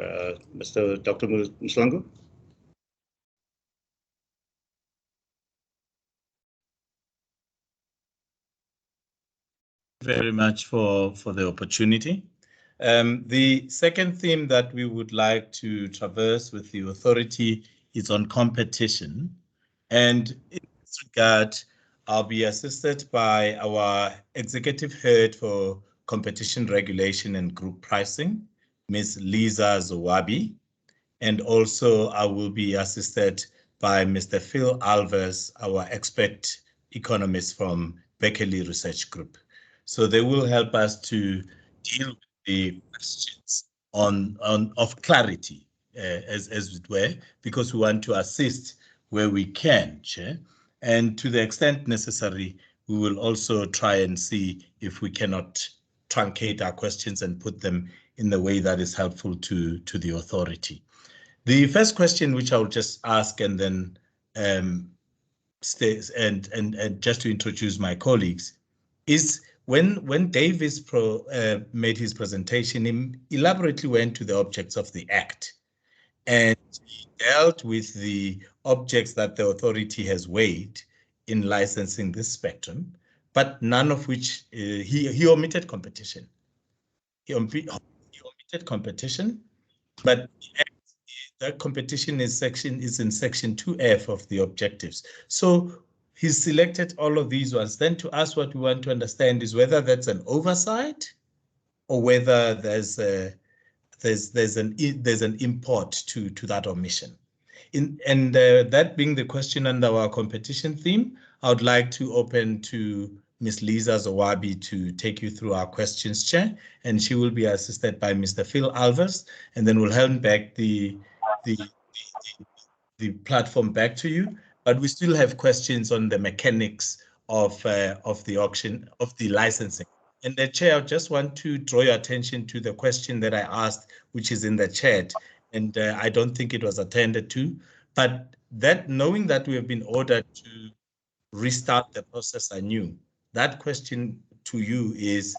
B: Dr. Mslango.
Q: Very much for the opportunity. The second theme that we would like to traverse with the authority is on competition. And in this regard, I'll be assisted by our Executive Head for Competition Regulation and Group Pricing, Ms. Lisa Zowabi. And also I will be assisted by Mr. Phil Alves, our expert economist from Beckley Research Group. So they will help us to deal with the questions of clarity, as it were, because we want to assist where we can, Chair. And to the extent necessary, we will also try and see if we cannot truncate our questions and put them in the way that is helpful to the authority. The first question, which I'll just ask and then just to introduce my colleagues, is when Davis made his presentation, he elaborately went to the objects of the Act, and he dealt with the objects that the authority has weighed in licensing this spectrum, but none of which he omitted competition. He omitted competition, but that competition is in section 2F of the objectives. So he selected all of these ones. Then to us, what we want to understand is whether that's an oversight or whether there's an import to that omission. That being the question under our competition theme, I would like to open to Ms. Lisa Zowabi to take you through our questions, Chair, and she will be assisted by Mr. Phil Alves, and then we'll hand back the platform back to you. But we still have questions on the mechanics of the auction, of the licensing. And the Chair, I just want to draw your attention to the question that I asked, which is in the chat, and I don't think it was attended to. But that, knowing that we have been ordered to restart the process anew, that question to you is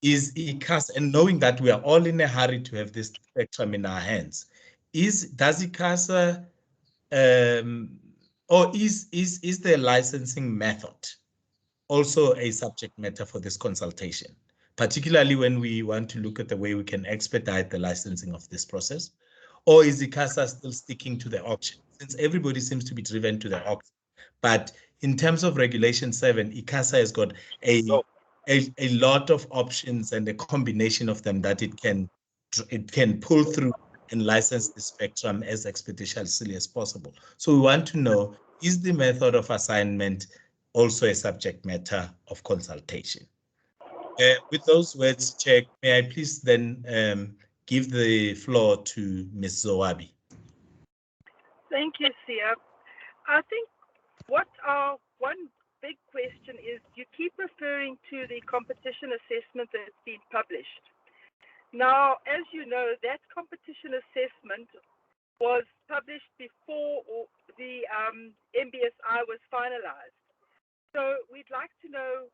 Q: ICASA, and knowing that we are all in a hurry to have this spectrum in our hands, does ICASA or is the licensing method also a subject matter for this consultation, particularly when we want to look at the way we can expedite the licensing of this process? Or is ICASA still sticking to the auction, since everybody seems to be driven to the auction? But in terms of Regulation 7, ICASA has got a lot of options and a combination of them that it can pull through and license the spectrum as expeditiously as possible. So we want to know, is the method of assignment also a subject matter of consultation? With those words, Chair, may I please then give the floor to Ms. Zoabi.
I: Thank you, Sia. I think what our one big question is, you keep referring to the competition assessment that's been published. Now, as you know, that competition assessment was published before the MBSI was finalized. So we'd like to know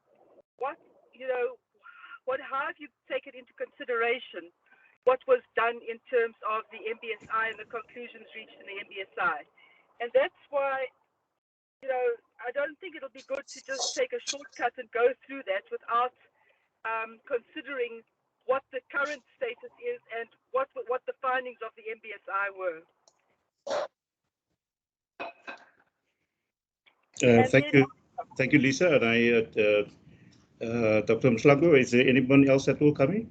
I: how have you taken into consideration what was done in terms of the MBSI and the conclusions reached in the MBSI. And that's why, I don't think it'll be good to just take a shortcut and go through that without considering what the current status is and what the findings of the MBSI were.
B: Thank you, Lisa. And Dr. Mslango, is there anyone else that will come in?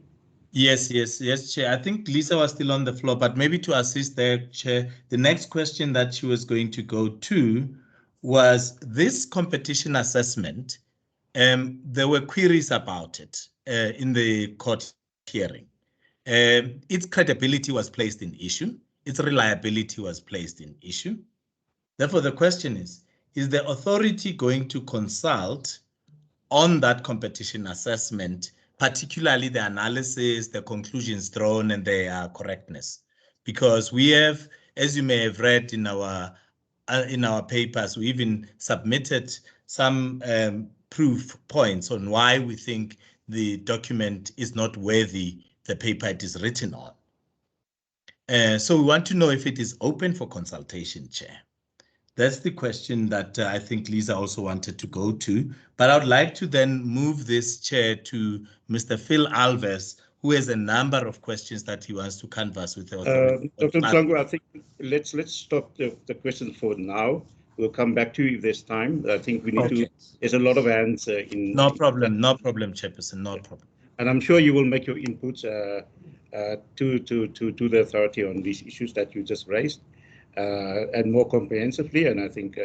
Q: Yes, Chair. I think Lisa was still on the floor, but maybe to assist there, Chair, the next question that she was going to go to was this competition assessment. There were queries about it in the court hearing. Its credibility was placed in issue. Its reliability was placed in issue. Therefore, the question is the authority going to consult on that competition assessment, particularly the analysis, the conclusions drawn, and their correctness? Because we have, as you may have read in our papers, we even submitted some proof points on why we think the document is not worthy the paper it is written on. So we want to know if it is open for consultation, Chair. That's the question that I think Lisa also wanted to go to. But I would like to then move this, Chair, to Mr. Phil Alves, who has a number of questions that he wants to canvass with the authority.
B: Dr. Mslango, I think let's stop the questions for now. We'll come back to you if there's time. I think we need to. There's a lot of hands in.
Q: No problem, Chairperson, no problem.
B: And I'm sure you will make your inputs to the authority on these issues that you just raised. And more comprehensively, and I think,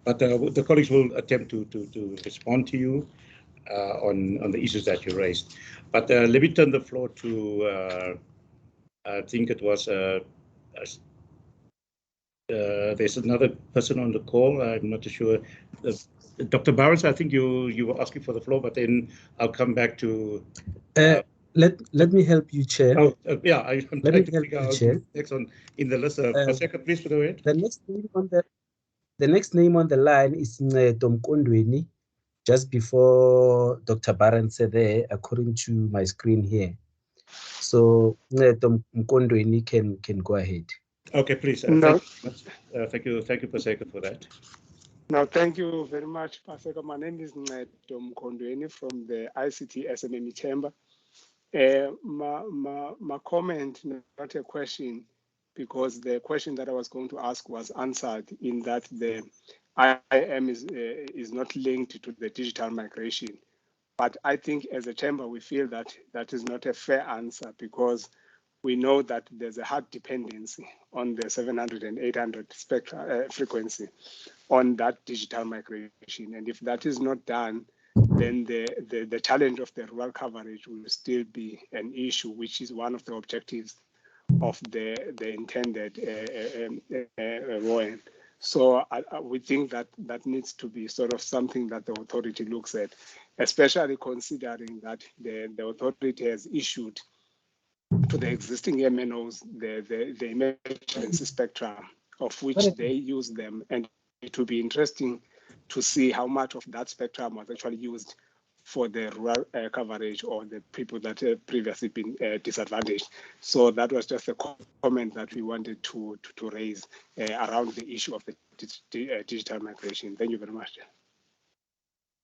B: but the colleagues will attempt to respond to you on the issues that you raised. But let me turn the floor to, I think it was, there's another person on the call, I'm not sure. Dr. Barnes, I think you were asking for the floor, but then I'll come back to...
A: Let me help you, Chair.
B: Oh, yeah, I'm trying to figure out
A: Chair.
B: Next on in the list. Paseka, please go ahead.
A: The next name on the line is Tom Kondweni, just before Dr. Barnes there, according to my screen here. So Tom Kondweni can go ahead.
B: Okay, please.
L: No.
B: Thank you, Paseka, for that.
L: No, thank you very much, Paseka. My name is Tom Kondweni from the ICT SMME Chamber. My comment, not a question, because the question that I was going to ask was answered in that the IIM is not linked to the digital migration. But I think as a chamber, we feel that that is not a fair answer, because we know that there's a hard dependency on the 700 and 800 spectrum frequency on that digital migration. And if that is not done, then the challenge of the rural coverage will still be an issue, which is one of the objectives of the intended ROAN. So we think that needs to be sort of something that the authority looks at, especially considering that the authority has issued to the existing MNOs the emergency spectrum, of which they use them, and it will be interesting to see how much of that spectrum was actually used for the rural coverage or the people that have previously been disadvantaged. So that was just a comment that we wanted to raise around the issue of the digital migration. Thank you very much.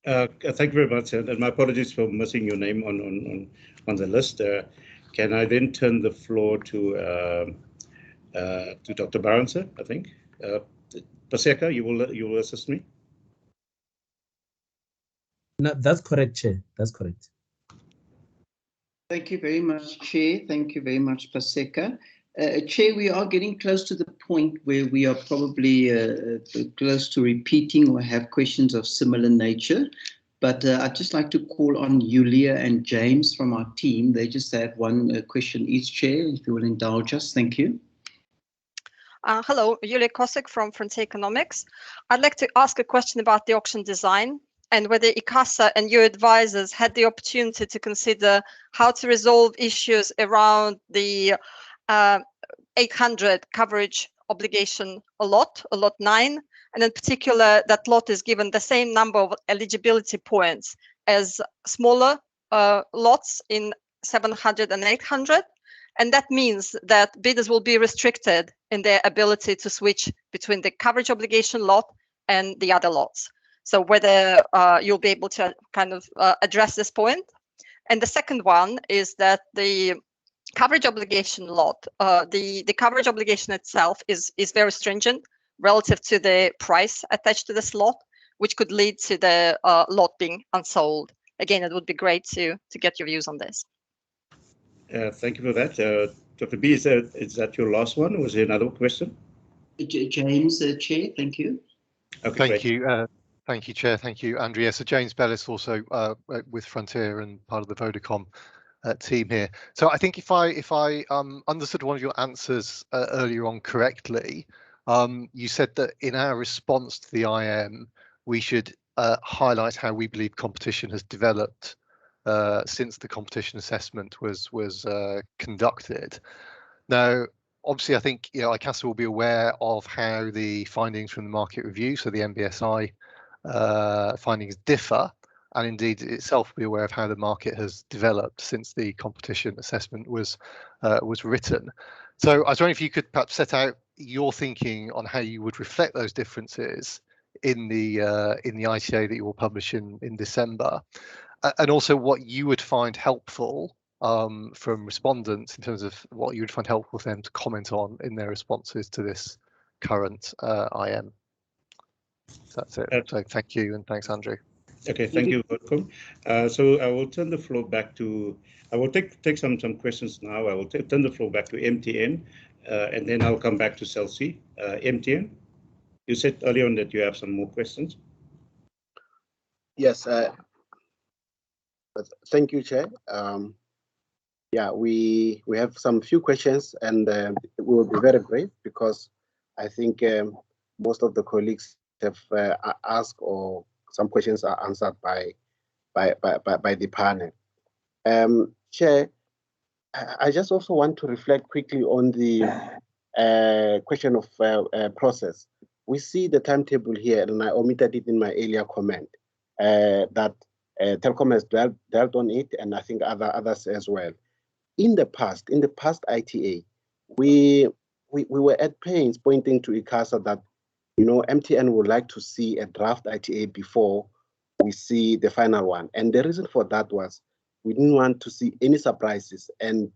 B: Thank you very much, and my apologies for missing your name on the list. Can I then turn the floor to Dr. Barnes, I think? Paseka, you will assist me?
A: No, that's correct, Chair. That's correct.
T: Thank you very much, Chair. Thank you very much, Paseka. Chair, we are getting close to the point where we are probably close to repeating or have questions of similar nature. But I'd just like to call on Yulia and James from our team. They just have one question each, Chair, if you will indulge us. Thank you.
M: Hello, Yulia Kosik from Frontier Economics. I'd like to ask a question about the auction design and whether ICASA and your advisors had the opportunity to consider how to resolve issues around the 800 coverage obligation lot 9, and in particular that lot is given the same number of eligibility points as smaller lots in 700 and 800. And that means that bidders will be restricted in their ability to switch between the coverage obligation lot and the other lots. So whether you'll be able to kind of address this point. And the second one is that the coverage obligation lot, the coverage obligation itself is very stringent relative to the price attached to this lot, which could lead to the lot being unsold. Again, it would be great to get your views on this.
B: Thank you for that. Dr. B, is that your last one, or was there another question?
T: James, Chair, thank you.
B: Okay,
N: thank you. Thank you, Chair. Thank you, Andrea. So James Bellis, also with Frontier and part of the Vodacom team here. So I think if I understood one of your answers earlier on correctly, you said that in our response to the IM, we should highlight how we believe competition has developed since the competition assessment was conducted. Now, obviously, I think ICASA will be aware of how the findings from the market review, so the MBSI findings, differ, and indeed itself be aware of how the market has developed since the competition assessment was written. So I was wondering if you could perhaps set out your thinking on how you would reflect those differences in the ITA that you will publish in December, and also what you would find helpful from respondents in terms of what you would find helpful for them to comment on in their responses to this current IM. That's it. So thank you, and thanks, Andrew.
B: Okay, thank you, welcome. So I will turn the floor back to, I will take some questions now. I will turn the floor back to MTN, and then I'll come back to CELC. MTN, you said earlier on that you have some more questions.
W: Yes, thank you, Chair. Yeah, we have some few questions, and we will be very brief because I think most of the colleagues have asked, or some questions are answered by the panel. Chair, I just also want to reflect quickly on the question of process. We see the timetable here, and I omitted it in my earlier comment, that Telkom has dealt on it, and I think others as well. In the past ITA, we were at pains pointing to ICASA that, MTN would like to see a draft ITA before we see the final one. And the reason for that was we didn't want to see any surprises. And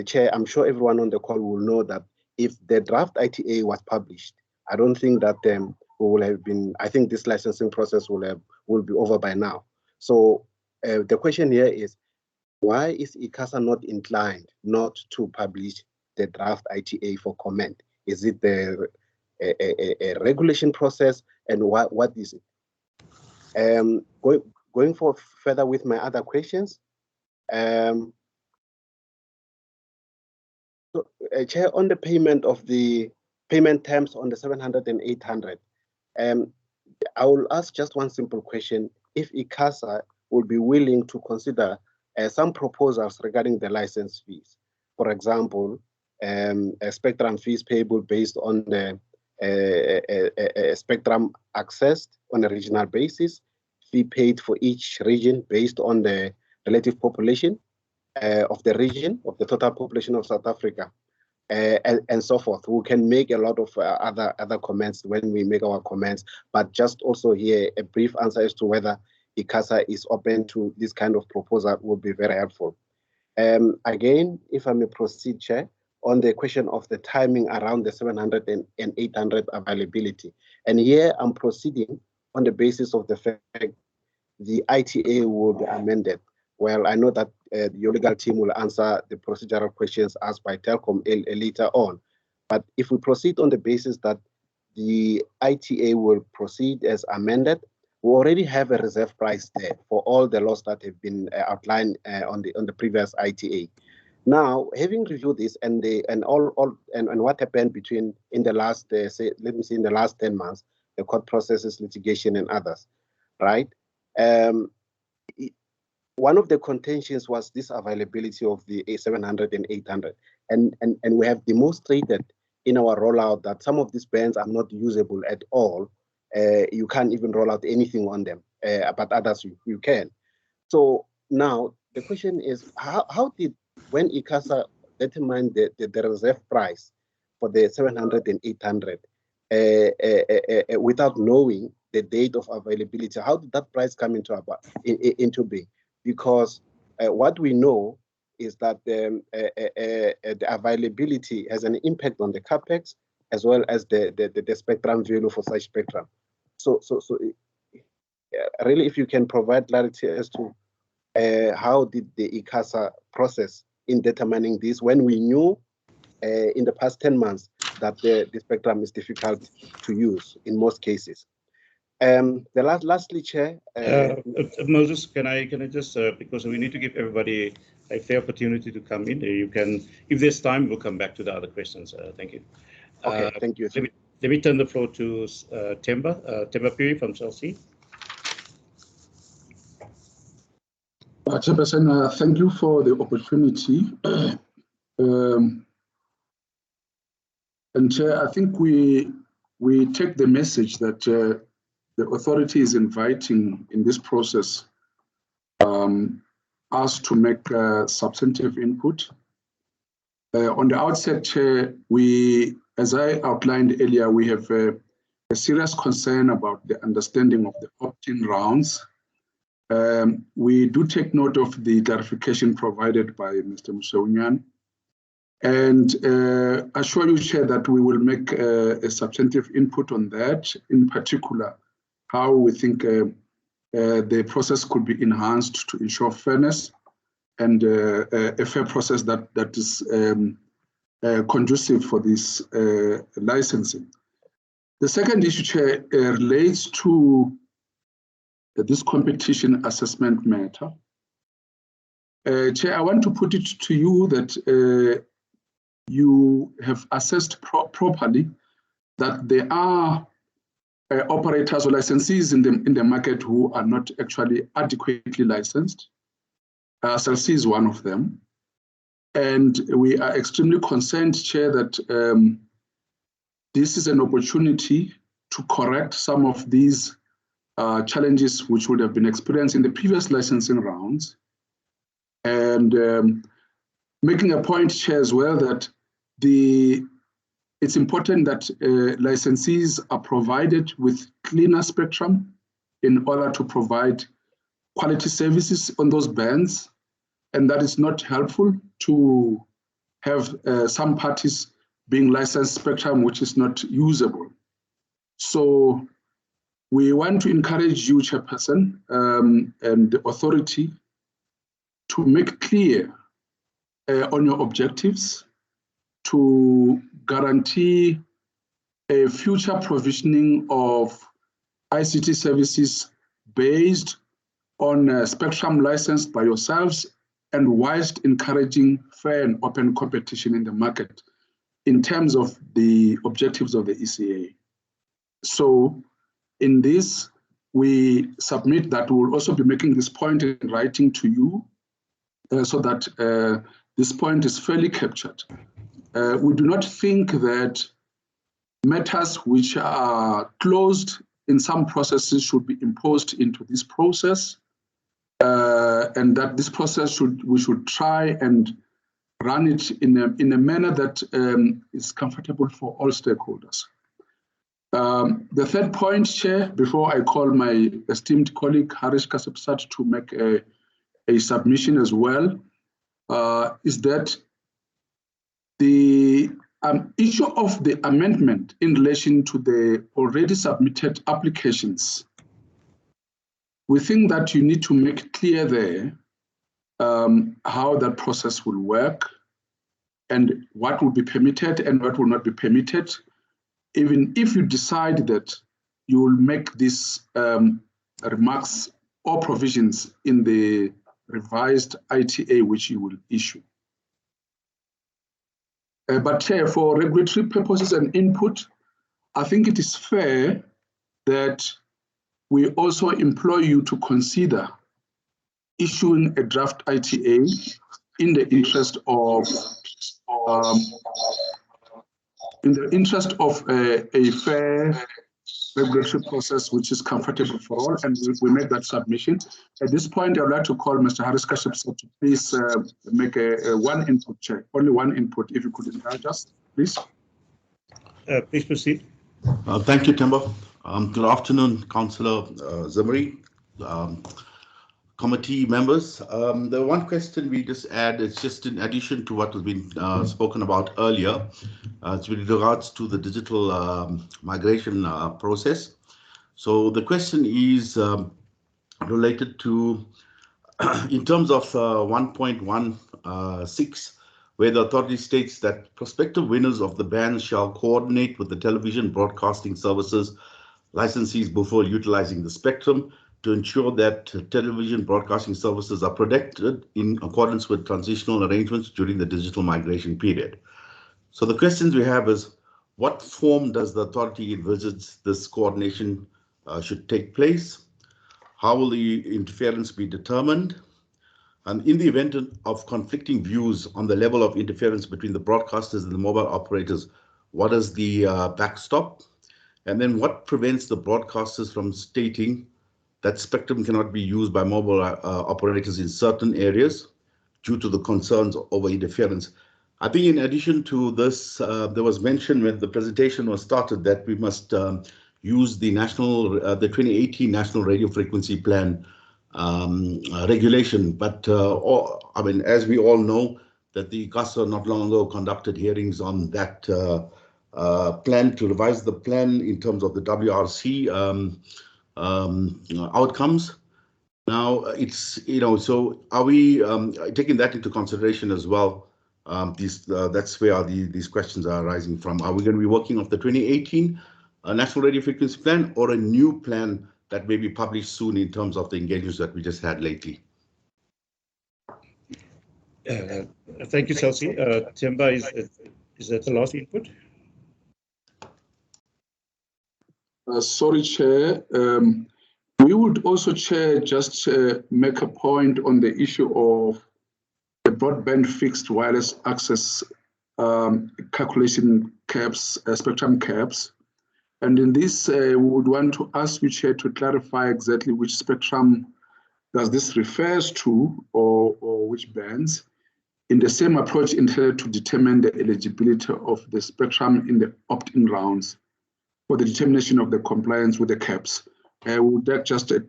W: Chair, I'm sure everyone on the call will know that if the draft ITA was published, I don't think that we will have been, I think this licensing process will be over by now. So the question here is, why is ICASA not inclined not to publish the draft ITA for comment? Is it a regulation process, and what is it? Going for further with my other questions, so, Chair, on the payment of the payment terms on the 700 and 800, I will ask just one simple question: if ICASA would be willing to consider some proposals regarding the license fees, for example, spectrum fees payable based on the spectrum accessed on a regional basis, fee paid for each region based on the relative population of the region, of the total population of South Africa, and so forth. We can make a lot of other comments when we make our comments, but just also here a brief answer as to whether ICASA is open to this kind of proposal would be very helpful. Again, if I may proceed, Chair, on the question of the timing around the 700 and 800 availability. And here I'm proceeding on the basis of the fact the ITA will be amended. well, I know that your legal team will answer the procedural questions asked by Telkom later on. But if we proceed on the basis that the ITA will proceed as amended, we already have a reserve price there for all the laws that have been outlined on the previous ITA. Now, having reviewed this and what happened in the last in the last 10 months, the court processes, litigation, and others, right? One of the contentions was this availability of the 700 and 800, and we have demonstrated in our rollout that some of these bands are not usable at all. You can't even roll out anything on them, but others you can. So now the question is, how did, when ICASA determined the reserve price for the 700 and 800 without knowing the date of availability, how did that price come into being? Because what we know is that the availability has an impact on the capex as well as the spectrum value for such spectrum. So really, if you can provide clarity as to how did the ICASA process in determining this when we knew in the past 10 months that the spectrum is difficult to use in most cases. Lastly, Chair.
B: Moses, can I just, because we need to give everybody a fair opportunity to come in. You can, if there's time, we'll come back to the other questions. Thank you.
W: Okay, thank you.
B: Let me turn the floor to Temba Piri from Chelsea.
J: Chairperson, thank you for the opportunity. And Chair, I think we take the message that the authority is inviting in this process us to make substantive input. On the outset, Chair, as I outlined earlier, we have a serious concern about the understanding of the opt-in rounds. We do take note of the clarification provided by Mr. Musaunyan, and assure you, Chair, that we will make a substantive input on that, in particular, how we think the process could be enhanced to ensure fairness and a fair process that is conducive for this licensing. The second issue, Chair, relates to this competition assessment matter. Chair, I want to put it to you that you have assessed properly that there are operators or licensees in the market who are not actually adequately licensed. SLC is one of them. And we are extremely concerned, Chair, that this is an opportunity to correct some of these challenges which would have been experienced in the previous licensing rounds. And making a point, Chair, as well, that it's important that licensees are provided with cleaner spectrum in order to provide quality services on those bands, and that is not helpful to have some parties being licensed spectrum which is not usable. So we want to encourage you, Chairperson, and the authority to make clear on your objectives to guarantee a future provisioning of ICT services based on spectrum licensed by yourselves and whilst encouraging fair and open competition in the market in terms of the objectives of the ECA. So in this, we submit that we will also be making this point in writing to you so that this point is fairly captured. We do not think that matters which are closed in some processes should be imposed into this process, and that this process we should try and run it in a manner that is comfortable for all stakeholders. The third point, Chair, before I call my esteemed colleague Harish Kasipsat to make a submission as well, is that the issue of the amendment in relation to the already submitted applications, we think that you need to make clear there how that process will work and what will be permitted and what will not be permitted. Even if you decide that you will make these remarks or provisions in the revised ITA which you will issue. But for regulatory purposes and input, I think it is fair that we also implore you to consider issuing a draft ITA in the interest of a fair regulatory process which is comfortable for all, and we make that submission. At this point, I would like to call Mr. Harris Kashyap to please make a one input check, only one input, if you could indulge us, please.
B: Please proceed.
P: Thank you, Timber. Good afternoon, Councillor Zimri, committee members. The one question we just add is just in addition to what has been spoken about earlier, with regards to the digital migration process. So the question is related to, in terms of 1.16, where the authority states that prospective winners of the bands shall coordinate with the television broadcasting services licensees before utilizing the spectrum to ensure that television broadcasting services are protected in accordance with transitional arrangements during the digital migration period. So the questions we have is, what form does the authority envisage this coordination should take place? How will the interference be determined? And in the event of conflicting views on the level of interference between the broadcasters and the mobile operators, what is the backstop? And then what prevents the broadcasters from stating that spectrum cannot be used by mobile operators in certain areas due to the concerns over interference? I think in addition to this, there was mention when the presentation was started that we must use the 2018 National Radio Frequency Plan regulation. But I mean, as we all know, that the ICASA not long ago conducted hearings on that plan to revise the plan in terms of the WRC outcomes. Now it's, so are we taking that into consideration as well? That's where these questions are arising from. Are we going to be working off the 2018 National Radio Frequency Plan or a new plan that may be published soon in terms of the engagements that we just had lately?
B: Thank you, Celsi. Timba, is that the last input?
J: Sorry, Chair. We would also, Chair, just make a point on the issue of the broadband fixed wireless access calculation caps, spectrum caps. And in this, we would want to ask you, Chair, to clarify exactly which spectrum does this refers to, or which bands, in the same approach intended to determine the eligibility of the spectrum in the opt-in rounds for the determination of the compliance with the caps. Would that just a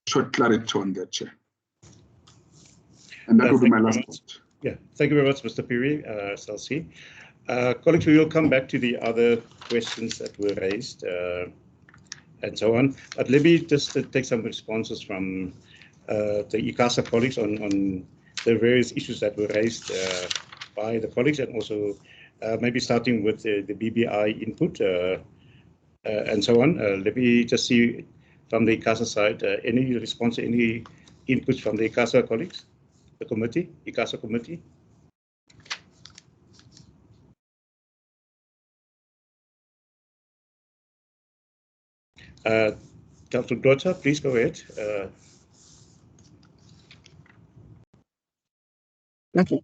J: short clarity on that, Chair? And that would be my last point.
B: Yeah, thank you very much, Mr. Piri, Celsi. Colleagues, we will come back to the other questions that were raised and so on. But let me just take some responses from the ICASA colleagues on the various issues that were raised by the colleagues, and also maybe starting with the BBI input and so on. Let me just see from the ICASA side, any response, any inputs from the ICASA colleagues, the committee, ICASA committee? Councillor Dota, please go ahead.
K: Okay.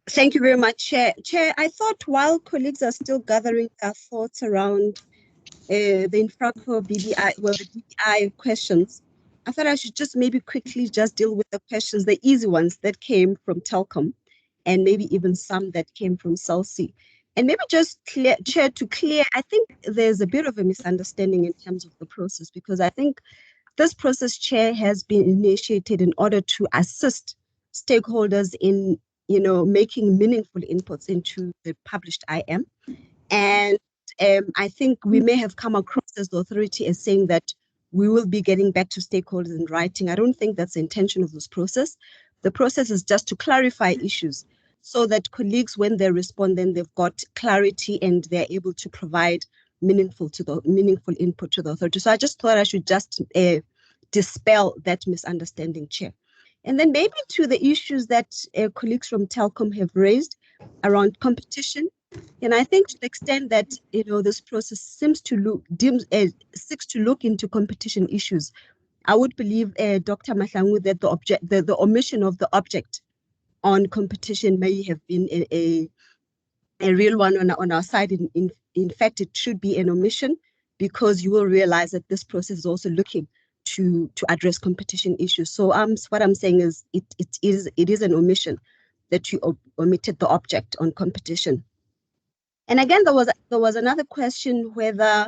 K: Thank you very much, Chair. Chair, I thought while colleagues are still gathering their thoughts around the Infraco BBI, well, the BBI questions, I thought I should just maybe quickly just deal with the questions, the easy ones that came from Telkom, and maybe even some that came from Celsi. And maybe just Chair, to clear, I think there's a bit of a misunderstanding in terms of the process, because I think this process, Chair, has been initiated in order to assist stakeholders in, making meaningful inputs into the published IM. And I think we may have come across as the authority as saying that we will be getting back to stakeholders in writing. I don't think that's the intention of this process. The process is just to clarify issues so that colleagues, when they respond, then they've got clarity and they're able to provide meaningful input to the authority. So I just thought I should just dispel that misunderstanding, Chair. And then maybe to the issues that colleagues from Telkom have raised around competition. And I think to the extent that this process seems to seeks to look into competition issues, I would believe, Dr. Mahlangu, that the omission of the object on competition may have been a real one on our side. In fact, it should be an omission, because you will realize that this process is also looking to address competition issues. So what I'm saying is it is an omission that you omitted the object on competition. And again, there was another question whether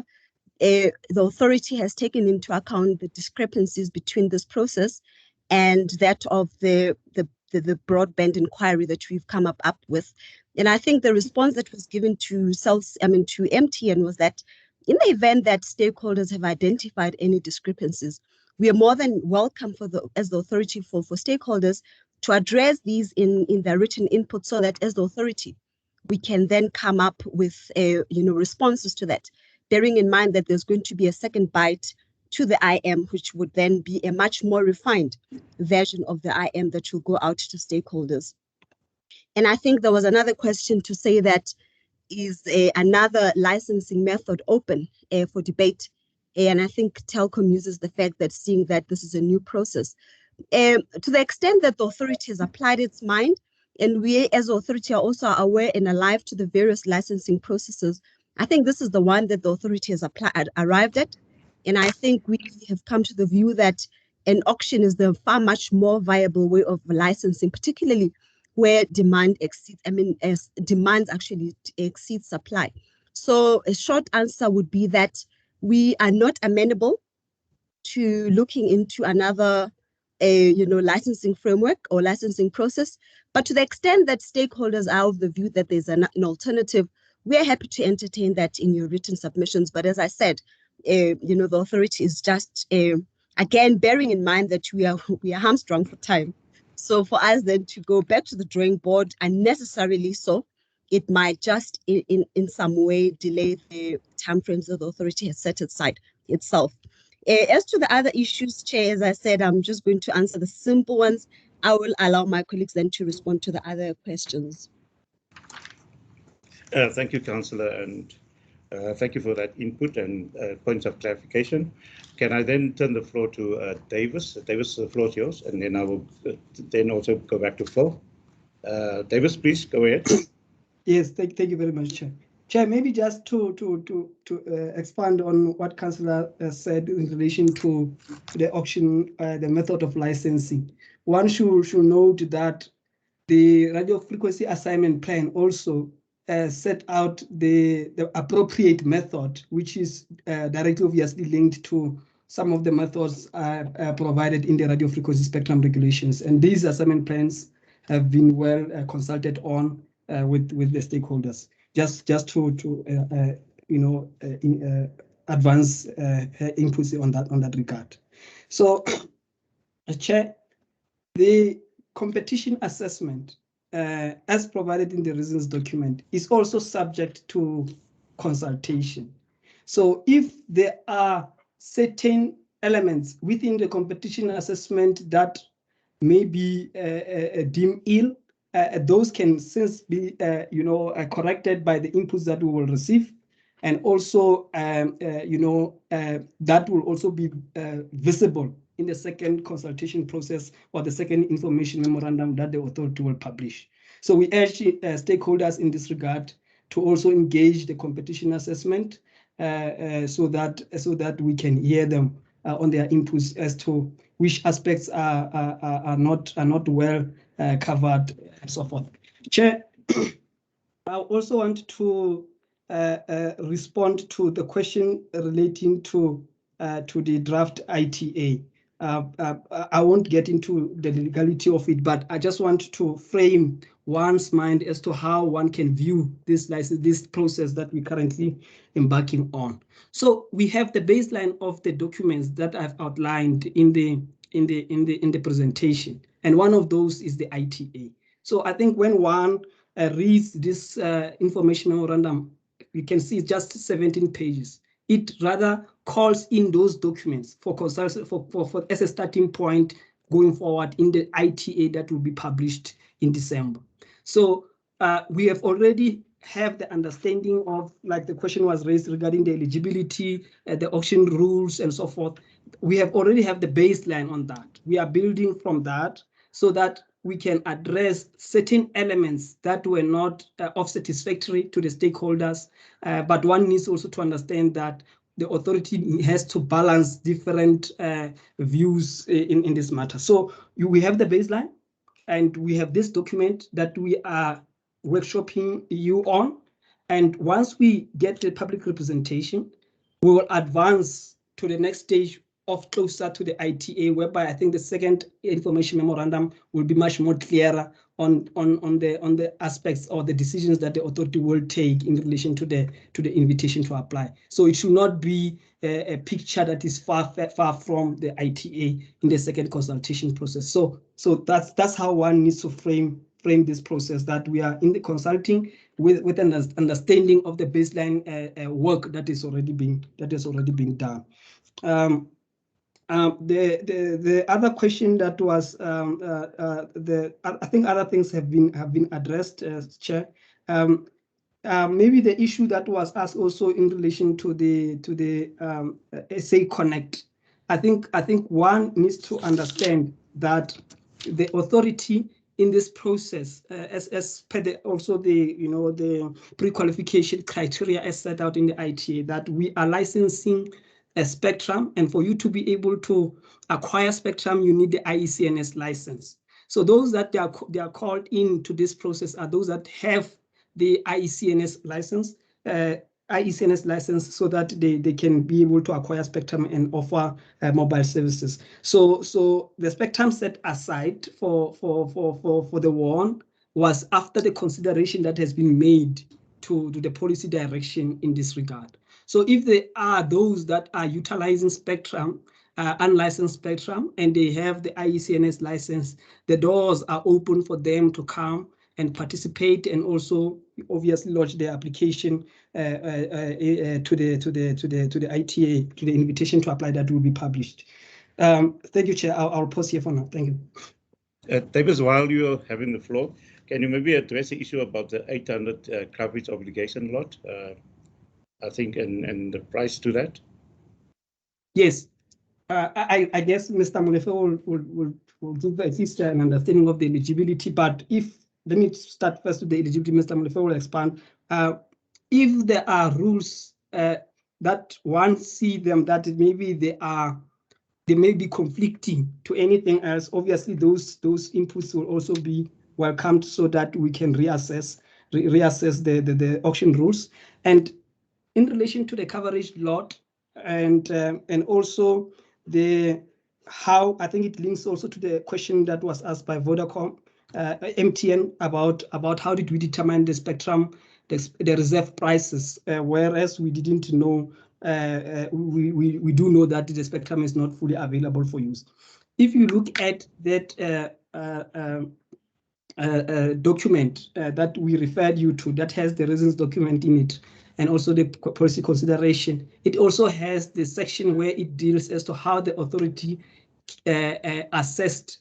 K: the authority has taken into account the discrepancies between this process and that of the broadband inquiry that we've come up with. And I think the response that was given to MTN was that in the event that stakeholders have identified any discrepancies, we are more than welcome as the authority for stakeholders to address these in their written input, so that as the authority, we can then come up with responses to that, bearing in mind that there's going to be a second bite to the IM, which would then be a much more refined version of the IM that will go out to stakeholders. And I think there was another question to say that is another licensing method open for debate. And I think Telkom uses the fact that seeing that this is a new process. To the extent that the authority has applied its mind, and we as authority are also aware and alive to the various licensing processes, I think this is the one that the authority has arrived at. And I think we have come to the view that an auction is the far much more viable way of licensing, particularly where demand exceeds, as demands actually exceed supply. So a short answer would be that we are not amenable to looking into another licensing framework or licensing process. But to the extent that stakeholders are of the view that there's an alternative, we are happy to entertain that in your written submissions. But as I said, the authority is just, again, bearing in mind that we are hamstrung for time. So for us then to go back to the drawing board unnecessarily so, it might just in some way delay the timeframes that the authority has set aside itself. As to the other issues, Chair, as I said, I'm just going to answer the simple ones. I will allow my colleagues then to respond to the other questions.
B: Thank you, Councillor, and thank you for that input and points of clarification. Can I then turn the floor to Davis? Davis, the floor is yours, and then I will then also go back to Phil. Davis, please go ahead.
F: Yes, thank you very much, Chair. Chair, maybe just to expand on what Councillor said in relation to the auction, the method of licensing. One should note that the radio frequency assignment plan also set out the appropriate method, which is directly obviously linked to some of the methods provided in the radio frequency spectrum regulations. And these assignment plans have been well consulted on with the stakeholders. Just to advance inputs on that regard. So, Chair, the competition assessment, as provided in the reasons document, is also subject to consultation. So, if there are certain elements within the competition assessment that may be deemed ill, those can since be, corrected by the inputs that we will receive, and also, that will also be visible in the second consultation process or the second information memorandum that the authority will publish. So we urge stakeholders in this regard to also engage the competition assessment so that we can hear them on their inputs as to which aspects are not well covered and so forth. Chair, I also want to respond to the question relating to the draft ITA. I won't get into the legality of it, but I just want to frame one's mind as to how one can view this process that we're currently embarking on. So we have the baseline of the documents that I've outlined in the presentation. And one of those is the ITA. So I think when one reads this information memorandum, you can see it's just 17 pages. It rather calls in those documents for as a starting point going forward in the ITA that will be published in December. So we have already have the understanding of, like the question was raised regarding the eligibility, the auction rules and so forth. We have already have the baseline on that. We are building from that so that we can address certain elements that were not of satisfactory to the stakeholders. But one needs also to understand that the authority has to balance different views in this matter. So we have the baseline, and we have this document that we are workshopping you on. And once we get the public representation, we will advance to the next stage of closer to the ITA, whereby I think the second information memorandum will be much more clearer on the aspects or the decisions that the authority will take in relation to the invitation to apply. So it should not be a picture that is far from the ITA in the second consultation process. So that's how one needs to frame this process, that we are in the consulting with an understanding of the baseline work that is already being done. The other question that was I think other things have been addressed, Chair. Maybe the issue that was asked also in relation to the SA Connect. I think one needs to understand that the authority in this process, as per also the pre-qualification criteria as set out in the ITA, that we are licensing a spectrum, and for you to be able to acquire spectrum, you need the IECNS license. So those that they are called into this process are those that have the IECNS license, so that they can be able to acquire spectrum and offer mobile services. So the spectrum set aside for the WOAN was after the consideration that has been made to the policy direction in this regard. So if there are those that are utilizing spectrum, unlicensed spectrum, and they have the IECNS license, the doors are open for them to come and participate, and also obviously lodge their application to the ITA, to the invitation to apply that will be published. Thank you, Chair. I'll pause here for now. Thank you.
B: Davis, while you're having the floor, can you maybe address the issue about the 800 coverage obligation lot? I think, and the price to that?
F: Yes. I guess Mr. Molefe will give at least an understanding of the eligibility, but let me start first with the eligibility. Mr. Molefe will expand. If there are rules that one see them that maybe they may be conflicting to anything else, obviously those inputs will also be welcomed so that we can reassess the auction rules. And in relation to the coverage lot and also how I think it links also to the question that was asked by Vodacom, MTN, about how did we determine the spectrum, the reserve prices, whereas we didn't know, we do know that the spectrum is not fully available for use. If you look at that document that we referred you to, that has the reasons document in it, and also the policy consideration, it also has the section where it deals as to how the authority assessed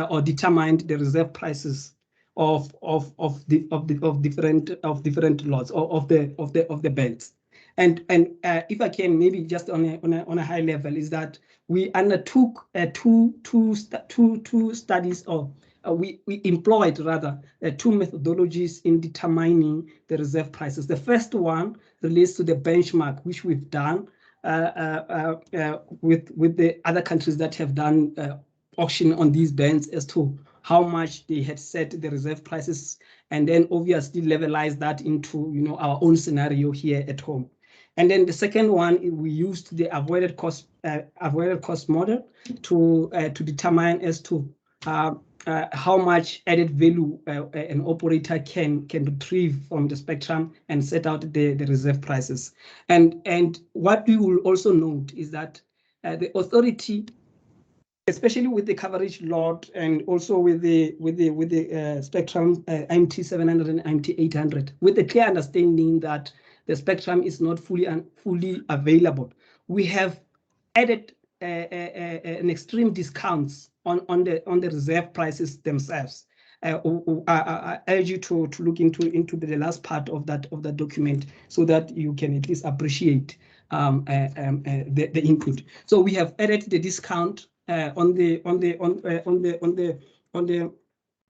F: or determined the reserve prices of different lots of the bands. And if I can maybe just on a high level, is that we undertook two studies, or we employed rather two methodologies in determining the reserve prices. The first one relates to the benchmark, which we've done with the other countries that have done auction on these bands, as to how much they had set the reserve prices, and then obviously levelize that into our own scenario here at home. And then the second one, we used the avoided cost model to determine as to how much added value an operator can retrieve from the spectrum and set out the reserve prices. And what we will also note is that the authority especially with the coverage lot and also with the spectrum IMT 700 and IMT 800, with the clear understanding that the spectrum is not fully available. We have added an extreme discounts on the reserve prices themselves. I urge you to look into the last part of that document so that you can at least appreciate the input. So we have added the discount on the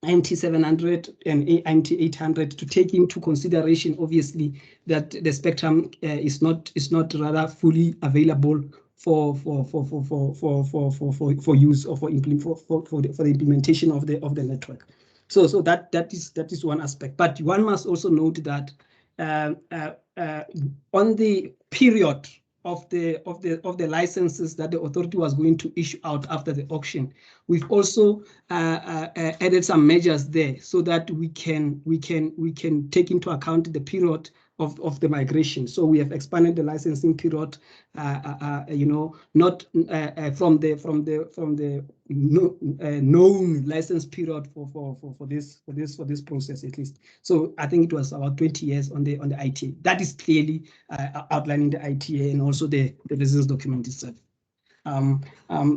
F: IMT 700 and IMT 800 to take into consideration, obviously, that the spectrum is not rather fully available for use or for the implementation of the network. So that is one aspect. But one must also note that on the period of the licenses that the authority was going to issue out after the auction, we've also added some measures there so that we can take into account the period of the migration. So we have expanded the licensing period, not from the known license period for this process at least. So I think it was about 20 years on the ITA. That is clearly outlining the ITA and also the business document itself.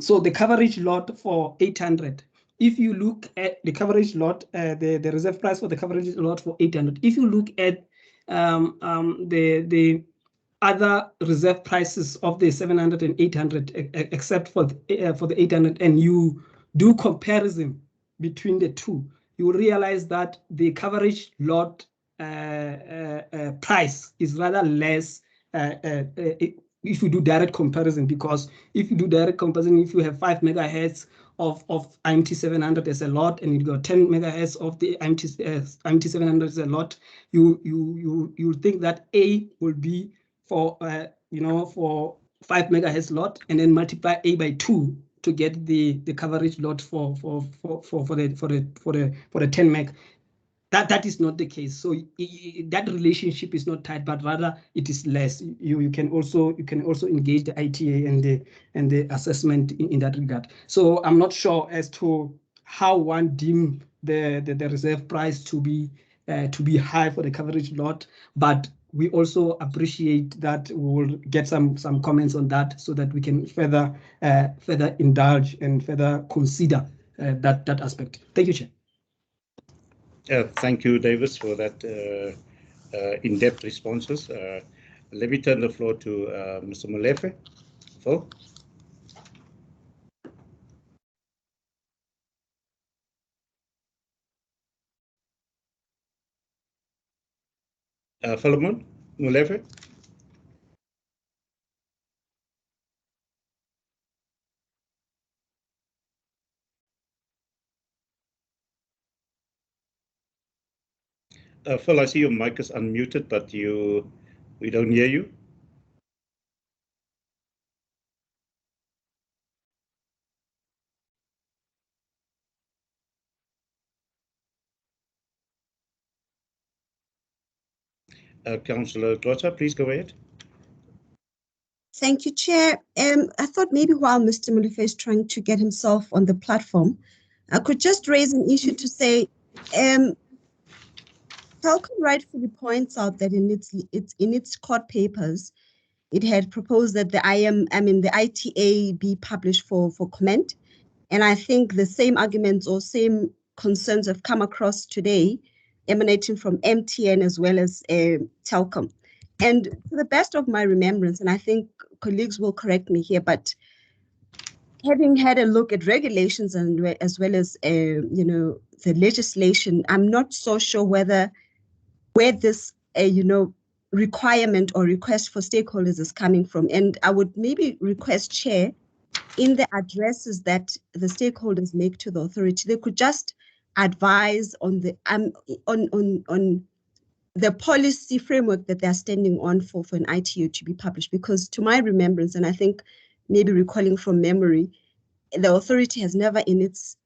F: So the coverage lot for 800. If you look at the coverage lot, the reserve price for the coverage lot for 800, if you look at the other reserve prices of the 700 and 800, except for the 800, and you do comparison between the two, you will realize that the coverage lot price is rather less if you do direct comparison, because if you do direct comparison, if you have 5 megahertz of IMT 700 as a lot, and you got 10 megahertz of the IMT 700 as a lot, you think that A will be for for 5 megahertz lot, and then multiply A by 2 to get the coverage lot for the 10 meg. That is not the case. So that relationship is not tight, but rather it is less. You can also engage the ITA and the assessment in that regard. So I'm not sure as to how one deem the reserve price to be high for the coverage lot, but we also appreciate that we will get some comments on that so that we can further indulge and further consider that aspect. Thank you, Chair.
B: Thank you, Davis, for that in-depth responses. Let me turn the floor to Mr. Molefe. Phil? Philemon Molefe? Phil, I see your mic is unmuted, but we don't hear you. Councillor Glotta, please go ahead.
K: Thank you, Chair. I thought maybe while Mr. Molefe is trying to get himself on the platform, I could just raise an issue to say, Telkom rightfully points out that in its court papers, it had proposed that the ITA be published for comment. And I think the same arguments or same concerns have come across today, emanating from MTN as well as Telkom. And to the best of my remembrance, and I think colleagues will correct me here, but having had a look at regulations and as well as the legislation, I'm not so sure where this requirement or request for stakeholders is coming from. And I would maybe request, Chair, in the addresses that the stakeholders make to the authority, they could just advise on the the policy framework that they're standing on for an ITU to be published. Because to my remembrance, and I think maybe recalling from memory, the authority has never in its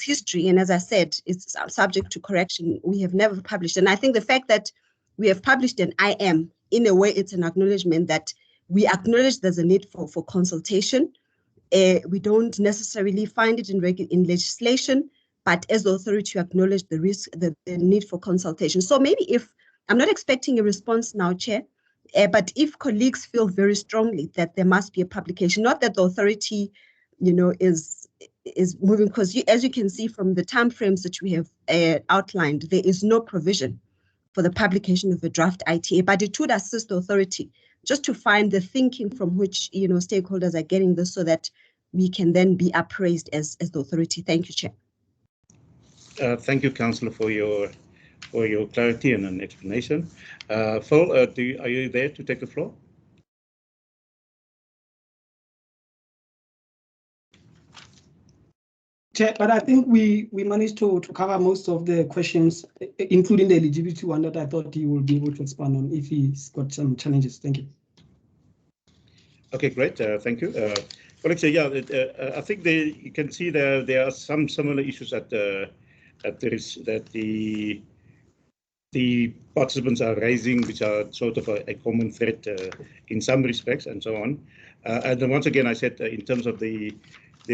K: history, and as I said, it's subject to correction, we have never published. And I think the fact that we have published an IM, in a way, it's an acknowledgement that we acknowledge there's a need for consultation, We don't necessarily find it in legislation, but as the authority acknowledge the risk, the need for consultation. So maybe if, I'm not expecting a response now, Chair, but if colleagues feel very strongly that there must be a publication, not that the authority, is moving, because as you can see from the timeframes that we have outlined, there is no provision for the publication of a draft ITA, but it would assist the authority just to find the thinking from which stakeholders are getting this, so that we can then be appraised as the authority. Thank you, Chair.
B: Thank you, Councillor, for your clarity and an explanation. Phil, are you there to take the floor?
F: Chair, but I think we managed to cover most of the questions, including the eligibility one that I thought he will be able to expand on if he's got some challenges. Thank you.
B: Okay, great. Thank you. Colleagues, I think you can see there are some similar issues that the participants are raising, which are sort of a common thread in some respects, and so on. And then once again, I said in terms of the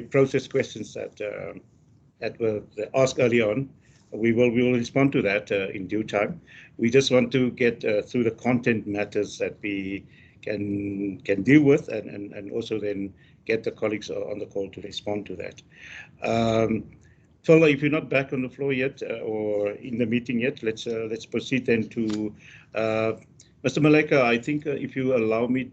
B: process questions that were asked early on, we will respond to that in due time. We just want to get through the content matters that we can deal with, and also then get the colleagues on the call to respond to that. Phil, if you're not back on the floor yet or in the meeting yet, let's proceed then to Mr. Maleka. I think if you allow me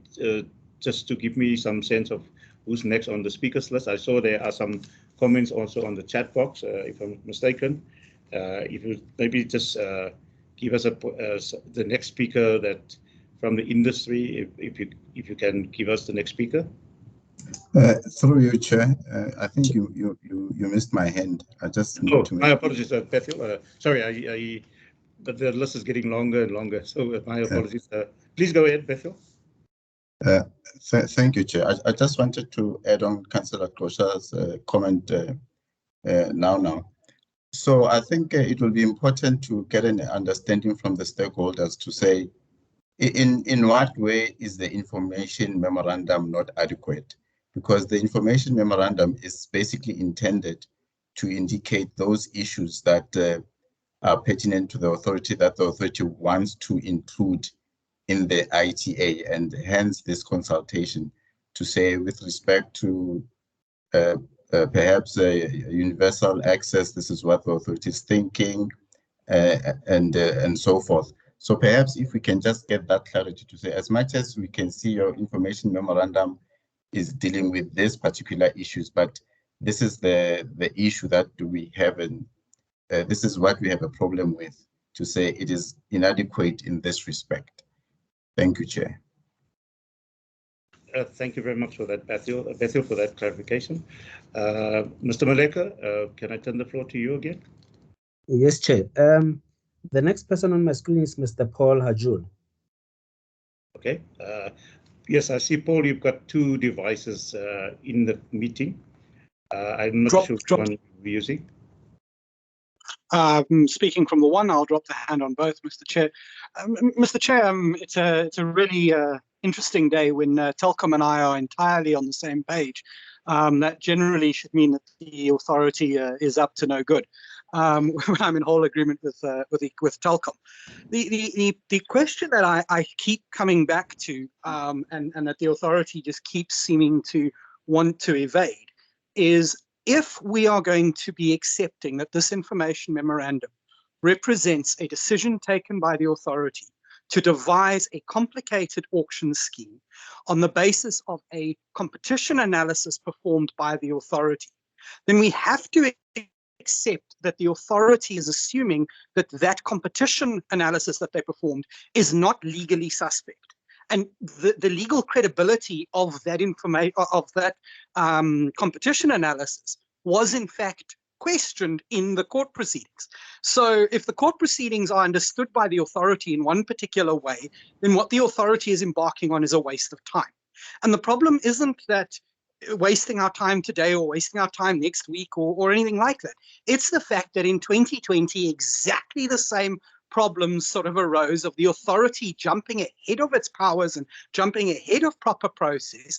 B: just to give me some sense of who's next on the speakers list. I saw there are some comments also on the chat box, if I'm not mistaken. If you maybe just give us the next speaker that from the industry, if you can give us the next speaker.
G: Through you, Chair. I think you missed my hand. I just need to.
B: My apologies, Bethel. Sorry, but the list is getting longer and longer. So my apologies. Please go ahead, Bethel.
G: Thank you, Chair. I just wanted to add on Councillor Klosha's comment now. So I think it will be important to get an understanding from the stakeholders to say, in what way is the information memorandum not adequate? Because the information memorandum is basically intended to indicate those issues that are pertinent to the authority, that the authority wants to include in the ITA, and hence this consultation to say with respect to perhaps a universal access, this is what the authority is thinking, and so forth. So perhaps if we can just get that clarity to say, as much as we can see your information memorandum is dealing with these particular issues, but this is the issue that we have, and this is what we have a problem with, to say it is inadequate in this respect. Thank you, Chair.
B: Thank you very much for that, Bethel, for that clarification. Mr. Maleka, can I turn the floor to you again?
A: Yes, Chair. The next person on my screen is Mr. Paul Hajul.
B: Okay. Yes, I see, Paul, you've got two devices in the meeting. I'm not sure which one you're using.
O: Speaking from the one, I'll drop the hand on both, Mr. Chair. Mr. Chair, it's a really interesting day when Telkom and I are entirely on the same page. That generally should mean that the authority is up to no good. I'm in whole agreement with Telkom. The question that I keep coming back to, and that the authority just keeps seeming to want to evade, is if we are going to be accepting that this information memorandum represents a decision taken by the authority to devise a complicated auction scheme on the basis of a competition analysis performed by the authority, then we have to accept that the authority is assuming that that competition analysis that they performed is not legally suspect. And the legal credibility of that information, of that competition analysis, was in fact questioned in the court proceedings. So if the court proceedings are understood by the authority in one particular way, then what the authority is embarking on is a waste of time. And the problem isn't that wasting our time today or wasting our time next week or anything like that. It's the fact that in 2020, exactly the same problems sort of arose of the authority jumping ahead of its powers and jumping ahead of proper process,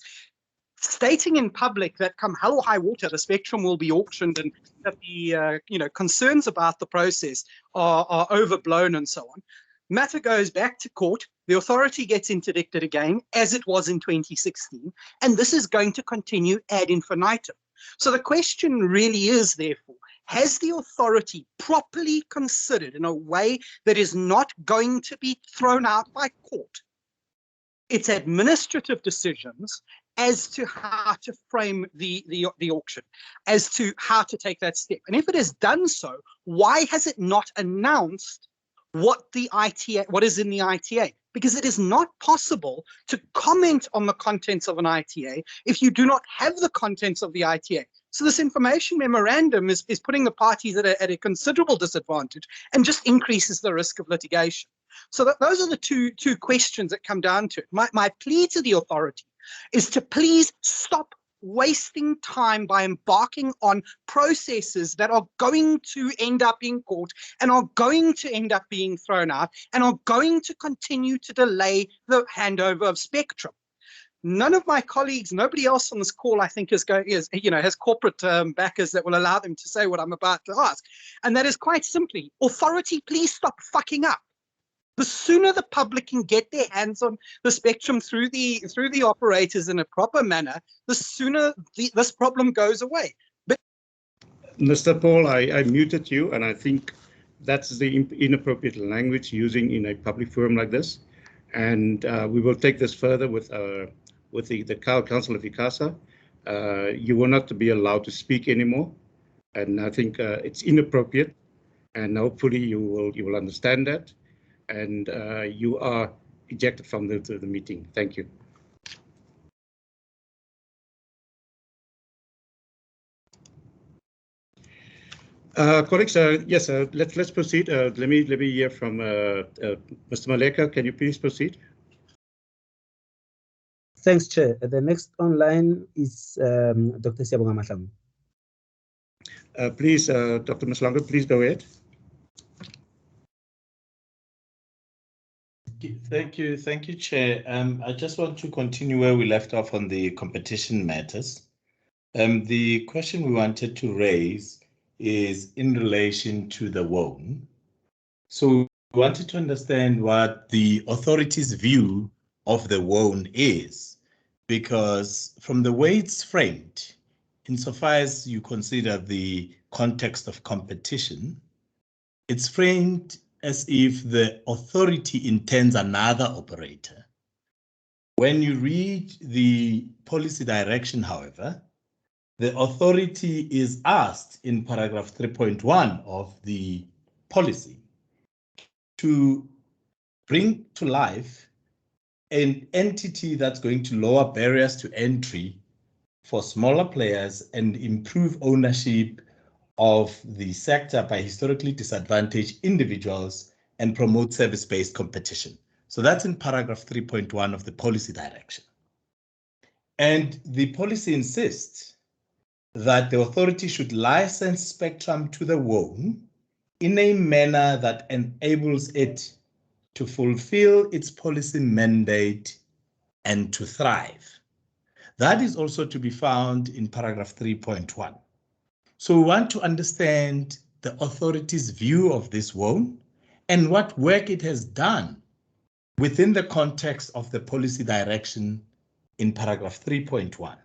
O: stating in public that come hell or high water, the spectrum will be auctioned and that the concerns about the process are overblown and so on. Matter goes back to court. The authority gets interdicted again, as it was in 2016, and this is going to continue ad infinitum. So the question really is, therefore, has the authority properly considered in a way that is not going to be thrown out by court its administrative decisions as to how to frame the auction, as to how to take that step? And if it has done so, why has it not announced what is in the ITA? Because it is not possible to comment on the contents of an ITA if you do not have the contents of the ITA. So this information memorandum is putting the parties at a considerable disadvantage and just increases the risk of litigation. So those are the two questions that come down to it. My plea to the authority is to please stop wasting time by embarking on processes that are going to end up in court and are going to end up being thrown out and are going to continue to delay the handover of spectrum. None of my colleagues, nobody else on this call, I think, has corporate backers that will allow them to say what I'm about to ask. And that is quite simply, authority, please stop fucking up. The sooner the public can get their hands on the spectrum through the operators in a proper manner, the sooner this problem goes away. But
B: Mr. Paul, I muted you, and I think that's the inappropriate language using in a public forum like this. And we will take this further with the Council of ICASA. You will not be allowed to speak anymore, and I think it's inappropriate. And hopefully you will understand that. And you are ejected from the meeting. Thank you. Colleagues, yes, let's proceed. Let me hear from Mr. Maleka. Can you please proceed?
A: Thanks, Chair. The next online is Dr. Siyabonga Mahlangu.
B: Please, Dr. Mahlangu, please go ahead.
Q: Thank you, Chair. I just want to continue where we left off on the competition matters. The question we wanted to raise is in relation to the WOAN. So we wanted to understand what the authority's view of the WOAN is, because from the way it's framed, insofar as you consider the context of competition, it's framed as if the authority intends another operator. When you read the policy direction, however, the authority is asked in paragraph 3.1 of the policy to bring to life an entity that's going to lower barriers to entry for smaller players and improve ownership of the sector by historically disadvantaged individuals and promote service-based competition. So that's in paragraph 3.1 of the policy direction. And the policy insists that the authority should license spectrum to the WOAN in a manner that enables it to fulfill its policy mandate and to thrive. That is also to be found in paragraph 3.1. So we want to understand the authority's view of this WOAN and what work it has done within the context of the policy direction in paragraph 3.1.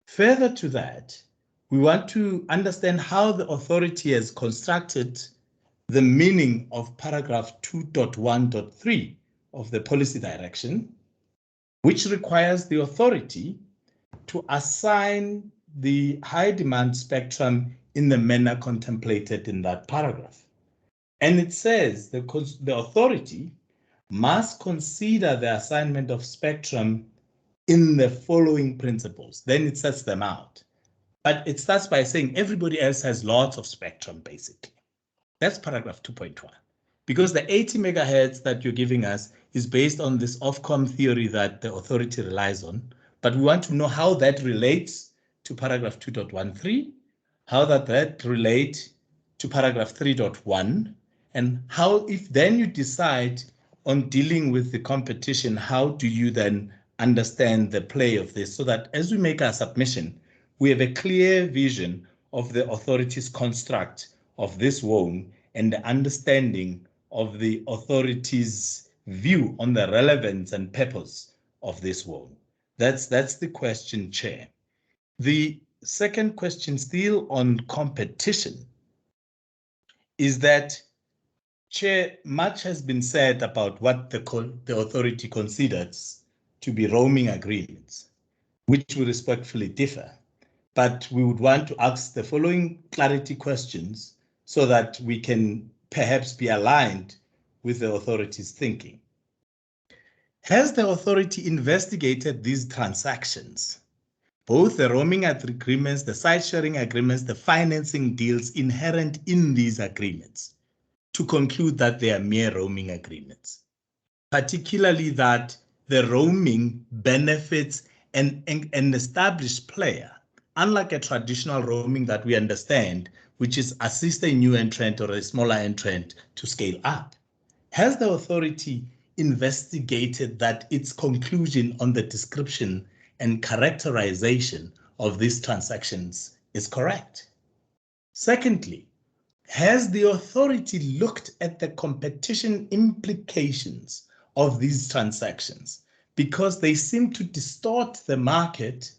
Q: Further to that, we want to understand how the authority has constructed the meaning of paragraph 2.1.3 of the policy direction, which requires the authority to assign the high demand spectrum in the manner contemplated in that paragraph. And it says the authority must consider the assignment of spectrum in the following principles. Then it sets them out. But it starts by saying everybody else has lots of spectrum, basically. That's paragraph 2.1. Because the 80 megahertz that you're giving us is based on this Ofcom theory that the authority relies on. But we want to know how that relates to paragraph 2.13, how that relates to paragraph 3.1, and how, if then you decide on dealing with the competition, how do you then understand the play of this so that as we make our submission, we have a clear vision of the authority's construct of this WOAN and the understanding of the authority's view on the relevance and purpose of this WOAN. That's the question, Chair. The second question, still on competition, is that, Chair, much has been said about what the authority considers to be roaming agreements, which we respectfully differ. But we would want to ask the following clarity questions so that we can perhaps be aligned with the authority's thinking. Has the authority investigated these transactions, both the roaming agreements, the site sharing agreements, the financing deals inherent in these agreements, to conclude that they are mere roaming agreements, particularly that the roaming benefits an established player, unlike a traditional roaming that we understand, which is assist a new entrant or a smaller entrant to scale up? Has the authority investigated that its conclusion on the description and characterization of these transactions is correct? Secondly, has the authority looked at the competition implications of these transactions? Because they seem to distort the market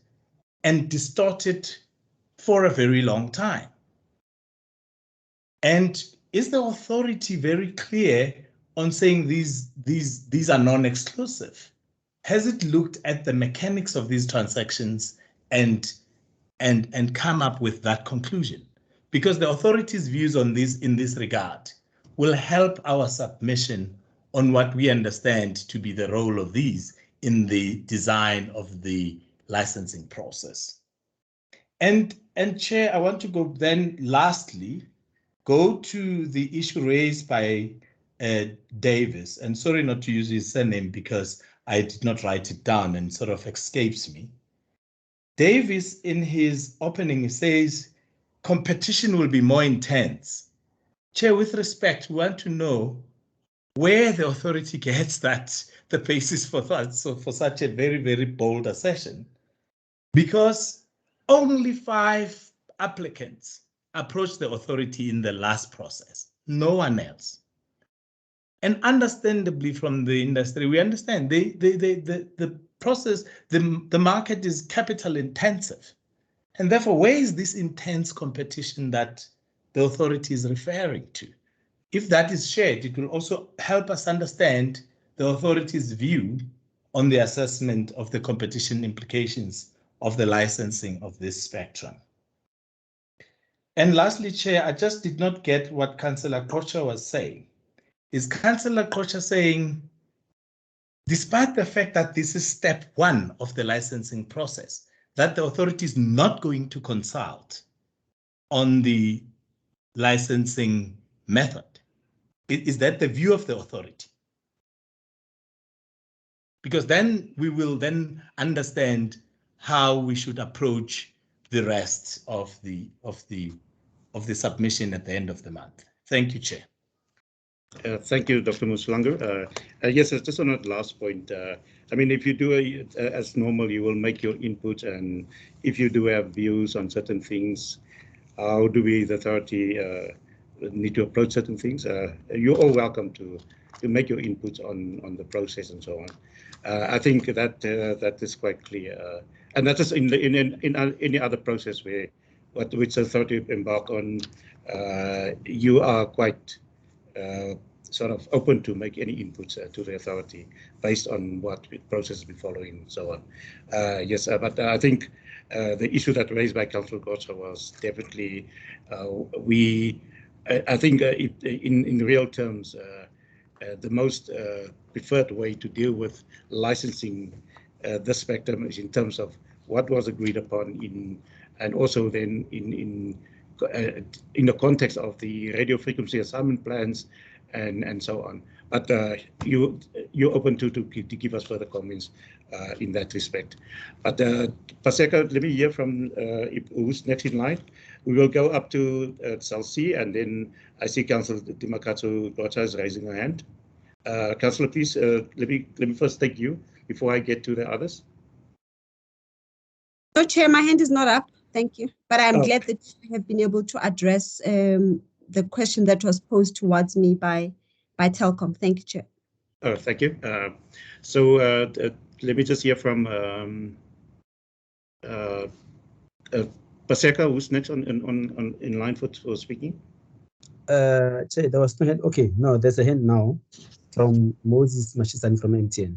Q: and distort it for a very long time. And is the authority very clear on saying these are non-exclusive? Has it looked at the mechanics of these transactions and come up with that conclusion? Because the authority's views on this in this regard will help our submission on what we understand to be the role of these in the design of the licensing process. And Chair, I want to go then lastly, go to the issue raised by Davis, and sorry not to use his surname because I did not write it down and sort of escapes me. Davis, in his opening, says, competition will be more intense. Chair, with respect, we want to know where the authority gets that, the basis for that, so for such a very, very bold assertion, because only 5 applicants approached the authority in the last process, no one else. And understandably from the industry, we understand the process, the market is capital intensive. And therefore, where is this intense competition that the authority is referring to? If that is shared, it will also help us understand the authority's view on the assessment of the competition implications of the licensing of this spectrum. And lastly, Chair, I just did not get what Councillor Kocha was saying. Is Councillor Kocha saying, despite the fact that this is step 1 of the licensing process, that the authority is not going to consult on the licensing method? Is that the view of the authority? Because then we will then understand how we should approach the rest of the submission at the end of the month. Thank you, Chair.
B: Thank you, Dr. Muslangu. Yes, just on that last point, I mean, if you do as normal, you will make your input, and if you do have views on certain things, how do we, the authority, need to approach certain things? You're all welcome to make your inputs on the process and so on. I think that that is quite clear, and that is in any other process where which authority embark on. You are quite sort of open to make any inputs to the authority based on what process we're following and so on. Yes, but I think the issue that raised by Councillor Kocha was definitely I think in real terms, the most preferred way to deal with licensing this spectrum is in terms of what was agreed upon and also then in the context of the radio frequency assignment plans and so on. But you're open to give us further comments in that respect. But Paseka, let me hear from who's next in line. We will go up to Salsi, and then I see Councillor Dimakatsu Kocha is raising her hand. Councillor, please let me first thank you before I get to the others?
K: No, Chair, my hand is not up. Thank you. But I'm
B: Oh.
K: glad that you have been able to address the question that was posed towards me by Telkom. Thank you, Chair.
B: Oh, thank you. Let me just hear from Paseka, who's next in line for speaking.
A: Chair, there was no hand. Okay, no, there's a hand now from Moses Mashisani from MTN.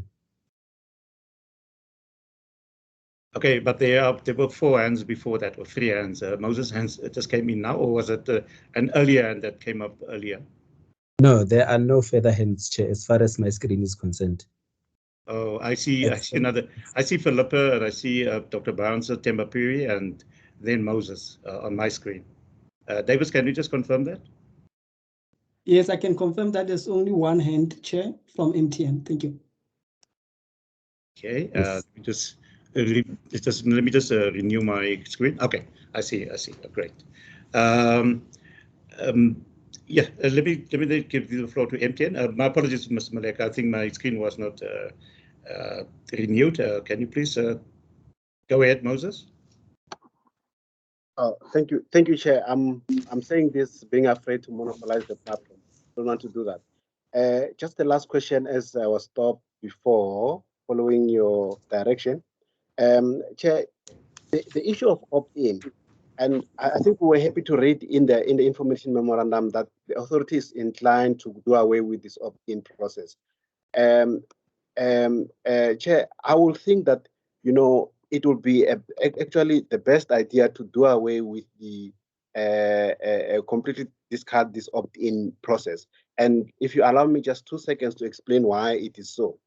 B: Okay, but there were 4 hands before that, or 3 hands. Moses' hands just came in now, or was it an earlier hand that came up earlier?
A: No, there are no further hands, Chair, as far as my screen is concerned.
B: Oh, I see another. I see Philippa, and I see Dr. Barnes, Temba Piri, and then Moses on my screen. Davis, can you just confirm that?
F: Yes, I can confirm that there's only 1 hand, Chair, from MTN. Thank you.
B: Okay, let me just renew my screen. Okay, I see. Great. Yeah, let me then give the floor to MTN. My apologies, Mr. Malek. I think my screen was not renewed. Can you please go ahead, Moses?
W: Thank you, Chair. I'm saying this being afraid to monopolize the platform. Don't want to do that. Just the last question, as I was stopped before, following your direction. Chair, the issue of opt-in, and I think we were happy to read in the information memorandum that the authority is inclined to do away with this opt-in process. Chair, I will think that, you know, it would be actually the best idea to do away with the completely discard this opt-in process. And if you allow me just 2 seconds to explain why it is so.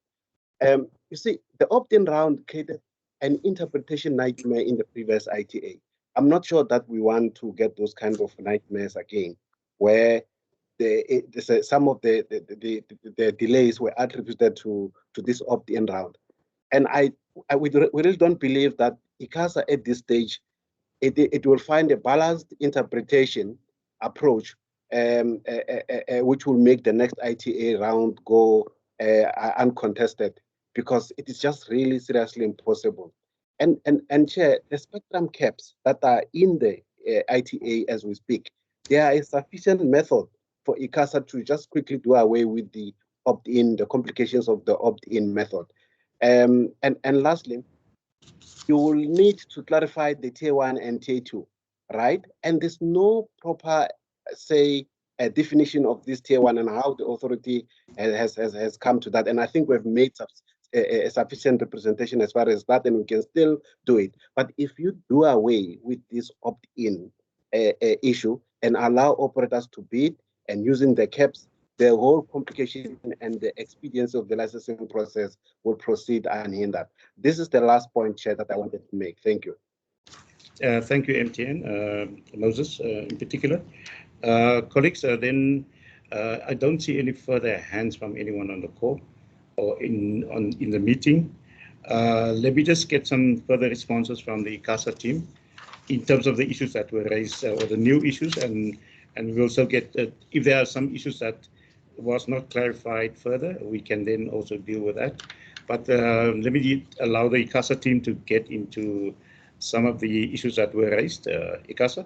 W: You see, the opt-in round created an interpretation nightmare in the previous ITA. I'm not sure that we want to get those kind of nightmares again, where some of the delays were attributed to this opt-in round. And we really don't believe that ICASA at this stage, it will find a balanced interpretation approach, which will make the next ITA round go uncontested, because it is just really seriously impossible. And Chair, the spectrum caps that are in the ITA as we speak, there is sufficient method for ICASA to just quickly do away with the opt-in, the complications of the opt-in method. And lastly, you will need to clarify the tier 1 and tier 2, right? And there's no proper, say, a definition of this tier 1 and how the authority has come to that. And I think we've made a sufficient representation as far as that, and we can still do it. But if you do away with this opt-in issue and allow operators to bid and using the caps, the whole complication and the expediency of the licensing process will proceed unhindered. This is the last point, Chair, that I wanted to make. Thank you.
B: Thank you, MTN, Moses, in particular. Colleagues, then I don't see any further hands from anyone on the call or in the meeting. Let me just get some further responses from the ICASA team in terms of the issues that were raised or the new issues, and we also get if there are some issues that was not clarified further, we can then also deal with that. But let me allow the ICASA team to get into some of the issues that were raised. ICASA?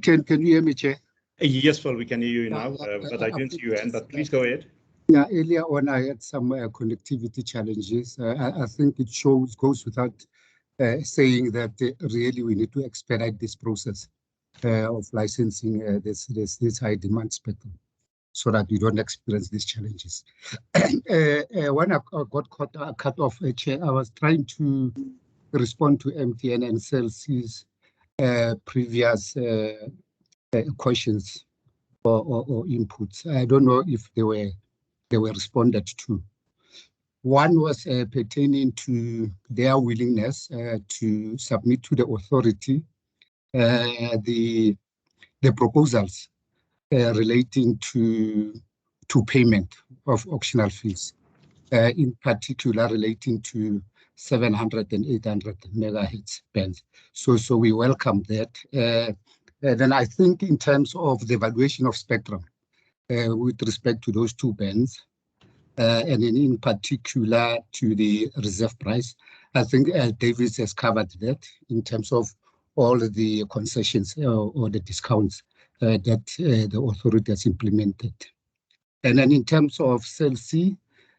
D: Can you hear me, Chair?
B: Yes, Paul, we can hear you now, but I didn't see your hand, but please go ahead.
D: Yeah, earlier on I had some connectivity challenges. I think it goes without saying that really we need to expedite this process of licensing this high demand spectrum, so that we don't experience these challenges. When I got cut off, Chair, I was trying to respond to MTN and CELC's previous questions or inputs. I don't know if they were responded to. One was pertaining to their willingness to submit to the authority the proposals relating to payment of auctional fees, in particular relating to 700 and 800 megahertz bands. So we welcome that. Then I think in terms of the valuation of spectrum with respect to those two bands, and in particular to the reserve price, I think Davis has covered that in terms of all the concessions or the discounts that the authority has implemented. And then in terms of Cell C,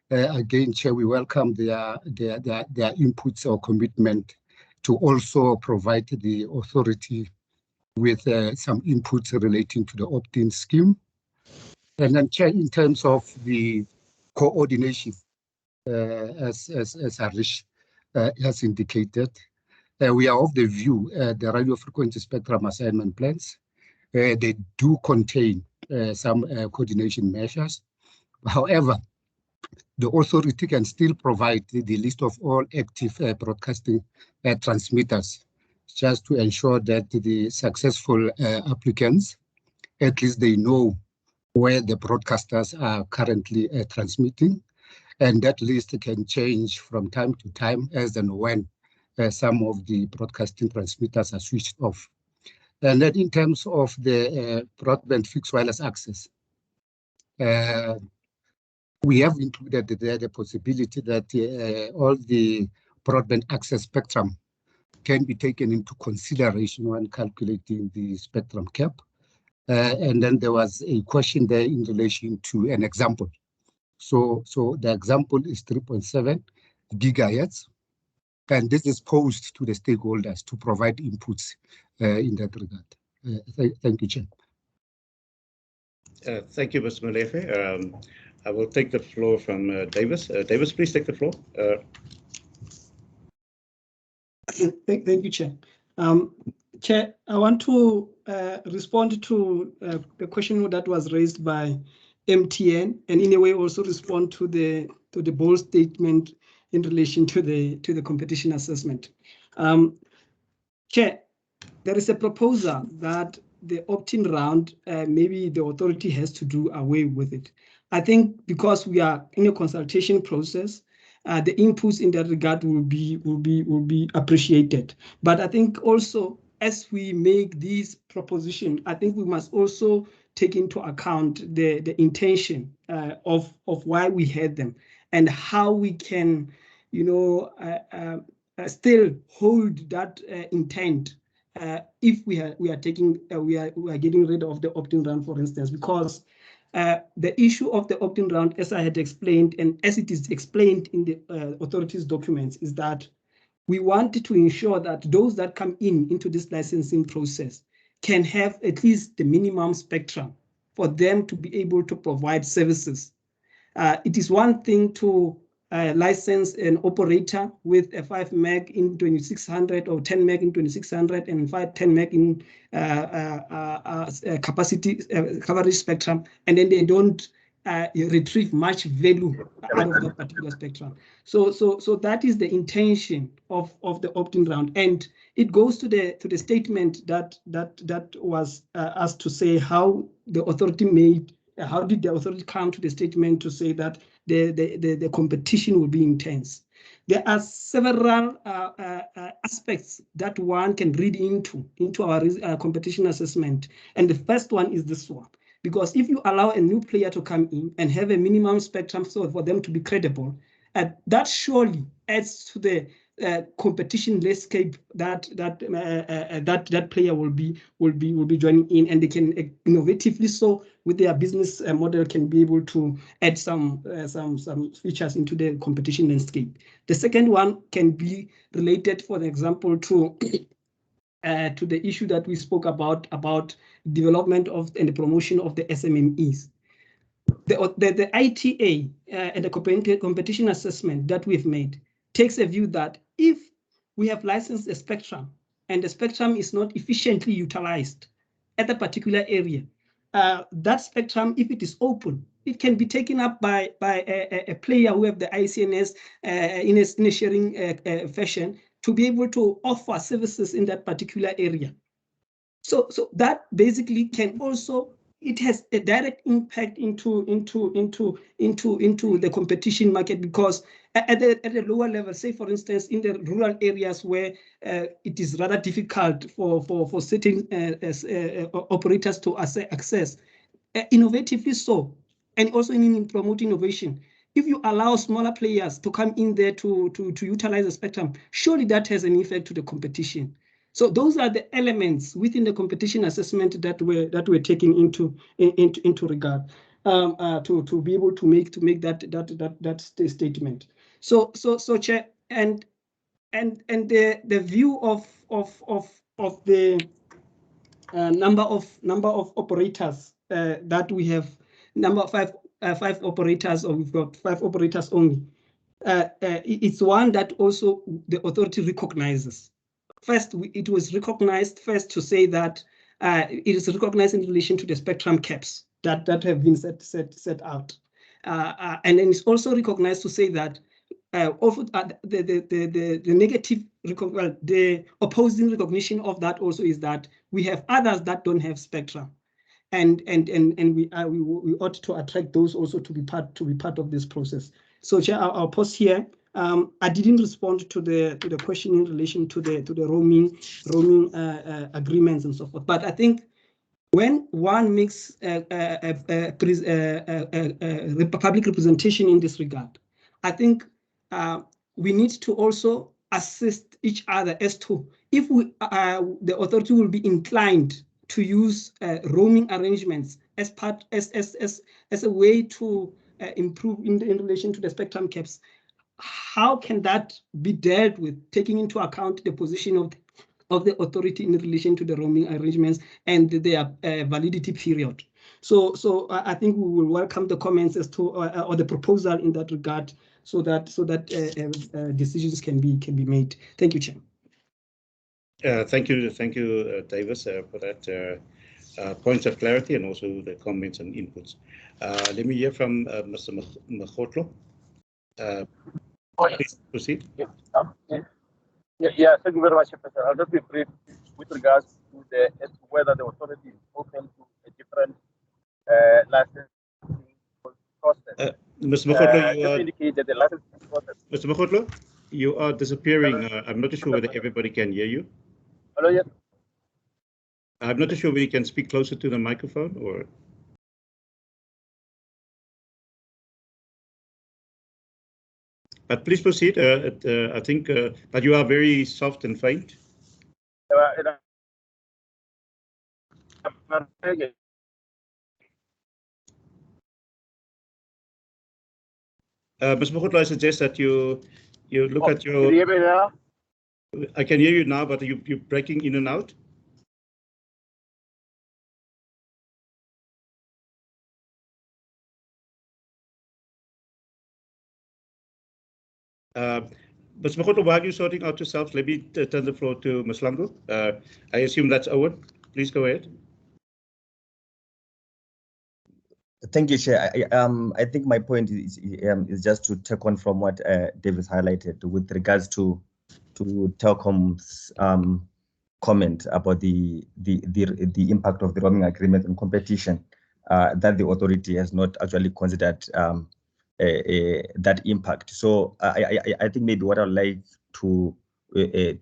D: again, Chair, we welcome their inputs or commitment to also provide the authority with some inputs relating to the opt-in scheme. And then, Chair, in terms of the coordination, as Harish has indicated, we are of the view the radio frequency spectrum assignment plans, they do contain some coordination measures. However, the authority can still provide the list of all active broadcasting transmitters, just to ensure that the successful applicants, at least they know where the broadcasters are currently transmitting. And that list can change from time to time as and when some of the broadcasting transmitters are switched off. And then in terms of the broadband fixed wireless access, we have included there the possibility that all the broadband access spectrum can be taken into consideration when calculating the spectrum cap. And then there was a question there in relation to an example. So the example is 3.7 gigahertz, and this is posed to the stakeholders to provide inputs in that regard. Thank you, Chair.
B: Thank you, Mr. Molefe. I will take the floor from Davis. Davis, please take the floor.
F: Thank you, Chair. Chair, I want to respond to the question that was raised by MTN, and in a way also respond to the bold statement in relation to the competition assessment. Chair, there is a proposal that the opt-in round, maybe the authority has to do away with it. I think because we are in a consultation process, the inputs in that regard will be appreciated. But I think also as we make these propositions, I think we must also take into account the intention of why we had them and how we can, still hold that intent if we are getting rid of the opt-in round, for instance, because the issue of the opt-in round, as I had explained, and as it is explained in the authorities' documents, is that we wanted to ensure that those that come into this licensing process can have at least the minimum spectrum for them to be able to provide services. It is one thing to license an operator with a 5 meg in 2600 or 10 meg in 2600 and 10 meg in capacity coverage spectrum, and then they don't retrieve much value out of that particular spectrum. So that is the intention of the opt-in round, and it goes to the statement that was asked to say how the authority made. How did the authority come to the statement to say that the competition will be intense? There are several aspects that one can read into our competition assessment, and the first one is this one. Because if you allow a new player to come in and have a minimum spectrum so for them to be credible, that surely adds to the competition landscape that player will be joining in, and they can innovatively so with their business model can be able to add some features into the competition landscape. The second one can be related, for example, to the issue that we spoke about development of and the promotion of the SMMEs. The ITA and the competition assessment that we've made takes a view that if we have licensed a spectrum and the spectrum is not efficiently utilized at a particular area, that spectrum, if it is open, it can be taken up by a player who have the ICNS in a sharing fashion to be able to offer services in that particular area. So that basically can also, it has a direct impact into the competition market, because at the lower level, say for instance, in the rural areas where it is rather difficult for certain operators to access, innovatively so, and also in promoting innovation. If you allow smaller players to come in there to utilize the spectrum, surely that has an effect to the competition. So those are the elements within the competition assessment that we're taking into regard to be able to make that statement. So Chair, and the view of the number of operators that we have, five operators, or we've got 5 operators only. It's one that also the authority recognizes. First, it was recognized first to say that it is recognized in relation to the spectrum caps that have been set out, and then it's also recognized to say that also the negative, well, the opposing recognition of that also is that we have others that don't have spectrum, and we ought to attract those also to be part of this process. So, Chair, I'll pause here. I didn't respond to the question in relation to the roaming agreements and so forth. But I think when one makes public representation in this regard, I think we need to also assist each other as to if the authority will be inclined to use roaming arrangements as a way to improve in relation to the spectrum caps. How can that be dealt with, taking into account the position of the authority in relation to the roaming arrangements and their validity period? So I think we will welcome the comments as to or the proposal in that regard, so that decisions can be made. Thank you, Chair.
B: Thank you, Davis, for that points of clarity and also the comments and inputs. Let me hear from Mr. Mokgotlo. Please proceed.
R: Yeah, thank you very much, Professor. I'll just be brief with regards to whether the authority is open to a different licensing process.
B: Mr. Mokgotlo,
R: indicate that the licensing process.
B: Mr. Mokgotlo, you are disappearing. I'm not sure whether everybody can hear you.
R: Hello, yes.
B: I'm not sure whether you can speak closer to the microphone or. But please proceed. I think, but you are very soft and faint. Mr. Mokgotlo, I suggest that you look at your. Can you hear me now? I can hear you now, but you're breaking in and out. Ms. Mokgotlo, while you're sorting out yourself, let me turn the floor to Ms. Lango. I assume that's Owen. Please go ahead.
S: Thank you, Chair. I think my point is just to take on from what Davis highlighted with regards to Telkom's comment about the impact of the roaming agreement on competition, that the authority has not actually considered that impact. So I think maybe what I'd like to refer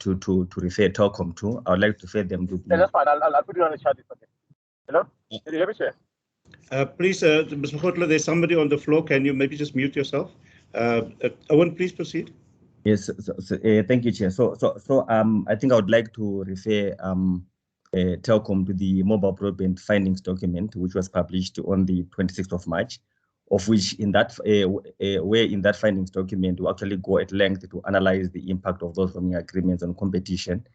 S: Telkom to, I would like to refer them to.
R: Yeah, that's fine. I'll put you on the chat. Okay. Hello? Can you hear me, Chair?
B: Please, Mr. Mokgotlo, there's somebody on the floor. Can you maybe just mute yourself? Owen, please proceed.
S: Yes, thank you, Chair. So I think I would like to refer Telkom to the mobile broadband findings document, which was published on the 26th of March, of which in that where in that findings document we actually go at length to analyze the impact of those roaming agreements on competition.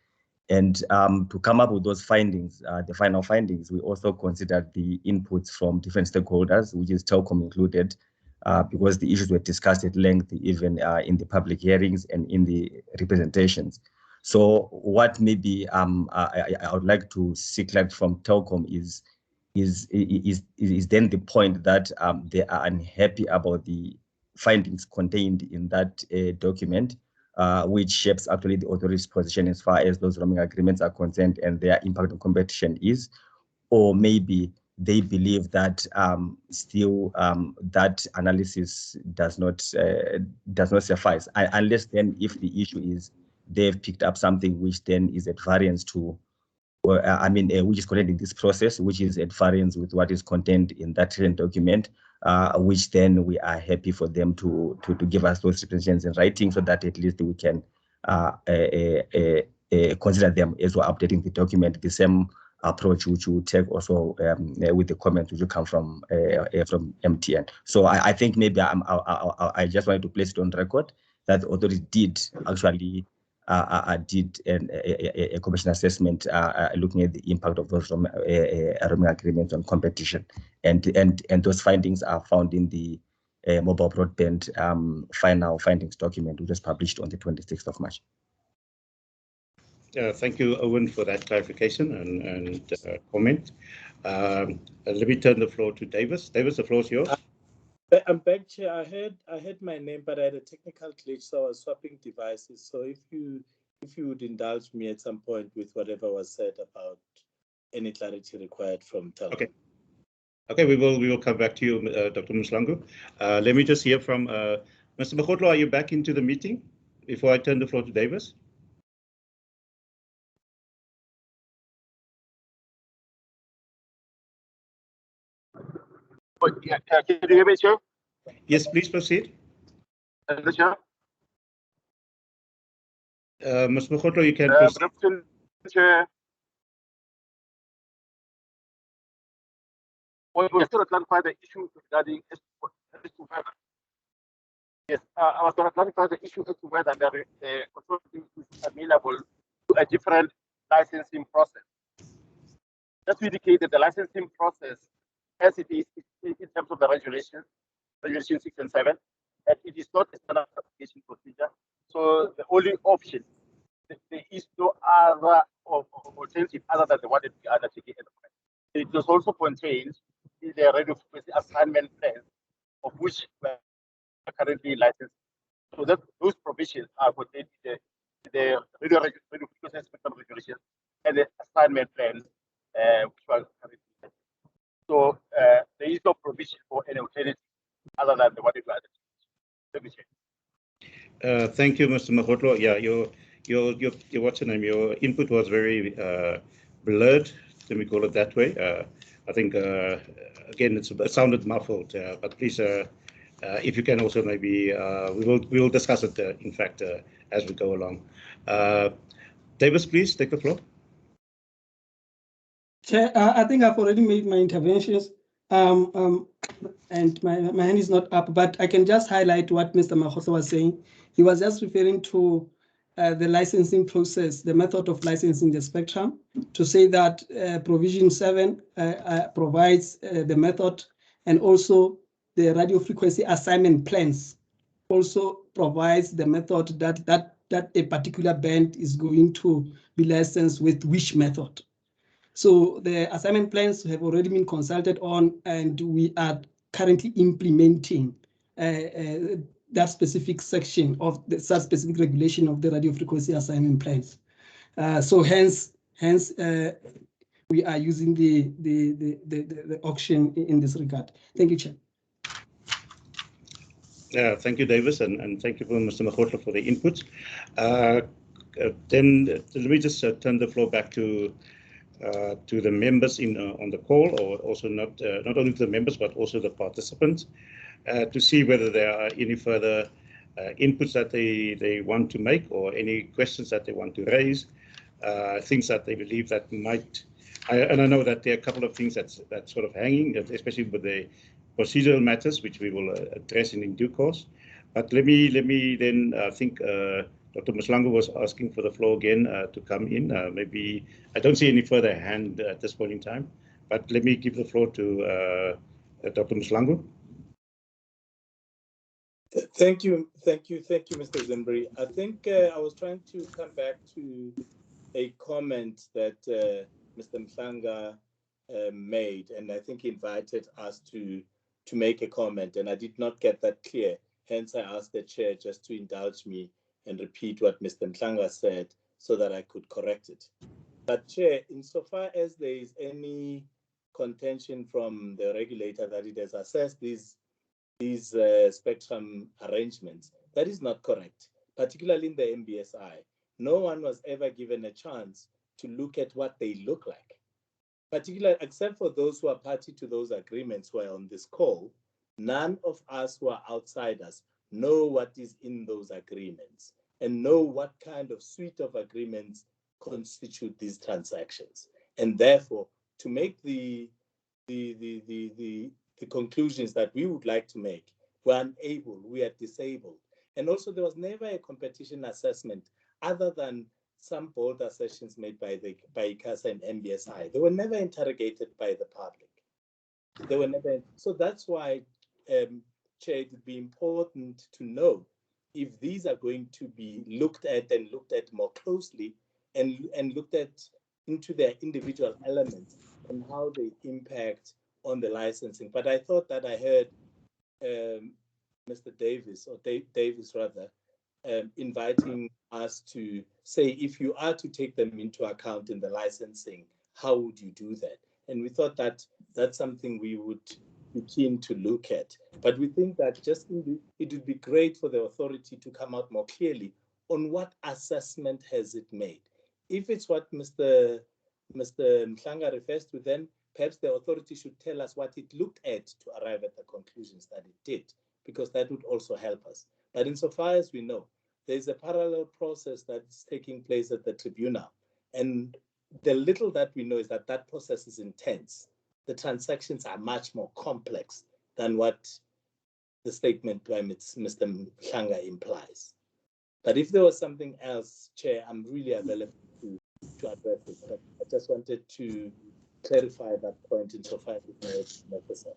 S: And to come up with those findings, the final findings, we also considered the inputs from different stakeholders, which is Telkom included, because the issues were discussed at length, even in the public hearings and in the representations. So what maybe I would like to seek clarity from Telkom is then the point that they are unhappy about the findings contained in that document, which shapes actually the authority's position as far as those roaming agreements are concerned and their impact on competition is, or maybe they believe that still that analysis does not suffice, unless then if the issue is they've picked up something which then is at variance to, or which is contained in this process, which is at variance with what is contained in that written document, which then we are happy for them to give us those representations in writing, so that at least we can consider them as we're updating the document. The same approach which we take also with the comments which will come from MTN. So I think maybe I just wanted to place it on record that the authority did actually did a commission assessment looking at the impact of those roaming agreements on competition, and those findings are found in the mobile broadband final findings document, which was published on the 26th of March.
B: Thank you, Owen, for that clarification and comment. Let me turn the floor to Davis. Davis, the floor is yours.
Q: I'm back, Chair. I heard my name, but I had a technical glitch, so I was swapping devices. So if you would indulge me at some point with whatever was said about any clarity required from Telkom.
B: Okay. Okay, we will come back to you, Dr. Mslangu. Let me just hear from Mr. Makgotlo. Are you back into the meeting before I turn the floor to Davis?
R: Yeah, can you hear me, Chair?
B: Yes, please proceed.
R: Chair?
B: Mr. Makgotlo, you can proceed.
R: Chair. Well, we still clarify the issue regarding yes, I was going to clarify the issue as to whether the authority is amenable to a different licensing process. Just to indicate that the licensing process, as it is in terms of the regulation 6 and 7, and it is not a standard application procedure. So the only option, there is no other alternative other than the one that we are undertaking at the moment. It was also contained in the radio frequency assignment plan, of which we are currently licensed. So that those provisions are contained in the radio frequency spectrum regulations and the assignment plans, which were currently licensed. So there is no provision for any alternative other than the one that we are undertaking.
B: Thank you, Mr. Makgotlo. Yeah, your what's your name? Your input was very blurred. Let me call it that way. I think again it sounded muffled, but please, if you can also maybe we will discuss it in fact as we go along. Davis, please take the floor.
F: Chair, I think I've already made my interventions. And my hand is not up, but I can just highlight what Mr. Makgotlo was saying. He was just referring to the licensing process, the method of licensing the spectrum, to say that provision 7 provides the method, and also the radio frequency assignment plans also provides the method that a particular band is going to be licensed with which method. So the assignment plans have already been consulted on, and we are currently implementing that specific section of the specific regulation of the radio frequency assignment plans. So hence we are using the auction in this regard. Thank you, Chair.
B: Thank you, Davis, and thank you for Mr. Makgotlo for the inputs. Then let me just turn the floor back to the members on the call, or also not only to the members but also the participants, to see whether there are any further inputs that they want to make, or any questions that they want to raise, things that they believe that might. And I know that there are a couple of things that's sort of hanging, especially with the procedural matters, which we will address in due course. But let me then I think Dr. Mslangu was asking for the floor again to come in. Maybe I don't see any further hand at this point in time, but let me give the floor to Dr. Mslangu.
Q: Thank you, Mr. Zimri. I think I was trying to come back to a comment that Mr. Mhlanga made, and I think he invited us to make a comment, and I did not get that clear. Hence, I asked the chair just to indulge me and repeat what Mr. Mhlanga said so that I could correct it. But Chair, insofar as there is any contention from the regulator that it has assessed these spectrum arrangements. That is not correct, particularly in the MBSI. No one was ever given a chance to look at what they look like, particularly except for those who are party to those agreements who are on this call. None of us who are outsiders know what is in those agreements and know what kind of suite of agreements constitute these transactions. And therefore, to make the conclusions that we would like to make, we're unable, we are disabled. And also there was never a competition assessment other than some bold assertions made by ICASA and MBSI. They were never interrogated by the public. They were never, so that's why, Chair, it would be important to know if these are going to be looked at more closely and looked at into their individual elements and how they impact on the licensing. But I thought that I heard Mr. Davis, or Davis rather, inviting us to say, if you are to take them into account in the licensing, how would you do that? And we thought that that's something we would be keen to look at. But we think that it would be great for the authority to come out more clearly on what assessment has it made. If it's what Mr. Mhlanga refers to, then perhaps the authority should tell us what it looked at to arrive at the conclusions that it did, because that would also help us. But insofar as we know, there's a parallel process that's taking place at the tribunal. And the little that we know is that that process is intense. The transactions are much more complex than what the statement by Mr. Mhlanga implies. But if there was something else, Chair, I'm really available to address it. But I just wanted to clarify that point insofar as it's necessary.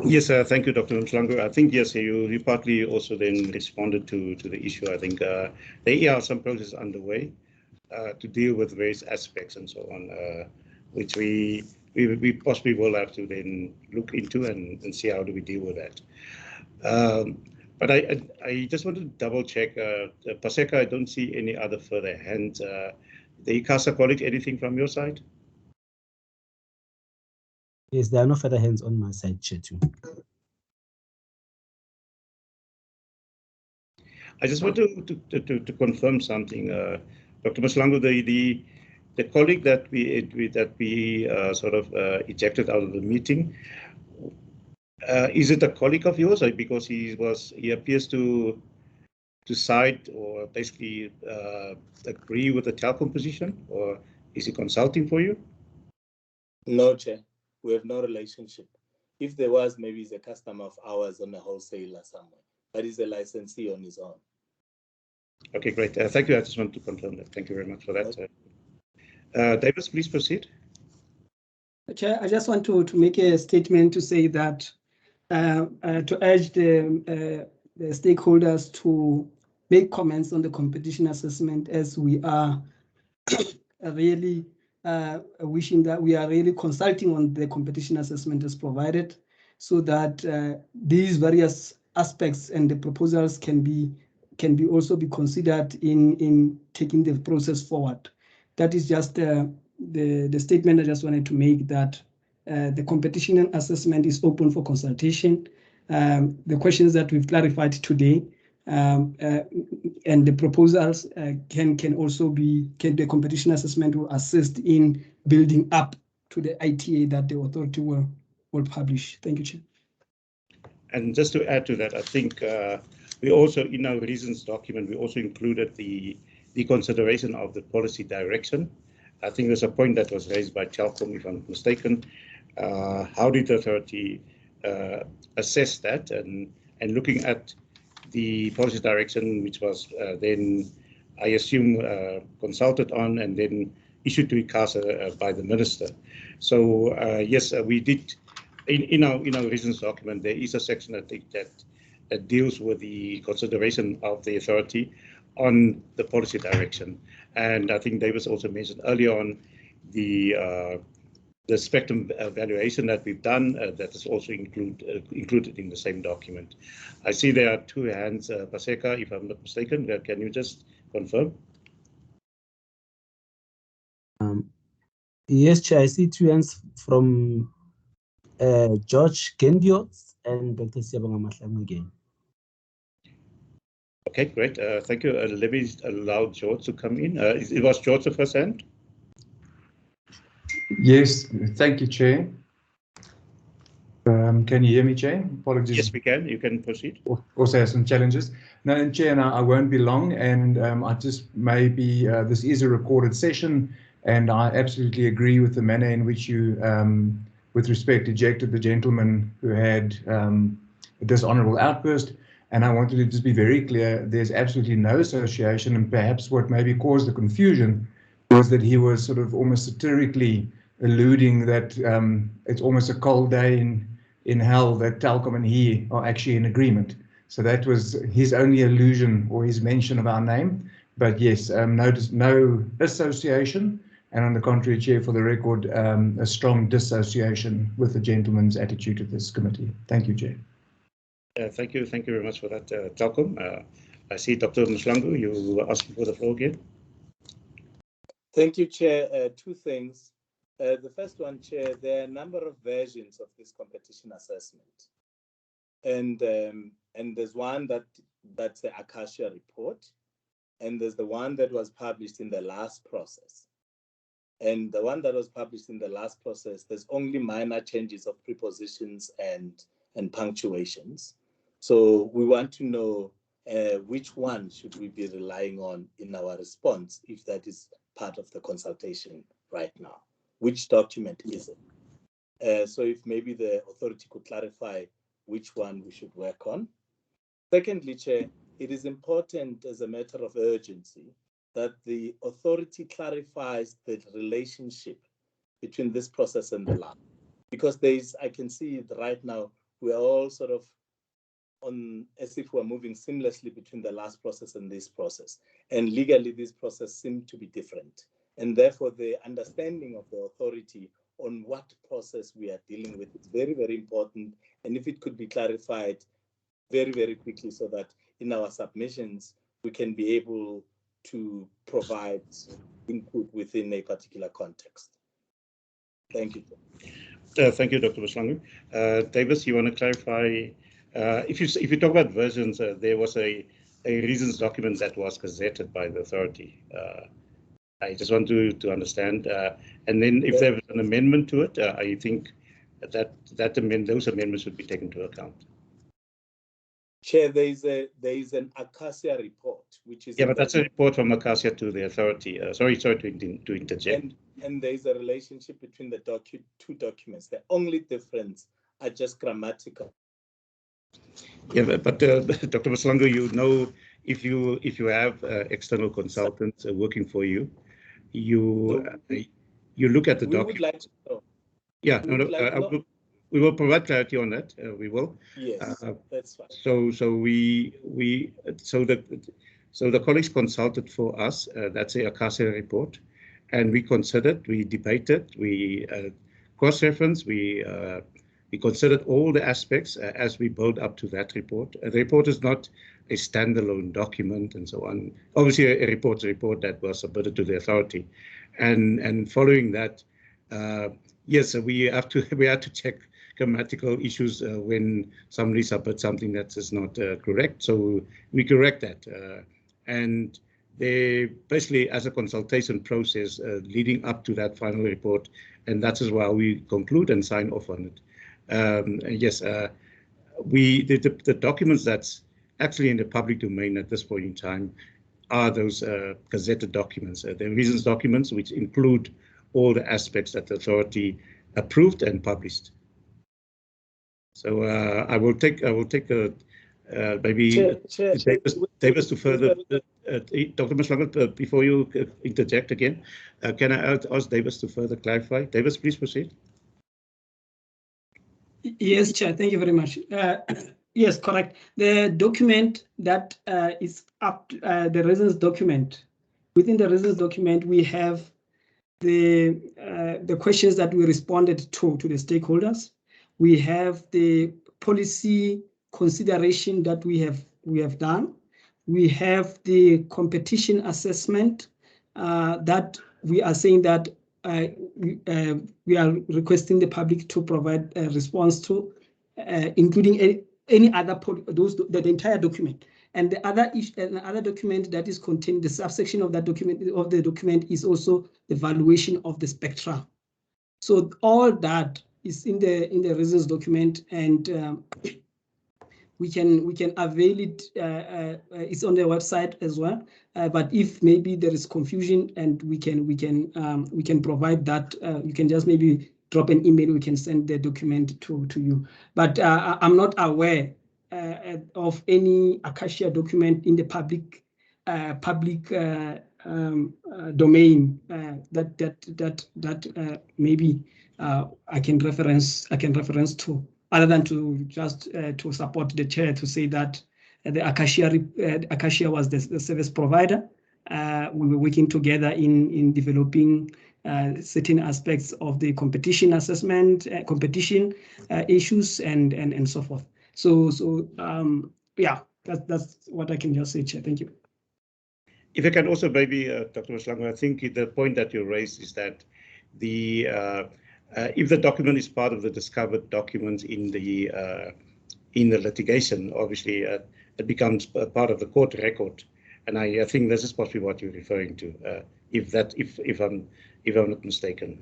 B: Yes, thank you, Dr. Mhlanga. I think, yes, you partly also then responded to the issue. I think there are some processes underway to deal with various aspects and so on, which we possibly will have to then look into and see how do we deal with that. But I just want to double check, Paseka, I don't see any other further hands. The ICASA colleague, anything from your side?
A: Yes, there are no further hands on my side, Chair, too.
B: I just want to confirm something, Dr. Maslango, the colleague that we sort of ejected out of the meeting, is it a colleague of yours? Because he appears to side or basically agree with the Telkom position, or is he consulting for you?
Q: No, Chair. We have no relationship. If there was, maybe he's a customer of ours on a wholesaler somewhere, but he's a licensee on his own.
B: Okay, great. Thank you. I just want to confirm that. Thank you very much for that. Davis, please proceed.
F: Chair, I just want to make a statement to say that to urge the stakeholders to make comments on the competition assessment, as we are really wishing that we are really consulting on the competition assessment as provided, so that these various aspects and the proposals can also be considered in taking the process forward. That is just the statement I just wanted to make, that the competition assessment is open for consultation. The questions that we've clarified today and the proposals can also be, the competition assessment will assist in building up to the ITA that the authority will publish. Thank you, Chair.
B: And just to add to that, I think we also, in our reasons document, we also included the consideration of the policy direction. I think there's a point that was raised by Telkom, if I'm not mistaken. How did the authority assess that, and looking at the policy direction, which was then, I assume, consulted on and then issued to ICASA by the minister. So yes, we did in our reasons document. There is a section, I think, that deals with the consideration of the authority on the policy direction, and I think Davis also mentioned earlier on the spectrum evaluation that we've done, that is also included in the same document. I see there are two hands. Paseka, if I'm not mistaken, can you just confirm?
A: Yes, Chair, I see two hands from George Gendios and Dr. Siyabonga Mahlangu again.
B: Okay, great. Thank you. Let me allow George to come in. It was George the first hand?
E: Yes, thank you, Chair. Can you hear me, Chair? Apologies.
B: Yes, we can. You can proceed.
E: Also have some challenges. No, and Chair, I won't be long, and I just maybe this is a recorded session, and I absolutely agree with the manner in which you, with respect, ejected the gentleman who had a dishonourable outburst. And I wanted to just be very clear, there's absolutely no association, and perhaps what maybe caused the confusion was that he was sort of almost satirically alluding that it's almost a cold day in hell that Telkom and he are actually in agreement. So that was his only allusion or his mention of our name. But yes, no association, and on the contrary, Chair, for the record, a strong dissociation with the gentleman's attitude to this committee. Thank you, Chair.
B: Thank you very much for that, Telkom. I see Dr. Mahlangu, you were asking for the floor again.
Q: Thank you, Chair. Two things. The first one, Chair, there are a number of versions of this competition assessment. And there's one that's the ICASA report, and there's the one that was published in the last process. And the one that was published in the last process, there's only minor changes of prepositions and punctuations. So we want to know which one should we be relying on in our response, if that is part of the consultation right now. Which document is it? So if maybe the authority could clarify which one we should work on. Secondly, Chair, it is important as a matter of urgency that the authority clarifies the relationship between this process and the last. Because I can see it right now, we are all sort of on as if we're moving seamlessly between the last process and this process. And legally, this process seems to be different. And therefore, the understanding of the authority on what process we are dealing with is very, very important. And if it could be clarified very, very quickly so that in our submissions, we can be able to provide input within a particular context. Thank you.
B: Thank you, Dr. Mahlangu. Davis, you want to clarify? If you talk about versions, there was a reasons document that was gazetted by the authority. I just want to understand. And then if there was an amendment to it, I think that those amendments would be taken into account.
Q: Chair, there is an ICASA report, which is...
B: Yeah, but that's a report from ICASA to the authority. Sorry to interject.
Q: And there is a relationship between the two documents. The only difference are just grammatical.
B: Yeah, but Dr. Mahlangu, you know, if you have external consultants working for you, you look at the document. We would like to know. Yeah, we will provide clarity on that. We will.
Q: Yes, that's fine.
B: So the colleagues consulted for us. That's a ICASA report, and we considered, we debated, we cross-referenced, we considered all the aspects as we build up to that report. The report is not a standalone document and so on. Obviously, a report's a report that was submitted to the authority, and following that, yes, we had to check grammatical issues when somebody submits something that is not correct. So we correct that, and they basically, as a consultation process leading up to that final report, and that is why we conclude and sign off on it. Yes, the documents that's actually in the public domain at this point in time are those gazetted documents, the reasons documents, which include all the aspects that the authority approved and published. So I will take maybe Davis to further. Dr. Mahlangu, before you interject again, can I ask Davis to further clarify? Davis, please proceed.
F: Yes, Chair. Thank you very much. Yes, correct. The document that is up to, the reasons document. Within the reasons document, we have the questions that we responded to the stakeholders. We have the policy consideration that we have done. We have the competition assessment that we are saying that we are requesting the public to provide a response to, including any other the entire document. And the other document that is contained, the subsection of that document is also the valuation of the spectrum. So all that is in the reasons document, and we can avail it. It's on the website as well. But if maybe there is confusion, and we can provide that, you can just maybe drop an email. We can send the document to you. But I'm not aware of any ICASA document in the public domain that maybe I can reference to, other than to just to support the chair to say that the ICASA was the service provider. We were working together in developing certain aspects of the competition assessment, competition issues, and so forth. So yeah, that's what I can just say, Chair. Thank you.
B: If I can also maybe, Dr. Maslango, I think the point that you raised is that the if the document is part of the discovered documents in the litigation, obviously it becomes a part of the court record, and I think this is possibly what you're referring to. If I'm not mistaken.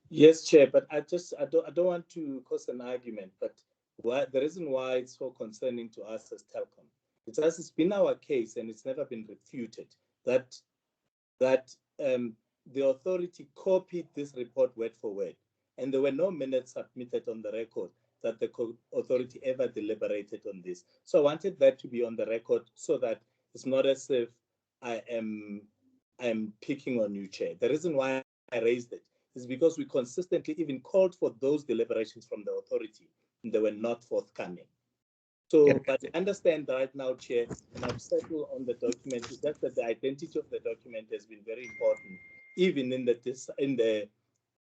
Q: Yes, Chair, but I don't want to cause an argument, but the reason why it's so concerning to us as Telkom, it's been our case and it's never been refuted that the authority copied this report word for word, and there were no minutes submitted on the record that the authority ever deliberated on this. So I wanted that to be on the record so that it's not as if I am picking on you, Chair. The reason why I raised it is because we consistently even called for those deliberations from the authority, and they were not forthcoming. So, but I understand right now, Chair, and I'm settled on the document. It's just that the identity of the document has been very important. Even in the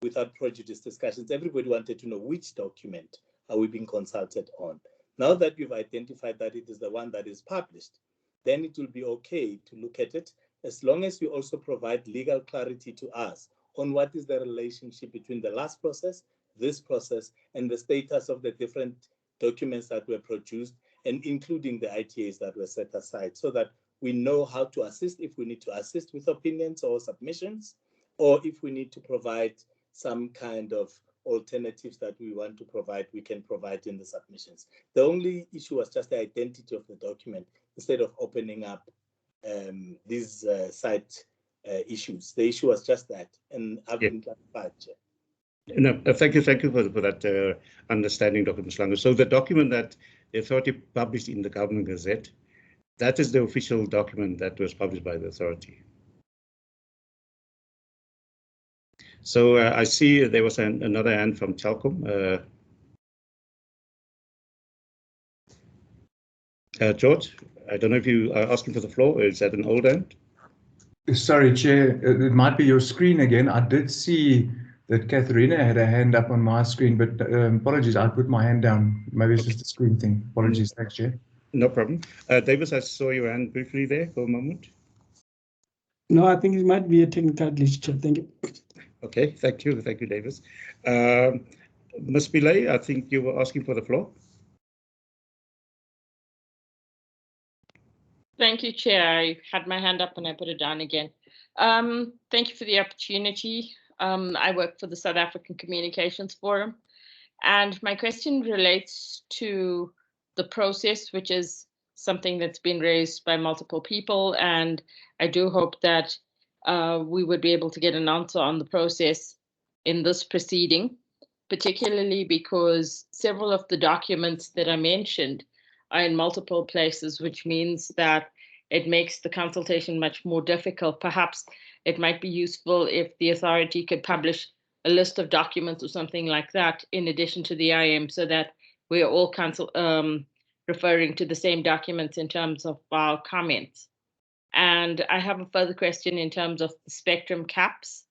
Q: without prejudice discussions, everybody wanted to know which document are we being consulted on. Now that you've identified that it is the one that is published, then it will be okay to look at it, as long as you also provide legal clarity to us on what is the relationship between the last process, this process, and the status of the different documents that were produced, and including the ITAs that were set aside, so that we know how to assist, if we need to assist with opinions or submissions, or if we need to provide some kind of alternatives that we want to provide, we can provide in the submissions. The only issue was just the identity of the document, instead of opening up these side issues. The issue was just that, and I've been clarified, Chair.
B: No, thank you for that understanding, Dr. Maslango. So the document that the authority published in the Government Gazette, that is the official document that was published by the authority. So I see there was another hand from Telkom. George, I don't know if you are asking for the floor, or is that an old hand?
E: Sorry, Chair, it might be your screen again. I did see that Katharina had a hand up on my screen, but apologies, I put my hand down. Maybe it's just a screen thing. Apologies, thanks, Chair.
B: No problem. Davis, I saw your hand briefly there for a moment.
F: No, I think it might be a technical glitch, Chair. Thank you.
B: Okay, thank you, Davis. Ms. Pillay, I think you were asking for the floor.
H: Thank you, Chair. I had my hand up and I put it down again. Thank you for the opportunity. I work for the South African Communications Forum, and my question relates to the process, which is something that's been raised by multiple people, and I do hope that we would be able to get an answer on the process in this proceeding, particularly because several of the documents that I mentioned are in multiple places, which means that it makes the consultation much more difficult. Perhaps it might be useful if the authority could publish a list of documents or something like that in addition to the IM, so that we are all referring to the same documents in terms of our comments. And I have a further question in terms of the spectrum caps.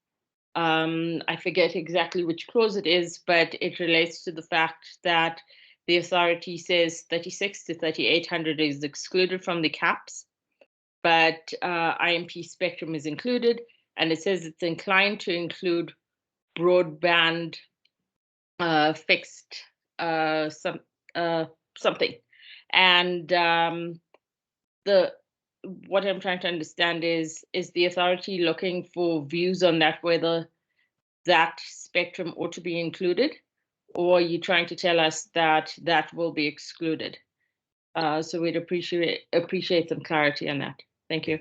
H: I forget exactly which clause it is, but it relates to the fact that the authority says 36 to 3800 is excluded from the caps, but IMT spectrum is included. and it says it's inclined to include broadband fixed something. And what I'm trying to understand is the authority looking for views on that, whether that spectrum ought to be included, or are you trying to tell us that that will be excluded? So we'd appreciate some clarity on that. Thank you.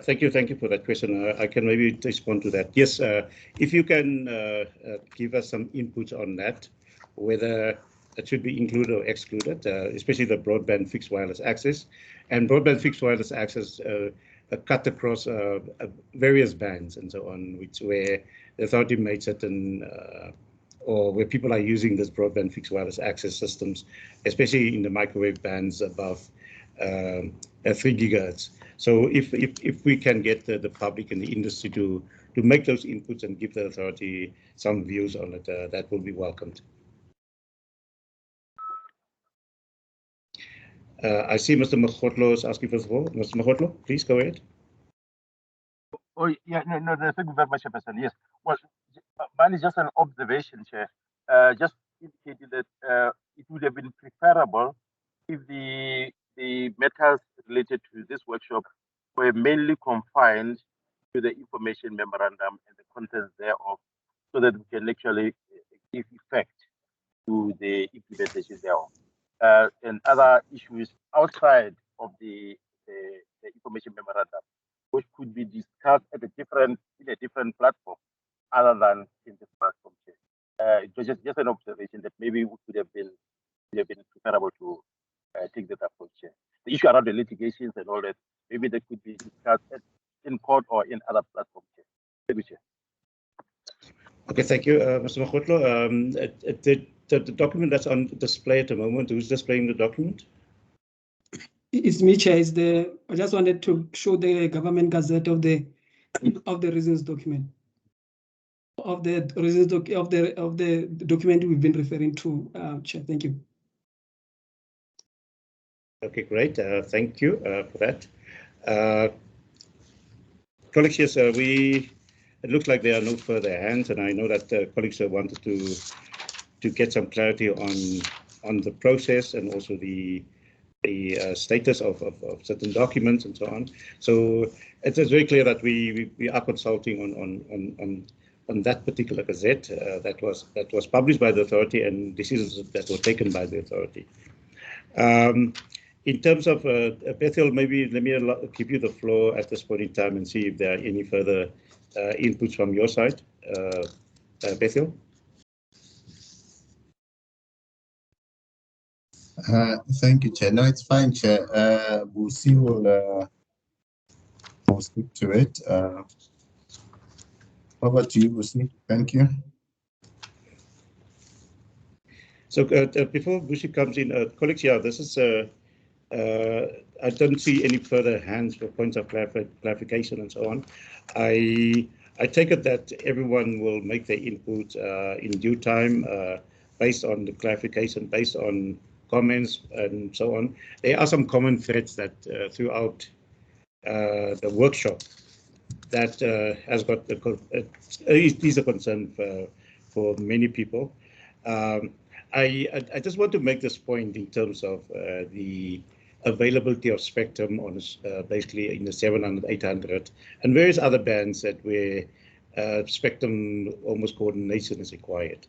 B: Thank you for that question. I can maybe respond to that. Yes, if you can give us some input on that, whether it should be included or excluded, especially the broadband fixed wireless access. And broadband fixed wireless access cut across various bands and so on, where the authority made certain, or where people are using this broadband fixed wireless access systems, especially in the microwave bands above 3 gigahertz. So if we can get the public and the industry to make those inputs and give the authority some views on it, that will be welcomed. I see Mr. Mokgotlo is asking for the floor. Mr. Mokgotlo, please go ahead.
R: Oh, yeah, no, thank you very much, Chairperson. Yes, well, mine is just an observation, Chair. Just indicating that it would have been preferable if the matters related to this workshop were mainly confined to the information memorandum and the contents thereof, so that we can actually give effect to the implementation thereof. And other issues outside of the information memorandum, which could be discussed at in a different platform other than in this platform. It was just an observation that maybe it would have been preferable to take that approach. The issue around the litigations and all that, maybe that could be discussed in court or in other platforms. Thank you, Chair.
B: Okay, thank you, Mr. Mokgotlo. The document that's on display at the moment, who's displaying the document?
F: It's me, Chair. I just wanted to show the government gazette of the reasons document. Of the reasons of the document we've been referring to, Chair. Thank you.
B: Okay, great. Thank you for that. Colleagues, yes, it looks like there are no further hands, and I know that colleagues wanted to get some clarity on the process and also the status of certain documents and so on. So it is very clear that we are consulting on that particular gazette that was published by the authority and decisions that were taken by the authority. In terms of Bethel, maybe let me give you the floor at this point in time and see if there are any further inputs from your side. Bethel?
G: Thank you, Chair. No, it's fine, Chair. Busi will speak to it. Over to you, Busi. Thank you.
B: So before Busi comes in, colleagues, yeah, this is I don't see any further hands for points of clarification and so on. I take it that everyone will make their input in due time based on the clarification, based on comments and so on. There are some common threads that throughout the workshop that has got is a concern for many people. I just want to make this point in terms of the availability of spectrum on basically in the 700, 800, and various other bands that where spectrum almost coordination is required,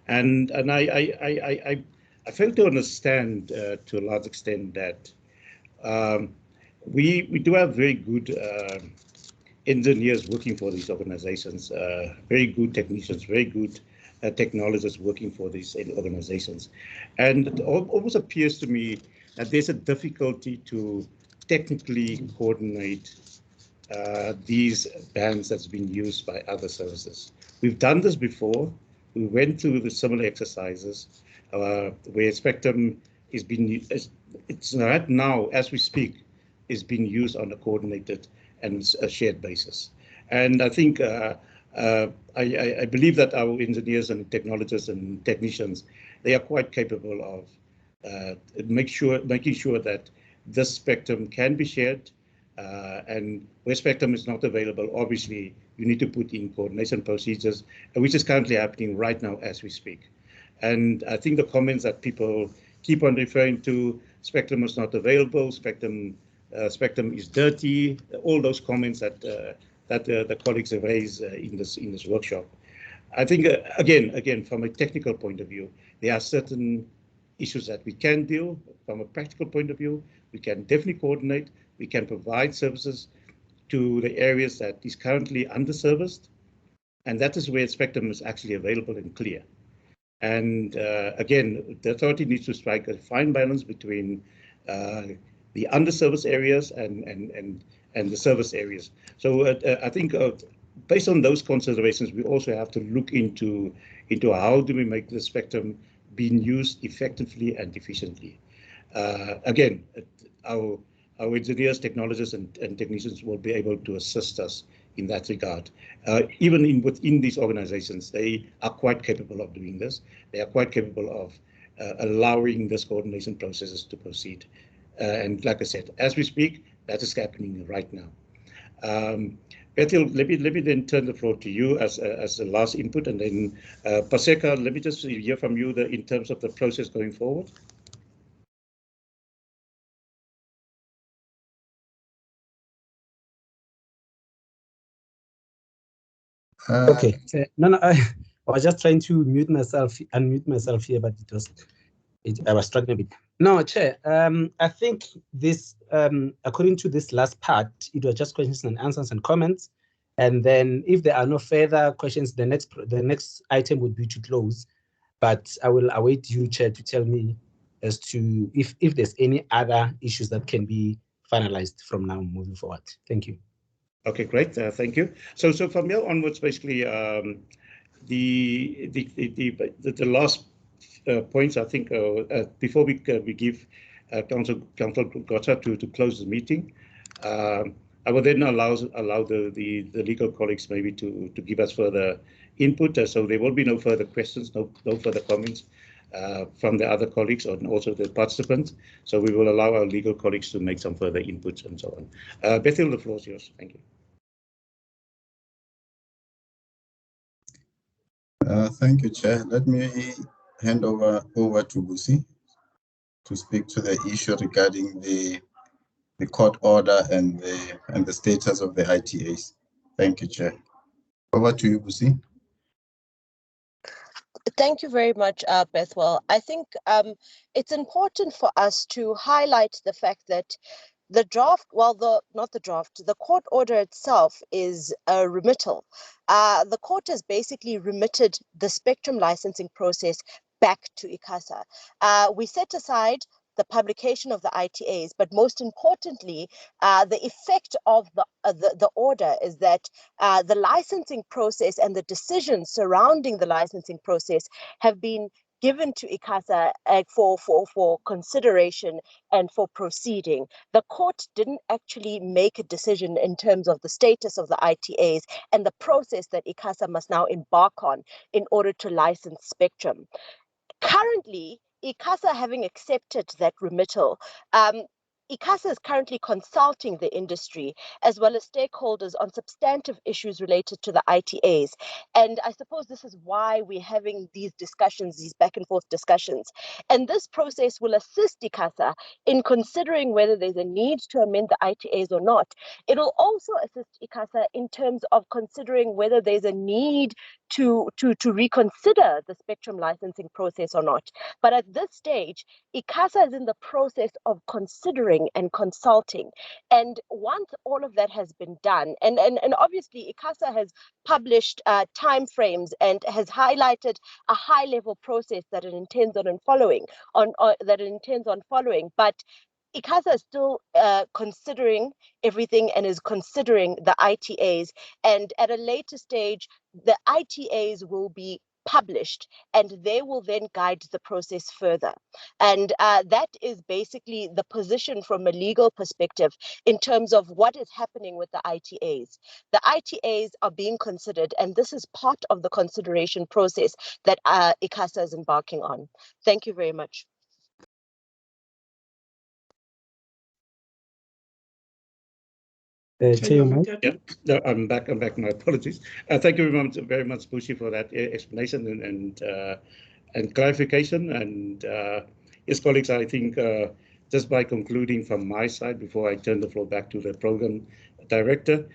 B: and I fail to understand to a large extent that we do have very good engineers working for these organizations, very good technicians, very good technologists working for these organizations, and it almost appears to me that there's a difficulty to technically coordinate these bands that's been used by other services. We've done this before. We went through the similar exercises where spectrum is being, it's right now as we speak, is being used on a coordinated and a shared basis. And I think I believe that our engineers and technologists and technicians, they are quite capable of making sure that this spectrum can be shared And where spectrum is not available, obviously, you need to put in coordination procedures, which is currently happening right now as we speak. And I think the comments that people keep on referring to, spectrum is not available, spectrum is dirty, all those comments that the colleagues have raised in this workshop. I think, again, from a technical point of view, there are certain issues that we can deal. From a practical point of view, we can definitely coordinate. We can provide services to the areas that is currently underserviced, and that is where spectrum is actually available and clear. And again, the authority needs to strike a fine balance between the underserviced areas and the service areas. So I think based on those considerations, we also have to look into how do we make the spectrum being used effectively and efficiently. Again, our engineers, technologists, and technicians will be able to assist us in that regard. Even within these organizations, they are quite capable of doing this. They are quite capable of allowing this coordination processes to proceed. And like I said, as we speak, that is happening right now. Bethel, let me then turn the floor to you as the last input, and then Paseka, let me just hear from you in terms of the process going forward.
A: Okay. No, I was just trying to unmute myself here, but I was struggling a bit. No, Chair, I think this, according to this last part, it was just questions and answers and comments. And then if there are no further questions, the next item would be to close. But I will await you, Chair, to tell me as to if there's any other issues that can be finalized from now moving forward. Thank you.
B: Okay, great. Thank you. So from here onwards, basically, the last points, I think, before we give Council Gotcha to close the meeting, I will then allow the legal colleagues maybe to give us further input. So there will be no further questions, no further comments from the other colleagues and also the participants. So we will allow our legal colleagues to make some further inputs and so on. Bethel, the floor is yours. Thank you.
G: Thank you, Chair. Let me hand over to Busi to speak to the issue regarding the court order and the status of the ITAs. Thank you, Chair. Over to you, Busi.
C: Thank you very much, Bethwell. I think it's important for us to highlight the fact that the draft, the court order itself is a remittal. The court has basically remitted the spectrum licensing process back to ICASA. We set aside the publication of the ITAs, but most importantly, the effect of the order is that the licensing process and the decisions surrounding the licensing process have been given to ICASA for consideration and for proceeding. The court didn't actually make a decision in terms of the status of the ITAs and the process that ICASA must now embark on in order to license spectrum. Currently, ICASA having accepted that remittal, ICASA is currently consulting the industry as well as stakeholders on substantive issues related to the ITAs. And I suppose this is why we're having these discussions, these back and forth discussions. And this process will assist ICASA in considering whether there's a need to amend the ITAs or not. It will also assist ICASA in terms of considering whether there's a need to reconsider the spectrum licensing process or not. But at this stage, ICASA is in the process of considering and consulting. And once all of that has been done, and obviously ICASA has published timeframes and has highlighted a high-level process that it intends on following. But ICASA is still considering everything and is considering the ITAs. And at a later stage, the ITAs will be published and they will then guide the process further. And that is basically the position from a legal perspective in terms of what is happening with the ITAs. The ITAs are being considered, and this is part of the consideration process that ICASA is embarking on. Thank you very much.
F: Chair,
B: yeah, no, I'm back. My apologies. Thank you very much, Bushi, for that explanation and clarification. And yes, colleagues, I think just by concluding from my side, before I turn the floor back to the program director,